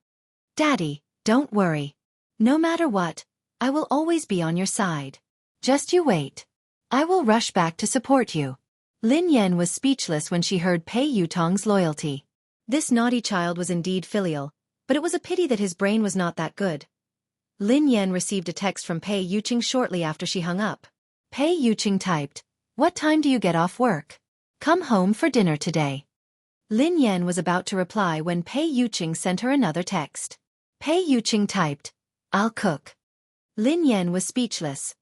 Daddy, don't worry. No matter what, I will always be on your side. Just you wait. I will rush back to support you. Lin Yan was speechless when she heard Pei Yutong's loyalty. This naughty child was indeed filial, but it was a pity that his brain was not that good. Lin Yan received a text from Pei Yuqing shortly after she hung up. Pei Yuqing typed, "What time do you get off work? Come home for dinner today." Lin Yan was about to reply when Pei Yuqing sent her another text. Pei Yuqing typed, "I'll cook." Lin Yan was speechless.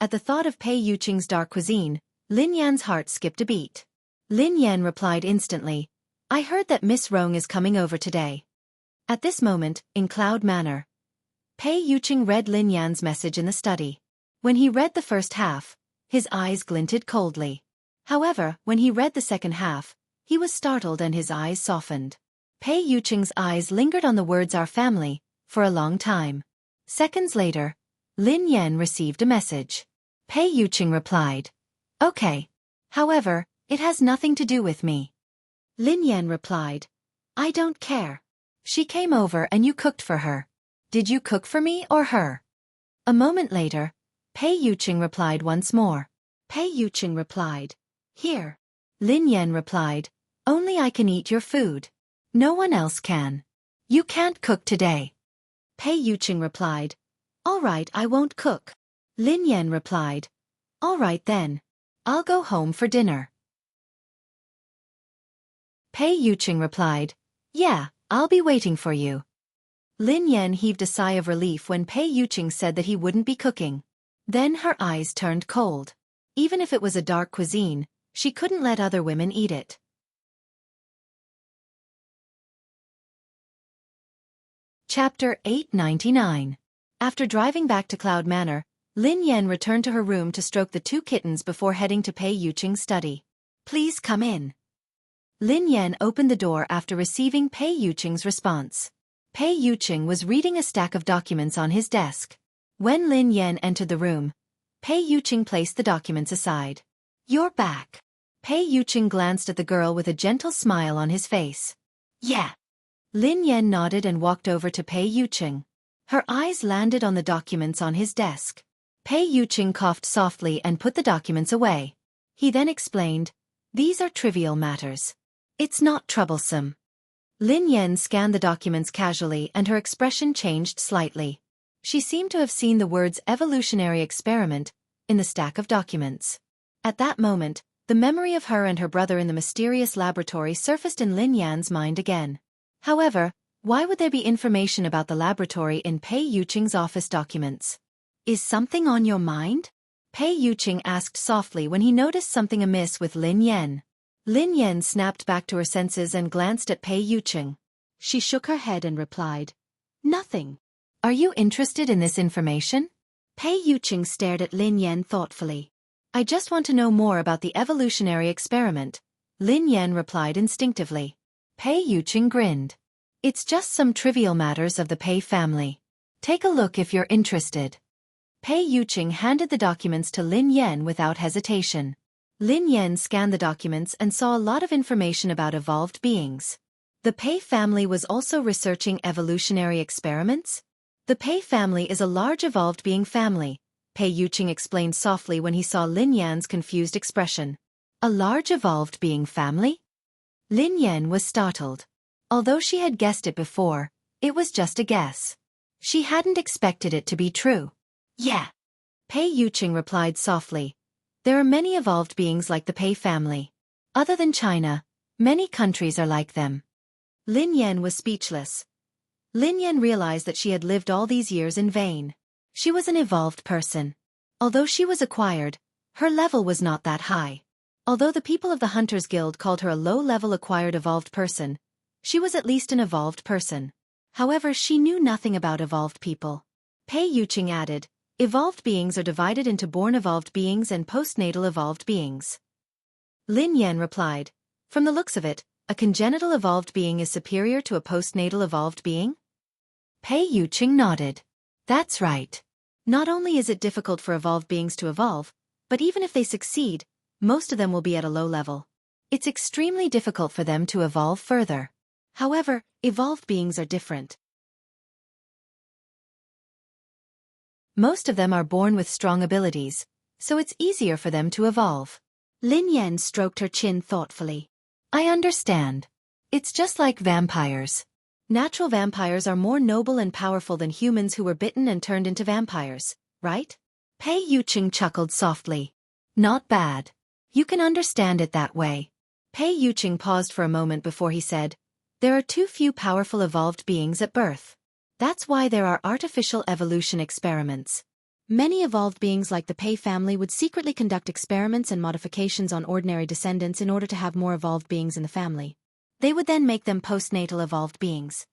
At the thought of Pei Yuqing's dark cuisine, Lin Yan's heart skipped a beat. Lin Yan replied instantly, "I heard that Miss Rong is coming over today." At this moment, in Cloud Manor, Pei Yuqing read Lin Yan's message in the study. When he read the first half, his eyes glinted coldly. However, when he read the second half, he was startled and his eyes softened. Pei Yuqing's eyes lingered on the words "our family" for a long time. Seconds later, Lin Yan received a message. Pei Yuqing replied, "Okay. However, it has nothing to do with me." Lin Yan replied, "I don't care. She came over and you cooked for her. Did you cook for me or her?" A moment later, Pei Yuqing replied once more. Pei Yuqing replied, "Here." Lin Yan replied, "Only I can eat your food. No one else can. You can't cook today." Pei Yuqing replied, "All right, I won't cook." Lin Yan replied, "All right then. I'll go home for dinner." Pei Yuqing replied, "Yeah, I'll be waiting for you." Lin Yan heaved a sigh of relief when Pei Yuqing said that he wouldn't be cooking. Then her eyes turned cold. Even if it was a dark cuisine, she couldn't let other women eat it. Chapter 899. After driving back to Cloud Manor, Lin Yan returned to her room to stroke the two kittens before heading to Pei Yuqing's study. "Please come in." Lin Yan opened the door after receiving Pei Yuqing's response. Pei Yuqing was reading a stack of documents on his desk. When Lin Yan entered the room, Pei Yuqing placed the documents aside. "You're back." Pei Yuqing glanced at the girl with a gentle smile on his face. "Yeah." Lin Yan nodded and walked over to Pei Yuqing. Her eyes landed on the documents on his desk. Pei Yuqing coughed softly and put the documents away. He then explained, "These are trivial matters. It's not troublesome." Lin Yan scanned the documents casually and her expression changed slightly. She seemed to have seen the words "evolutionary experiment" in the stack of documents. At that moment, the memory of her and her brother in the mysterious laboratory surfaced in Lin Yan's mind again. However, why would there be information about the laboratory in Pei Yuqing's office documents? "Is something on your mind?" Pei Yuqing asked softly when he noticed something amiss with Lin Yan. Lin Yan snapped back to her senses and glanced at Pei Yuqing. She shook her head and replied, "Nothing." "Are you interested in this information?" Pei Yuqing stared at Lin Yan thoughtfully. "I just want to know more about the evolutionary experiment," Lin Yan replied instinctively. Pei Yuqing grinned. "It's just some trivial matters of the Pei family. Take a look if you're interested." Pei Yuqing handed the documents to Lin Yan without hesitation. Lin Yan scanned the documents and saw a lot of information about evolved beings. The Pei family was also researching evolutionary experiments? The Pei family is a large evolved being family, Pei Yuqing explained softly when he saw Lin Yan's confused expression. A large evolved being family? Lin Yan was startled. Although she had guessed it before, it was just a guess. She hadn't expected it to be true. Yeah. Pei Yuqing replied softly. There are many evolved beings like the Pei family. Other than China, many countries are like them. Lin Yan was speechless. Lin Yan realized that she had lived all these years in vain. She was an evolved person. Although she was acquired, her level was not that high. Although the people of the Hunters Guild called her a low-level acquired evolved person, she was at least an evolved person. However, she knew nothing about evolved people. Pei Yuqing added, evolved beings are divided into born evolved beings and postnatal evolved beings. Lin Yan replied, from the looks of it, a congenital evolved being is superior to a postnatal evolved being? Pei Yuqing nodded. That's right. Not only is it difficult for evolved beings to evolve, but even if they succeed, most of them will be at a low level. It's extremely difficult for them to evolve further. However, evolved beings are different. Most of them are born with strong abilities, so it's easier for them to evolve. Lin Yan stroked her chin thoughtfully. I understand. It's just like vampires. Natural vampires are more noble and powerful than humans who were bitten and turned into vampires, right? Pei Yuqing chuckled softly. Not bad. You can understand it that way. Pei Yuqing paused for a moment before he said, there are too few powerful evolved beings at birth. That's why there are artificial evolution experiments. Many evolved beings like the Pei family would secretly conduct experiments and modifications on ordinary descendants in order to have more evolved beings in the family. They would then make them postnatal evolved beings.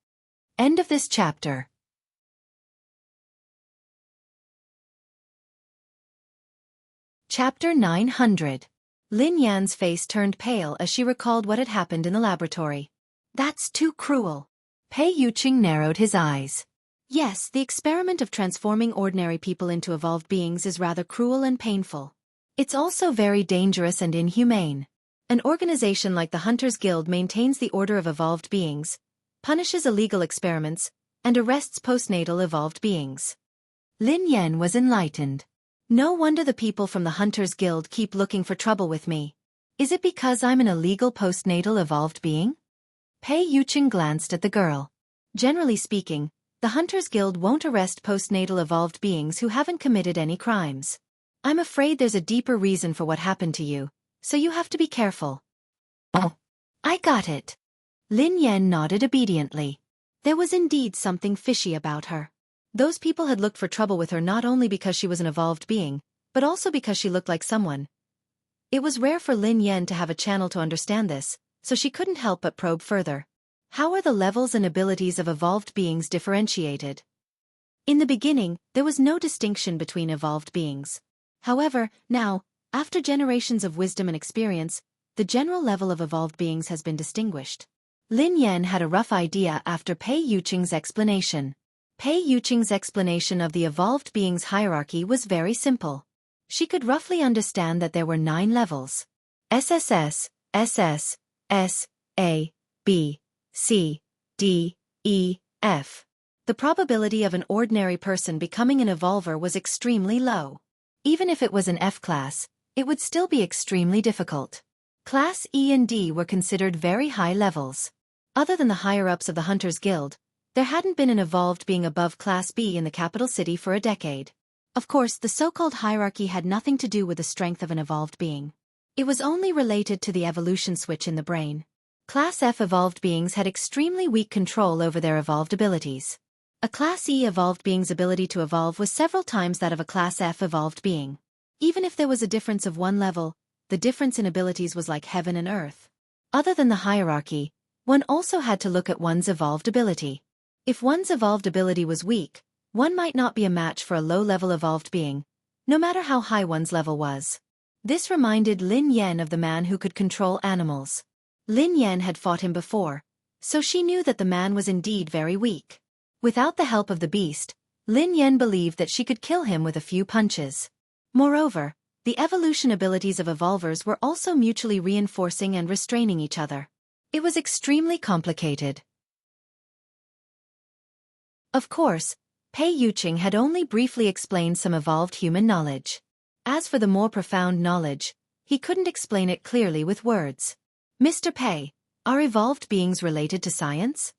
End of this chapter. Chapter 900. Lin Yan's face turned pale as she recalled what had happened in the laboratory. That's too cruel. Pei Yuqing narrowed his eyes. Yes, the experiment of transforming ordinary people into evolved beings is rather cruel and painful. It's also very dangerous and inhumane. An organization like the Hunters Guild maintains the order of evolved beings, punishes illegal experiments, and arrests postnatal evolved beings. Lin Yan was enlightened. No wonder the people from the Hunters Guild keep looking for trouble with me. Is it because I'm an illegal postnatal evolved being? Pei Yuqing glanced at the girl. Generally speaking, the Hunters Guild won't arrest postnatal evolved beings who haven't committed any crimes. I'm afraid there's a deeper reason for what happened to you, so you have to be careful. Oh, I got it. Lin Yan nodded obediently. There was indeed something fishy about her. Those people had looked for trouble with her not only because she was an evolved being, but also because she looked like someone. It was rare for Lin Yan to have a channel to understand this, so she couldn't help but probe further. How are the levels and abilities of evolved beings differentiated? In the beginning, there was no distinction between evolved beings. However, now, after generations of wisdom and experience, the general level of evolved beings has been distinguished. Lin Yan had a rough idea after Pei Yuqing's explanation. Pei Yuqing's explanation of the evolved beings' hierarchy was very simple. She could roughly understand that there were 9 levels. SSS, SS, S, A, B, C, D, E, F. The probability of an ordinary person becoming an evolver was extremely low. Even if it was an F class, it would still be extremely difficult. Class E and D were considered very high levels. Other than the higher-ups of the Hunters Guild, there hadn't been an evolved being above Class B in the capital city for a decade. Of course, the so-called hierarchy had nothing to do with the strength of an evolved being. It was only related to the evolution switch in the brain. Class F evolved beings had extremely weak control over their evolved abilities. A Class E evolved being's ability to evolve was several times that of a Class F evolved being. Even if there was a difference of 1 level, the difference in abilities was like heaven and earth. Other than the hierarchy, one also had to look at one's evolved ability. If one's evolved ability was weak, one might not be a match for a low-level evolved being, no matter how high one's level was. This reminded Lin Yan of the man who could control animals. Lin Yan had fought him before, so she knew that the man was indeed very weak. Without the help of the beast, Lin Yan believed that she could kill him with a few punches. Moreover, the evolution abilities of evolvers were also mutually reinforcing and restraining each other. It was extremely complicated. Of course, Pei Yuqing had only briefly explained some evolved human knowledge. As for the more profound knowledge, He couldn't explain it clearly with words. Mr. Pei, are evolved beings related to science?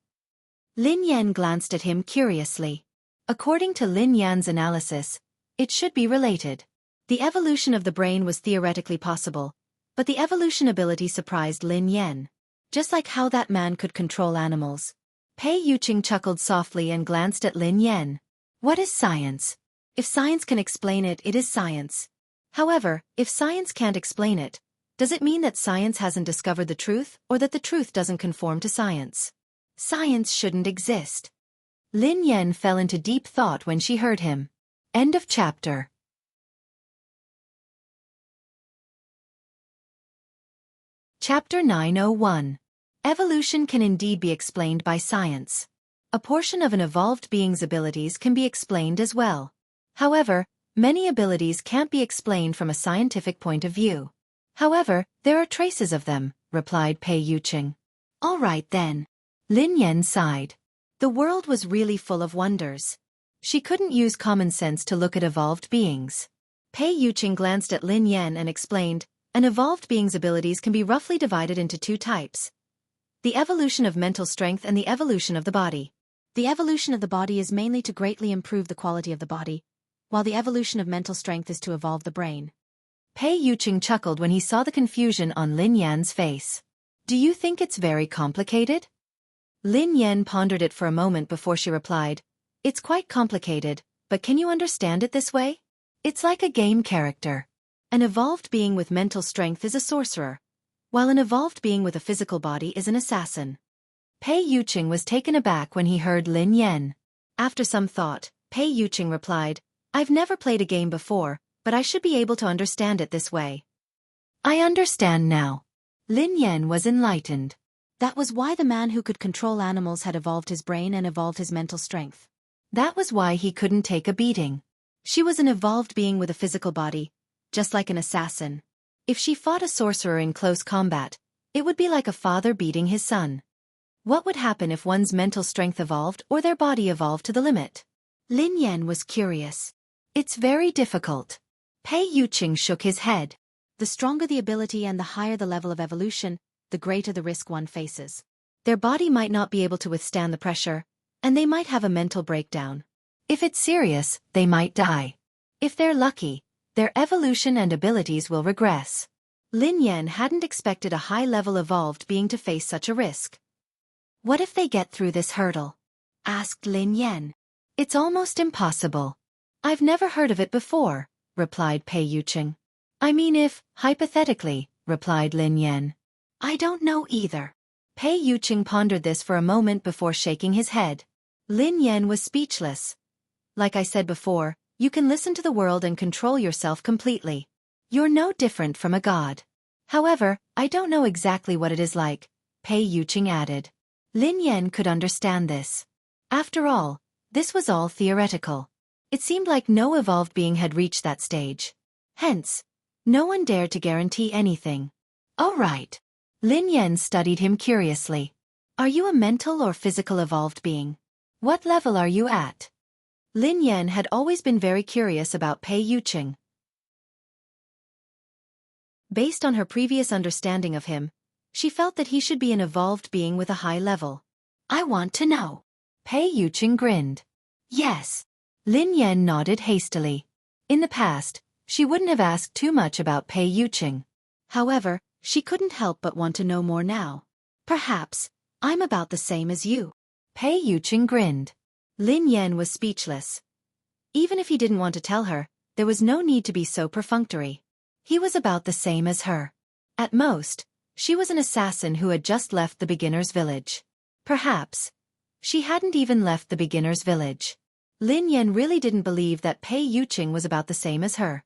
Lin Yan glanced at him curiously. According to Lin Yan's analysis, it should be related. The evolution of the brain was theoretically possible, but the evolution ability surprised Lin Yan. Just like how that man could control animals. Pei Yuqing chuckled softly and glanced at Lin Yan. What is science? If science can explain it, it is science. However, if science can't explain it, does it mean that science hasn't discovered the truth, or that the truth doesn't conform to science? Science shouldn't exist. Lin Yan fell into deep thought when she heard him. End of chapter. Chapter 901. Evolution can indeed be explained by science. A portion of an evolved being's abilities can be explained as well. However, many abilities can't be explained from a scientific point of view. However, there are traces of them, replied Pei Yuqing. All right then. Lin Yan sighed. The world was really full of wonders. She couldn't use common sense to look at evolved beings. Pei Yuqing glanced at Lin Yan and explained, an evolved being's abilities can be roughly divided into two types. The evolution of mental strength and the evolution of the body. The evolution of the body is mainly to greatly improve the quality of the body, while the evolution of mental strength is to evolve the brain. Pei Yuqing chuckled when he saw the confusion on Lin Yan's face. Do you think it's very complicated? Lin Yan pondered it for a moment before she replied, it's quite complicated, but can you understand it this way? It's like a game character. An evolved being with mental strength is a sorcerer, while an evolved being with a physical body is an assassin. Pei Yuqing was taken aback when he heard Lin Yan. After some thought, Pei Yuqing replied, I've never played a game before, but I should be able to understand it this way. I understand now. Lin Yan was enlightened. That was why the man who could control animals had evolved his brain and evolved his mental strength. That was why he couldn't take a beating. She was an evolved being with a physical body, just like an assassin. If she fought a sorcerer in close combat, it would be like a father beating his son. What would happen if one's mental strength evolved or their body evolved to the limit? Lin Yan was curious. It's very difficult. Pei Yuqing shook his head. The stronger the ability and the higher the level of evolution, the greater the risk one faces. Their body might not be able to withstand the pressure, and they might have a mental breakdown. If it's serious, they might die. If they're lucky, their evolution and abilities will regress. Lin Yan hadn't expected a high-level evolved being to face such a risk. What if they get through this hurdle? Asked Lin Yan. It's almost impossible. I've never heard of it before, replied Pei Yuqing. I mean if, hypothetically, replied Lin Yan. I don't know either. Pei Yuqing pondered this for a moment before shaking his head. Lin Yan was speechless. Like I said before, you can listen to the world and control yourself completely. You're no different from a god. However, I don't know exactly what it is like, Pei Yuqing added. Lin Yan could understand this. After all, this was all theoretical. It seemed like no evolved being had reached that stage. Hence, no one dared to guarantee anything. All right. Lin Yan studied him curiously. Are you a mental or physical evolved being? What level are you at? Lin Yan had always been very curious about Pei Yuqing. Based on her previous understanding of him, she felt that he should be an evolved being with a high level. I want to know. Pei Yuqing grinned. Yes. Lin Yan nodded hastily. In the past, she wouldn't have asked too much about Pei Yuqing. However, she couldn't help but want to know more now. Perhaps, I'm about the same as you. Pei Yuqing grinned. Lin Yan was speechless. Even if he didn't want to tell her, there was no need to be so perfunctory. He was about the same as her. At most, she was an assassin who had just left the beginner's village. Perhaps, she hadn't even left the beginner's village. Lin Yan really didn't believe that Pei Yuqing was about the same as her.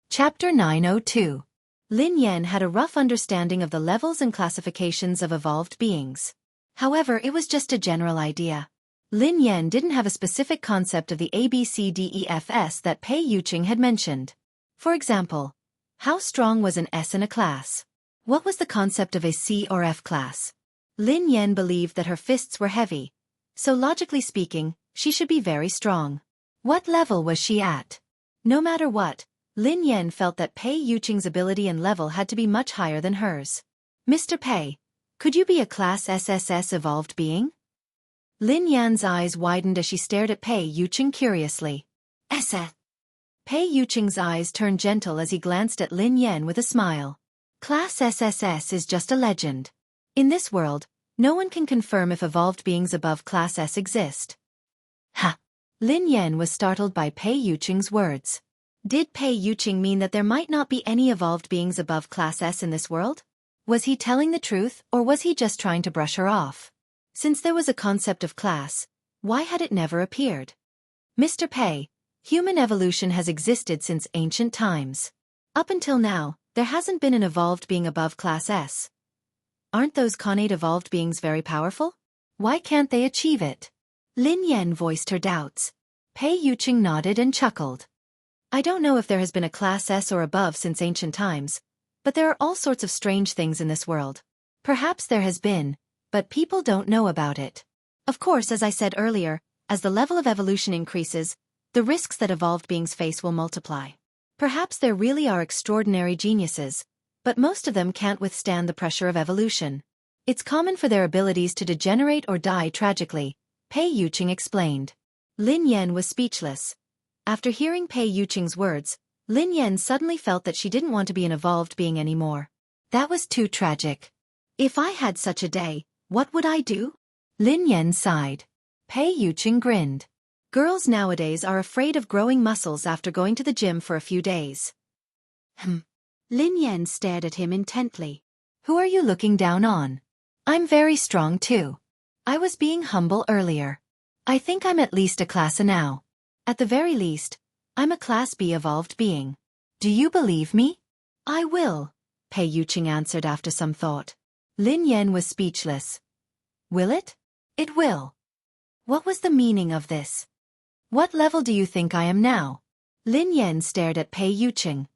Chapter 902. Lin Yan had a rough understanding of the levels and classifications of evolved beings. However, it was just a general idea. Lin Yan didn't have a specific concept of the ABCDEFS that Pei Yuqing had mentioned. For example, how strong was an S in a class? What was the concept of a C or F class? Lin Yan believed that her fists were heavy, so logically speaking, She should be very strong. What level was she at? No matter what, Lin Yan felt that Pei Yuqing's ability and level had to be much higher than hers. Mr. Pei, could you be a Class SSS evolved being? Lin Yan's eyes widened as she stared at Pei Yuqing curiously. SS. Pei Yuqing's eyes turned gentle as he glanced at Lin Yan with a smile. Class SSS is just a legend. In this world, no one can confirm if evolved beings above Class S exist. Ha! Lin Yan was startled by Pei Yuqing's words. Did Pei Yuqing mean that there might not be any evolved beings above Class S in this world? Was he telling the truth, or was he just trying to brush her off? Since there was a concept of class, why had it never appeared? Mr. Pei, human evolution has existed since ancient times. Up until now, there hasn't been an evolved being above Class S. Aren't those connate evolved beings very powerful? Why can't they achieve it? Lin Yan voiced her doubts. Pei Yuqing nodded and chuckled. I don't know if there has been a Class S or above since ancient times, but there are all sorts of strange things in this world. Perhaps there has been, but people don't know about it. Of course, as I said earlier, as the level of evolution increases, the risks that evolved beings face will multiply. Perhaps there really are extraordinary geniuses, but most of them can't withstand the pressure of evolution. It's common for their abilities to degenerate or die tragically, Pei Yuqing explained. Lin Yan was speechless. After hearing Pei Yuqing's words, Lin Yan suddenly felt that she didn't want to be an evolved being anymore. That was too tragic. If I had such a day, what would I do? Lin Yan sighed. Pei Yuqing grinned. Girls nowadays are afraid of growing muscles after going to the gym for a few days. Lin Yan stared at him intently. Who are you looking down on? I'm very strong too. I was being humble earlier. I think I'm at least a Class A now. At the very least, I'm a Class B evolved being. Do you believe me? I will, Pei Yuqing answered after some thought. Lin Yan was speechless. Will it? It will. What was the meaning of this? What level do you think I am now? Lin Yan stared at Pei Yuqing.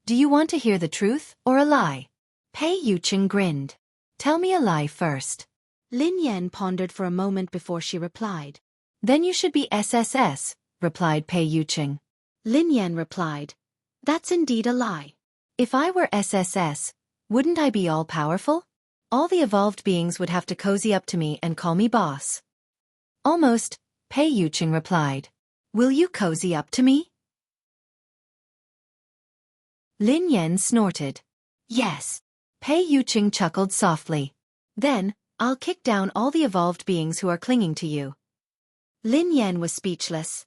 Do you want to hear the truth or a lie? Pei Yuqing grinned. Tell me a lie first. Lin Yan pondered for a moment before she replied. Then you should be SSS, replied Pei Yuqing. Lin Yan replied. That's indeed a lie. If I were SSS, wouldn't I be all-powerful? All the evolved beings would have to cozy up to me and call me boss. Almost, Pei Yuqing replied. Will you cozy up to me? Lin Yan snorted. Yes. Pei Yuqing chuckled softly. Then, I'll kick down all the evolved beings who are clinging to you. Lin Yan was speechless.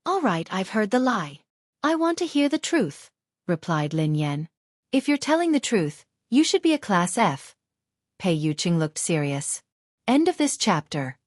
All right, I've heard the lie. I want to hear the truth, replied Lin Yan. If you're telling the truth, you should be a Class F. Pei Yuqing looked serious. End of this chapter.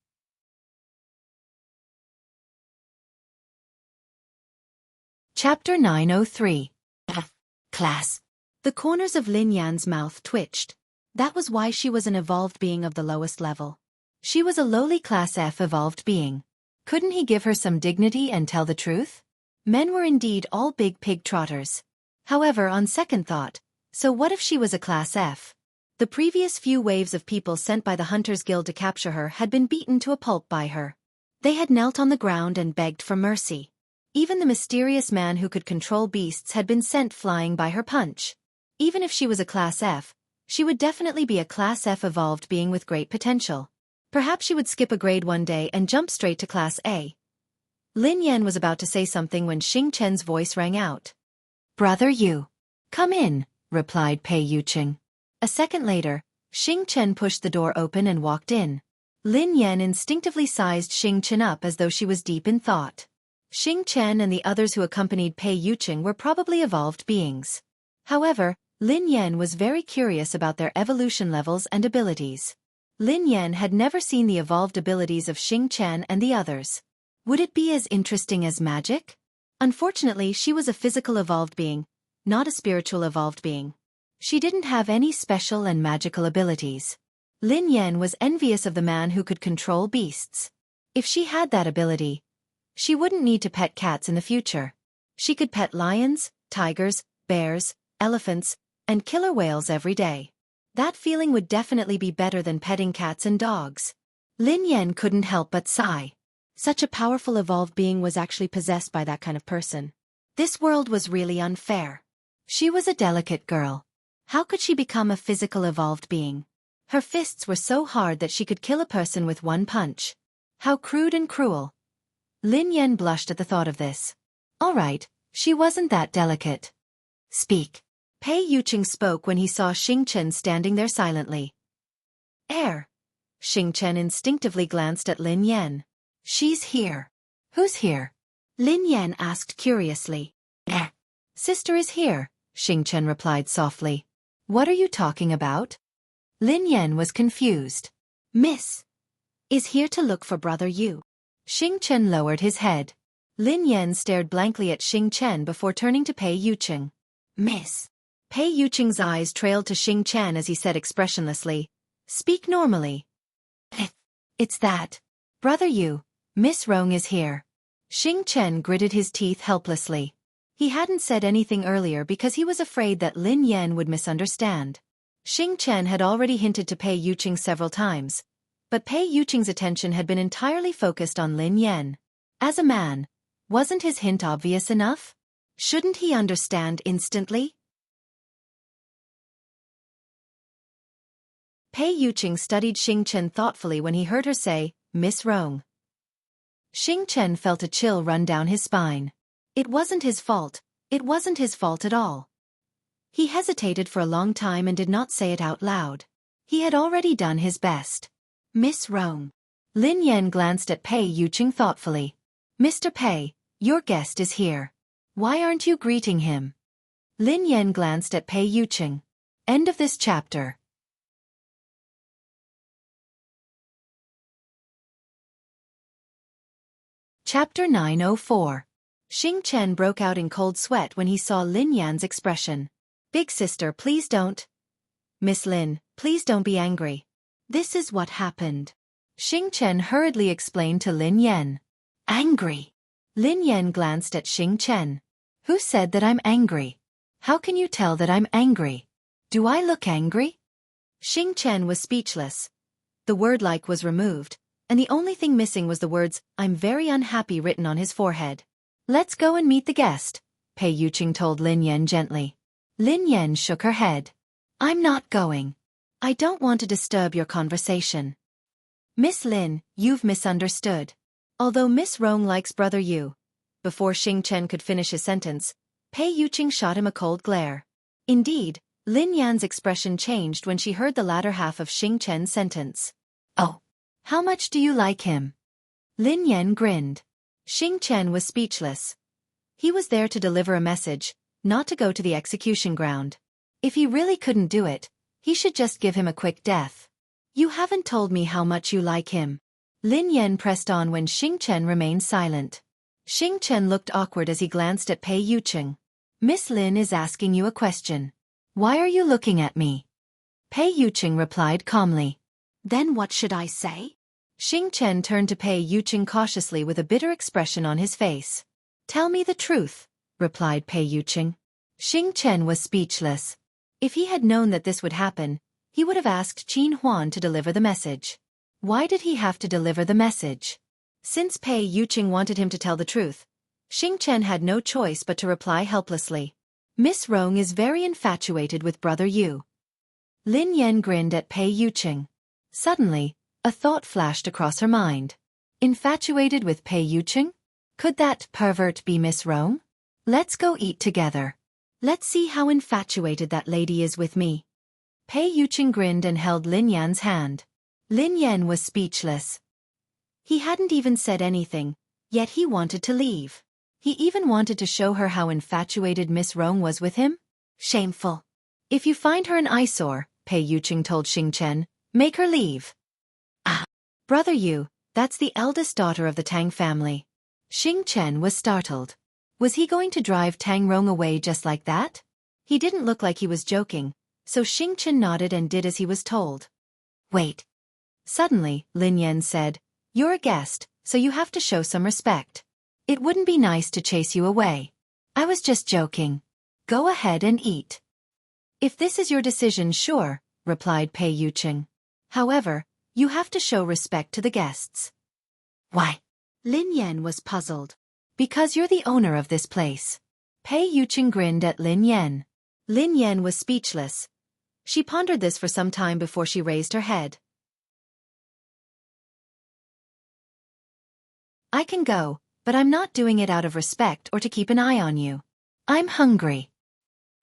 Chapter 903. F. Class. The corners of Lin Yan's mouth twitched. That was why she was an evolved being of the lowest level. She was a lowly Class F evolved being. Couldn't he give her some dignity and tell the truth? Men were indeed all big pig trotters. However, on second thought, so what if she was a Class F? The previous few waves of people sent by the Hunters Guild to capture her had been beaten to a pulp by her. They had knelt on the ground and begged for mercy. Even the mysterious man who could control beasts had been sent flying by her punch. Even if she was a Class F, she would definitely be a Class F evolved being with great potential. Perhaps she would skip a grade one day and jump straight to Class A. Lin Yan was about to say something when Xing Chen's voice rang out. Brother you. Come in, replied Pei Yuqing. A second later, Xing Chen pushed the door open and walked in. Lin Yan instinctively sized Xing Chen up as though she was deep in thought. Xing Chen and the others who accompanied Pei Yuqing were probably evolved beings. However, Lin Yan was very curious about their evolution levels and abilities. Lin Yan had never seen the evolved abilities of Xing Chen and the others. Would it be as interesting as magic? Unfortunately, she was a physical evolved being, not a spiritual evolved being. She didn't have any special and magical abilities. Lin Yan was envious of the man who could control beasts. If she had that ability, she wouldn't need to pet cats in the future. She could pet lions, tigers, bears, elephants, and killer whales every day. That feeling would definitely be better than petting cats and dogs. Lin Yan couldn't help but sigh. Such a powerful evolved being was actually possessed by that kind of person. This world was really unfair. She was a delicate girl. How could she become a physical evolved being? Her fists were so hard that she could kill a person with one punch. How crude and cruel. Lin Yan blushed at the thought of this. All right, she wasn't that delicate. Speak. Pei Yuqing spoke when he saw Xingchen standing there silently. Air. Xingchen instinctively glanced at Lin Yan. She's here. Who's here? Lin Yan asked curiously. Sister is here, Xingchen replied softly. What are you talking about? Lin Yan was confused. Miss is here to look for brother Yu. Xingchen lowered his head. Lin Yan stared blankly at Xingchen before turning to Pei Yuqing. Miss. Pei Yuqing's eyes trailed to Xingchen as he said expressionlessly, Speak normally. It's that. Brother Yu, Miss Rong is here. Xingchen gritted his teeth helplessly. He hadn't said anything earlier because he was afraid that Lin Yan would misunderstand. Xingchen had already hinted to Pei Yuqing several times, but Pei Yuqing's attention had been entirely focused on Lin Yan. As a man, wasn't his hint obvious enough? Shouldn't he understand instantly? Pei Yuqing studied Xingchen thoughtfully when he heard her say, Miss Rong. Xingchen felt a chill run down his spine. It wasn't his fault. It wasn't his fault at all. He hesitated for a long time and did not say it out loud. He had already done his best. Miss Rong. Lin Yan glanced at Pei Yuqing thoughtfully. Mr. Pei, your guest is here. Why aren't you greeting him? Lin Yan glanced at Pei Yuqing. End of this chapter. Chapter 904. Xingchen broke out in cold sweat when he saw Lin Yan's expression. Big sister, please don't. Miss Lin, please don't be angry. This is what happened. Xingchen hurriedly explained to Lin Yan. Angry? Lin Yan glanced at Xingchen. Who said that I'm angry? How can you tell that I'm angry? Do I look angry? Xingchen was speechless. The word like was removed, and the only thing missing was the words, I'm very unhappy written on his forehead. Let's go and meet the guest, Pei Yuqing told Lin Yan gently. Lin Yan shook her head. I'm not going. I don't want to disturb your conversation. Miss Lin, you've misunderstood. Although Miss Rong likes brother Yu. Before Xingchen could finish his sentence, Pei Yuqing shot him a cold glare. Indeed, Lin Yan's expression changed when she heard the latter half of Xingchen's sentence. Oh. How much do you like him? Lin Yan grinned. Xingchen was speechless. He was there to deliver a message, not to go to the execution ground. If he really couldn't do it, he should just give him a quick death. You haven't told me how much you like him. Lin Yan pressed on when Xingchen remained silent. Xingchen looked awkward as he glanced at Pei Yuqing. Miss Lin is asking you a question. Why are you looking at me? Pei Yuqing replied calmly. Then what should I say? Xingchen turned to Pei Yuqing cautiously with a bitter expression on his face. Tell me the truth, replied Pei Yuqing. Xingchen was speechless. If he had known that this would happen, he would have asked Qin Huan to deliver the message. Why did he have to deliver the message? Since Pei Yuqing wanted him to tell the truth, Xingchen had no choice but to reply helplessly. Miss Rong is very infatuated with brother Yu. Lin Yan grinned at Pei Yuqing. Suddenly, a thought flashed across her mind. Infatuated with Pei Yuqing? Could that pervert be Miss Rong? Let's go eat together. Let's see how infatuated that lady is with me. Pei Yuqing grinned and held Lin Yan's hand. Lin Yan was speechless. He hadn't even said anything, yet he wanted to leave. He even wanted to show her how infatuated Miss Rong was with him. Shameful. If you find her an eyesore, Pei Yuqing told Xingchen, make her leave. Ah, brother Yu, that's the eldest daughter of the Tang family. Xingchen was startled. Was he going to drive Tang Rong away just like that? He didn't look like he was joking, so Xingchen nodded and did as he was told. Wait. Suddenly, Lin Yan said, you're a guest, so you have to show some respect. It wouldn't be nice to chase you away. I was just joking. Go ahead and eat. If this is your decision, sure, replied Pei Yuqing. However, you have to show respect to the guests. Why? Lin Yan was puzzled. Because you're the owner of this place. Pei Yuqing grinned at Lin Yan. Lin Yan was speechless. She pondered this for some time before she raised her head. I can go, but I'm not doing it out of respect or to keep an eye on you. I'm hungry.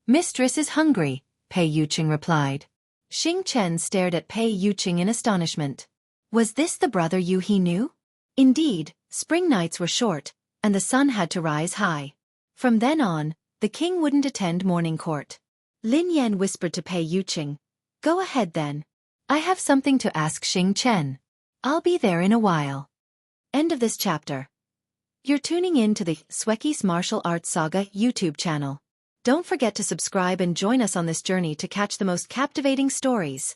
Mistress is hungry, Pei Yuqing replied. Xing Chen stared at Pei Yuqing in astonishment. Was this the brother Yu he knew? Indeed, spring nights were short, and the sun had to rise high. From then on, the king wouldn't attend morning court. Lin Yan whispered to Pei Yuqing. Go ahead then. I have something to ask Xing Chen. I'll be there in a while. End of this chapter. You're tuning in to the Xueqi's Martial Arts Saga YouTube channel. Don't forget to subscribe and join us on this journey to catch the most captivating stories.